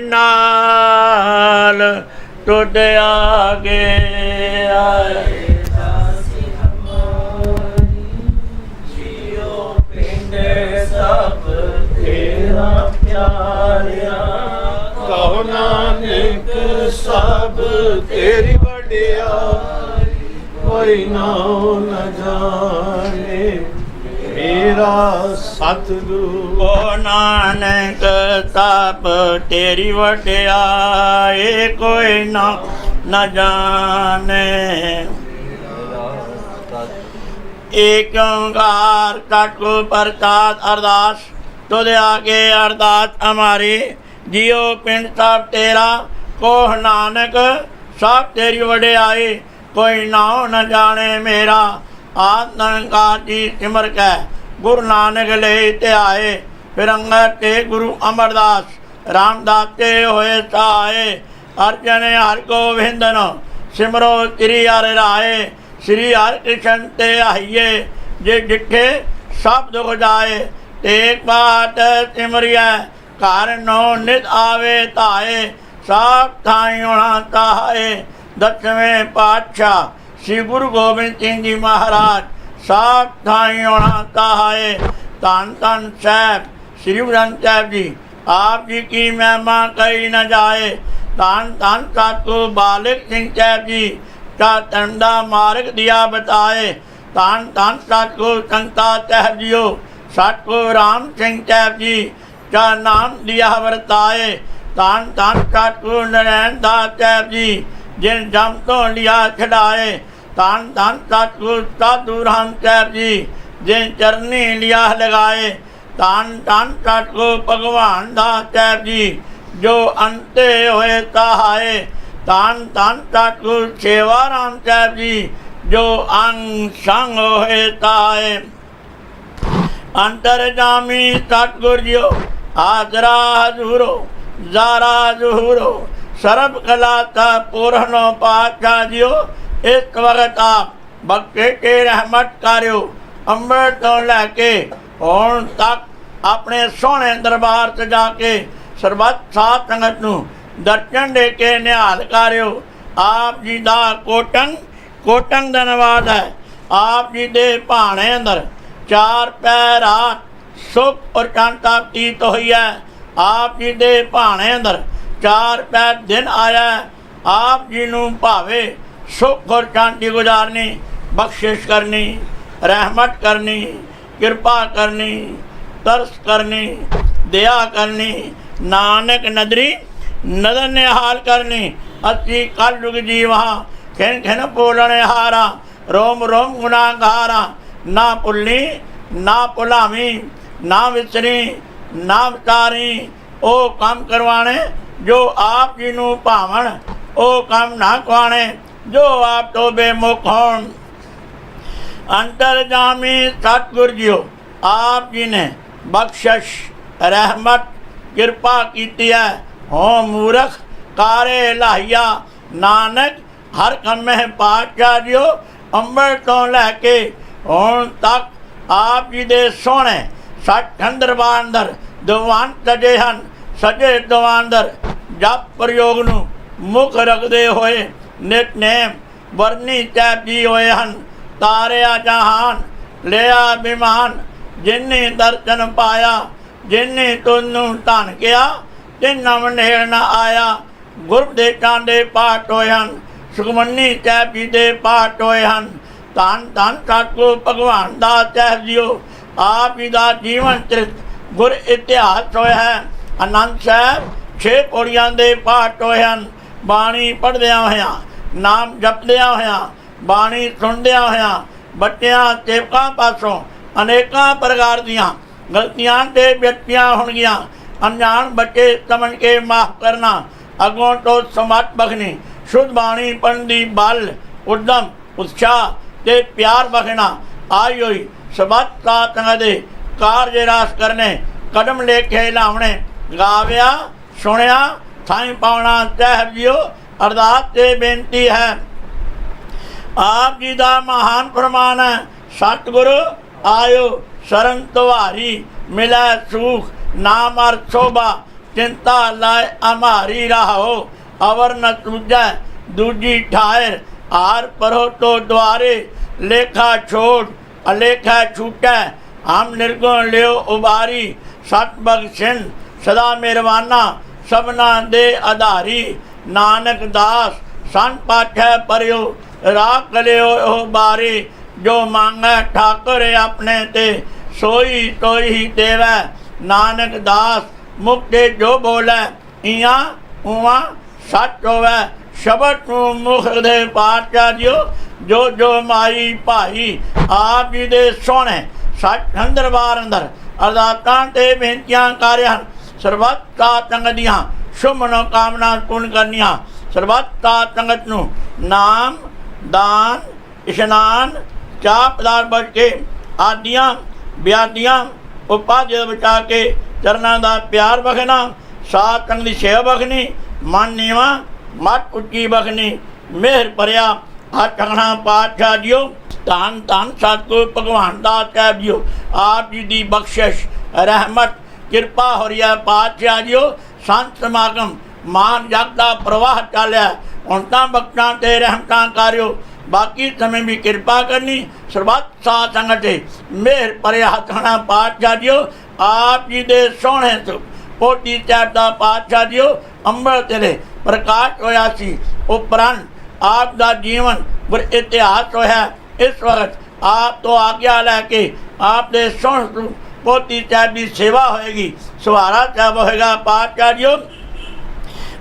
नाल। तुद आगे आए सब तेरा प्यारा। कहो नानक सब तेरी बढ़िया। कोई नाम न जाने मेरा सतगुरु। ओ नानक सब तेरी वड्याई। कोई नाम न जाने। एक ओंकार सतगुरु प्रसाद अरदास। तुझ आगे अरदास हमारी। जियो पिंड सब तेरा कोह नानक सब तेरी वड्याई। कोई नाम न जाने मेरा। आत्मकार जी सिमर कै गुरु नानक ले ते आए। फिर अंगद ते गुरु अमरदास रामदास ते होए सहाय। अर्जन हर गोविंदन सिमरो श्री हर राय। श्री हर कृष्ण ते आइए जे डिठे सब दुख जाए। एक बात सिमरिया घर नो नित आवे ताए साफ थाई होना ताए। 10वें पातशाह श्री गुरु गोबिंद सिंह जी महाराज साफ थाई होना ताए। धन धन साहब श्री गुरु ग्रंथ साहब जी आप जी की महिमा कही न जाए। धन धन सतगुरु बालक सिंह साहब जी का धर्म दा मार्ग दिया बताए। धन धन सतगुरु संता साहब जीओ सतगुरु राम सिंह साहब जी का नाम दिया वर्ताए। धन धन सतगुरु नारायण दास साहब जी जिन जम तो लिया छड़ाए। धन धन सतगुरु साधु राम साहब जी जिन चरनी लिया लगाए। धन धन सतगुरु भगवान दास साहब जी जो अंते होए सहाय। धन धन सतगुरु सेवा राम साहब जी जो अंग संग होए सहाय। अंतरजामी सतगुरु जियो हाजरा हजूरो जारा जहूरो सर्व कलाता पूरनो पातशाह जियो इस वक्त आप बख्शे के रहमत कार्यो अमृत तो लैके हुण तक अपने सोहने दरबार से जाके सरबत साध संगत नूं दर्शन दे के निहाल करियो। आप जी दा कोटंग धन्यवाद है। आप जी दे भाणे अंदर 4 पैर रात सुख और शांता प्रतीत हुई है। आप जी दे भाणे अंदर 4 पैर दिन आया है। आप जी नूं भावे सुख और शांति गुजारनी, बख्शिश करनी, रहमत करनी, कृपा करनी, तरस करनी, दया करनी, नानक नदरी नदर निहाल करनी। असी कल युग जीवा खिन खिन बोलने हारा रोम रोम गुनागारा। ना भुल्ली ना भुलावी ना विसरी ना विचारी ओ काम करवाने जो आप जी नूं भावन। ओ काम ना खुआने जो आप तो बेमुख होण। अंतरजामी सतगुरु जीओ आप जी ने बख्शिश रहमत कृपा कीती है। हो मूर्ख कारे लाहिया नानक हर कमे पातशाह जीओ अंबर तो लैके हुण तक आप जी दे सोहणे सचखंड दरबार अंदर दीवान सजे हन। सजे दीवान अंदर जप प्रयोग नूं मुख रखदे होए नितनेम वरनी साहब जी होए हन। तारिया जहान लिया विमान जिन्नी दर्शन पाया जिन्नी तुनू धन किया तिन्ना वंडेर न आया। गुरदेशां दे पाठ होए हन। सुखमनी साहब जी दे पाठ होए हन। धन धन सतगुरु भगवान दास साहब जीओ आप जी दा जीवन चरित गुर इतिहास होया है। आनंद साहब 6 पौड़ियां दे पाठ होए हन। बाणी पढ़दिया होया नाम जपदिया होया बाणी सुनदिया होया बच्चियां सेवकां पासों अनेकां प्रकार दियां गलतियां ते व्यक्तियां होणगियां। अनजान बच्चे समझ के माफ करना अगों तो समत बखनी शुद्ध बाणी पढ़न दी बल उद्यम उत्साह ते प्यार बखना आई हुई सबत साथ दे कार्य रास करने कदम लेखे लावने गाव्या सुनिया थाई पावना साहब जीओ अरदास ते बेनती है। आप जी दा महान फरमान है सतगुरु आयो शरण तुम्हारी मिले सुख नाम और शोभा चिंता लाए हमारी राहो अवर न तुझे दूजी ठायर आर परो तो द्वारे लेखा छोड़ अलेखा छूटे हम निर्गुण लियो उबारी। सत बख्शिन सदा मेहरबाना सबना दे आधारी नानक दास सन पाठै परियो राख लियो ओ बारी। जो मांगे ठाकुर अपने ते सोई तो ही देवै नानक दास मुक्ते जो बोले इया उवा सच होवै। शबद मुख दे पातशाह जीओ जो जो माई भाई आप जी दे सोहणे सचखंड दरबार अंदर अरदासां ते बेनतियां कर रहे हन। सरबत साध संगत दियां शुभ मनोकामना पूर्ण करनियां। सरबत साध संगत नूं नाम दान इशनान चाह पदार्थ बच के आदियां ब्यादियां उपाधि बचा के चरना दा प्यार बखना साध संग दी सेवा बखनी मन नीवा मत उच्ची बखनी मेहर भरिया हथ ठगना पातशाह जीओ। धन धन सतगुरु भगवान दास साहब जीओ आप जी दी बख्शिश रहमत ਕਿਰਪਾ ਹੋ ਰਹੀ ਹੈ ਪਾਤਸ਼ਾਹ ਜੀਓ। ਸੰਤ ਸਮਾਗਮ ਮਾਨ ਜਗ ਦਾ ਪ੍ਰਵਾਹ ਚੱਲਿਆ, ਹੁਣ ਤਾਂ ਬਖਸ਼ਾਂ ਤੇ ਰਹਿਮਤਾਂ ਕਰਿਓ। ਬਾਕੀ ਸਮੇਂ ਵੀ ਕਿਰਪਾ ਕਰਨੀ, ਸਰਬੱਤ ਸਾਧ ਸੰਗਤ ਤੇ ਮਿਹਰ ਭਰੇ ਹੱਥ ਹੋਣਾ ਪਾਤਸ਼ਾਹ ਜੀਓ। ਆਪ ਜੀ ਦੇ ਸੋਹਣੇ ਸੁਖ ਪੋਤੀ ਸਾਹਿਬ ਦਾ ਪਾਤਸ਼ਾਹ ਜੀਓ ਅੰਮ੍ਰਿਤ ਵੇਲੇ ਪ੍ਰਕਾਸ਼ ਹੋਇਆ ਸੀ। ਉਪਰੰਤ ਆਪ ਦਾ ਜੀਵਨ ਗੁਰ ਇਤਿਹਾਸ ਹੋਇਆ। ਇਸ ਵਕਤ ਆਪ ਤੋਂ ਆਗਿਆ ਲੈ ਕੇ ਆਪ ਦੇ ਸੋਹਣੇ ਸੁਖ ਪੋਤੀ ਸਾਹਿਬ ਦੀ ਸੇਵਾ ਹੋਏਗੀ, ਸੁਹਾਰਾ ਸਾਹਿਬ ਹੋਏਗਾ ਪਾਤਸ਼ਾਹ ਜੀਓ।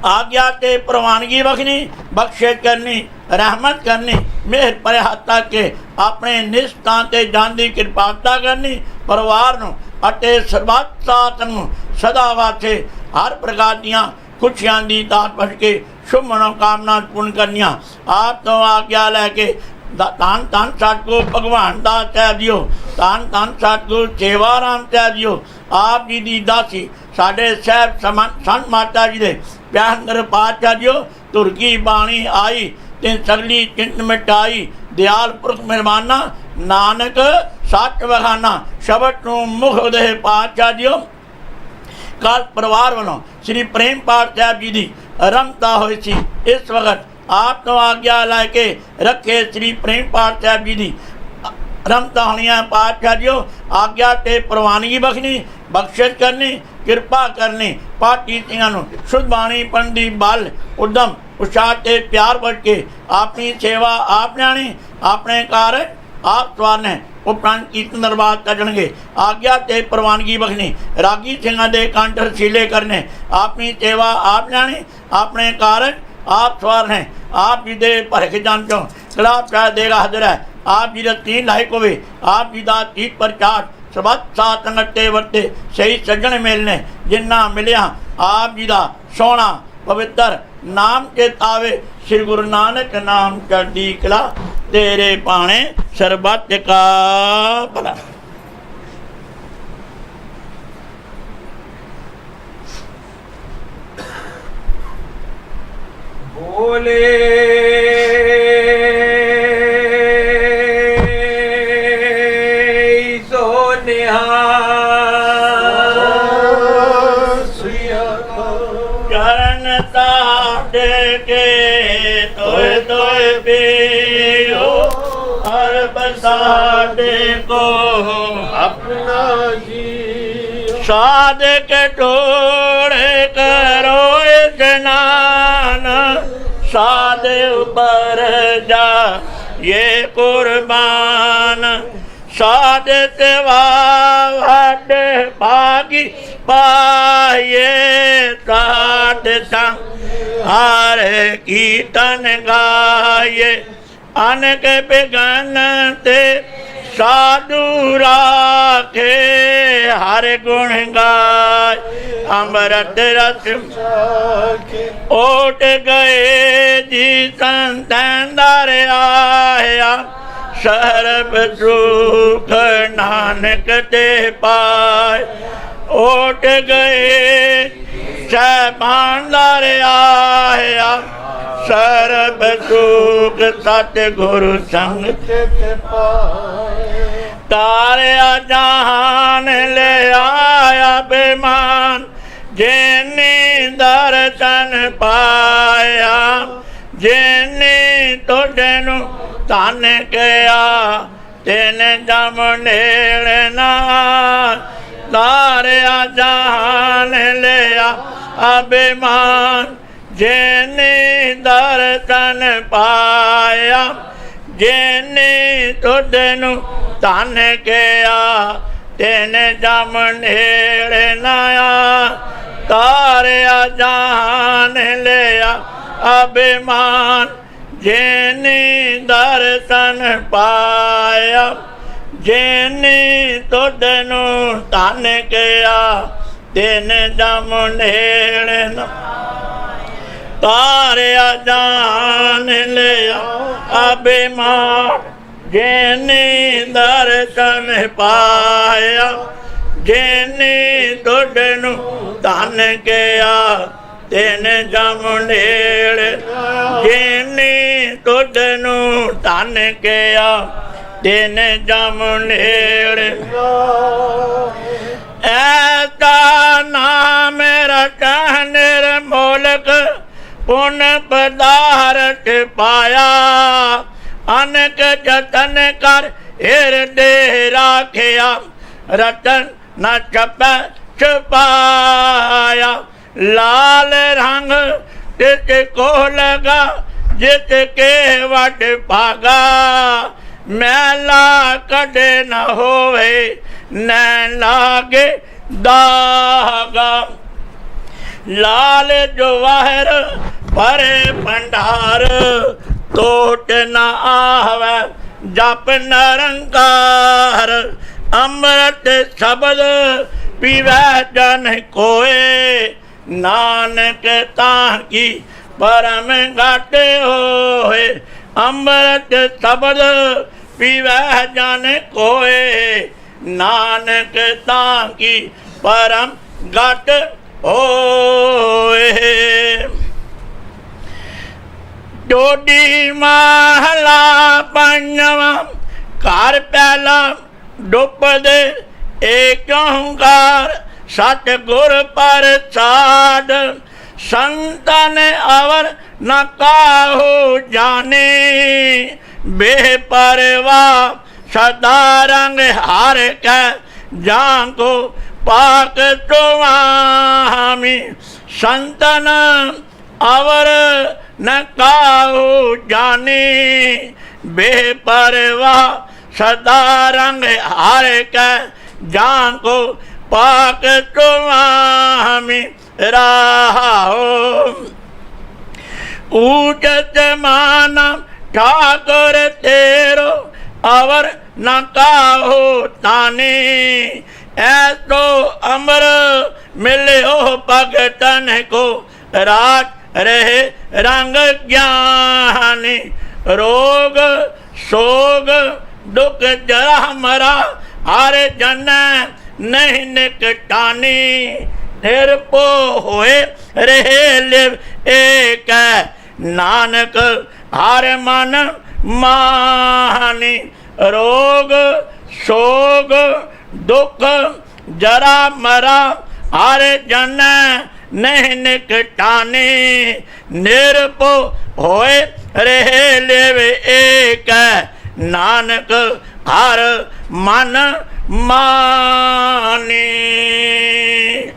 आज्ञा ते प्रवानगी बख्शनी, बख्शिश करनी, रहमत करनी, मेहर भरे हथ तक के अपने निष्ठां ते जान दी कृपालता करनी। परिवार नूं अते सर्बत साथ नूं सदा वास्ते हर प्रकार दियां खुशियां दी दात बख्श के शुभ मनोकामना पूर्ण करनियां। आप तो आज्ञा लैके धन धन सतगुरु भगवान दास साहब जीओ, धन धन सतगुरु सेवाराम साहब जीओ, आप जी दी दासी साडे साहब संत माता जी दे प्यार पातशाह जीओ। तुर की बाणी आई ते सगली चिंत मिटाई, दयाल पुरख मेहरबाना नानक सच बखाना, शबद नूं मुख दे पातशाह जीओ। कल परिवार वालों श्री प्रेम पाठ साहब जी की रमता हुई सी। इस वक्त आप तो आज्ञा लैके रखे श्री प्रेम पाठ साहब जी की रमता होनी पातशाह जीओ। आज्ञा ते प्रवानगी बख्शनी, बख्शिश करनी, किरपा करनी। पाठी सिंहां नूं शुद्ध बाणी पंडी बल उदम उत्साह ते प्यार बढ़ के अपनी सेवा आप न्याणी, अपने कार्य आप सवारने। उपरांत कीर्तन दरबार कजणगे। आज्ञा ते प्रवानगी बख्शनी, रागी सिंहां दे कंठ रसीले करने। अपनी सेवा आप न्याणी, अपने कार्य आप सवारने। आप जी दे भरख जन चों कड़ा प्यार देगा हाजिर है। आप जी दा तीन लायक होवे, आप जी दा तीत प्रचार सबत साथ संगते वर्ते सही सज्जन मिलने। जिन्ना मिलिया आप जी दा सोहना पवित्र नाम चेतावे। श्री गुरु नानक नाम चढ़दी कला, तेरे पाने सरबत का भला। बोले साधे को अपना जी साध के टोड़े करो स्नान, साध ऊपर जा ये कुर्बान। साध सेवा हट भागी पाए, साध संग हर कीर्तन गाये। अनक बिगन ते साधु राखे, हर गुण गाय अमृत रस ओट गए जी संतन दर आया। सर्ब सुख नानक ते पाए, ओट गए सहबान दर आया। सर्ब सुख सतगुरु संग तारिया जहान ले आया बेमान। जिन्नी दर्शन पाया, जिन्नी तुझे नूं धन किया, तिन जम नेड़ना। तारिया जहान लिया अभिमान, जिन्नी दर्शन पाया, जिन्नी तुझ नूं धन किया, तिन जम नेड़ना। तारिया जहान लिया अभिमान, जिन्नी दर्शन पाया, जिन्नी तुझ नूं धन किया, तिन जम नेड़ना। तारिया जान लिया अभिमान, जिन्नी दर्शन पाया, जिन्नी तुझ नूं धन किया, तिन जम नेड़े। जिन्नी तुझ नूं धन किया, तिन जम नेड़े। ऐसा पाया। अनेक जतन कर हिरदे राखिया, रतन न छपै छुपाया। लाल रंग तिसको लगा, जिसके वट भागा। मैला कदे न होवे, न लागे दागा। लाल जवाहर भरे भंडार, टोट न आवे जप निरंकार। अमृत शब्द पीवै जन कोय, नानक ताकी परम घट होए। अमृत शब्द पीवै जन कोय, नानक ताकी परम घट होए। डोडी महला पंजवा, घर पहला डुबदे एक ओंकार। सतगुर प्रसाद संतन अवर न काहू जाने। बेपरवाह सदा रंग हार कै, जाको पाक स्वामी। संतन अवर न काहू जाने। बेपरवाह सदा रंग हार कै, जाको पाक स्वामी राहो। ऊंचत माना ठाकुर तेरो, अवर न काहो ताने। ऐसो अमर मिलो भगतन को, रात रहे रंग ज्ञानी। रोग सोग दुख जरा मरा, हर जन नहीं निकटानी। निरपो होए रहे लिव एक, नानक हर मन मानी। रोग सोग दुख जरा मरा, हर जन नहीं निकटानी। निरपो होए रहे लिव एक, नानक हर मन मानी।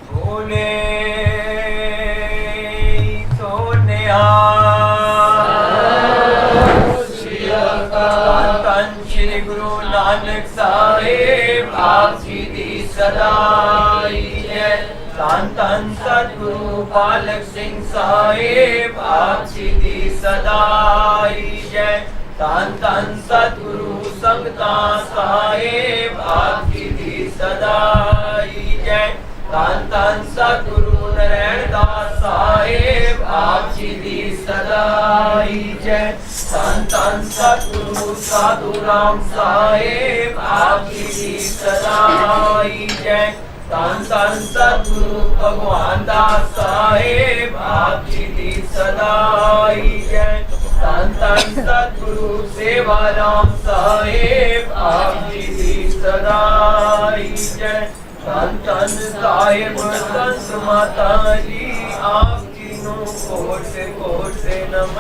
बोले सोनिया धन श्री गुरु नानक साहेब आप जी दी सदाई जय। धन धन सतगुरु बालक सिंह साहेब आप जी दी सदाई जय। धन धन सतगुरु संगता साहेब आप जी दी सदाई जय। धन धन सतगुरु नारायण दास साहेब आप जी दी सदाई जय। धन धन सतगुरु साधु राम साहेब आप जी दी सदाई जय। धन धन सतगुरु भगवान दास साहेब आप जी दी सदाई जय। धन धन सतगुरु सेवा राम साहेब आप जी दी सदाई जय। धन धन साहेब संत माता जी आप जी नू कोट कोट नमन।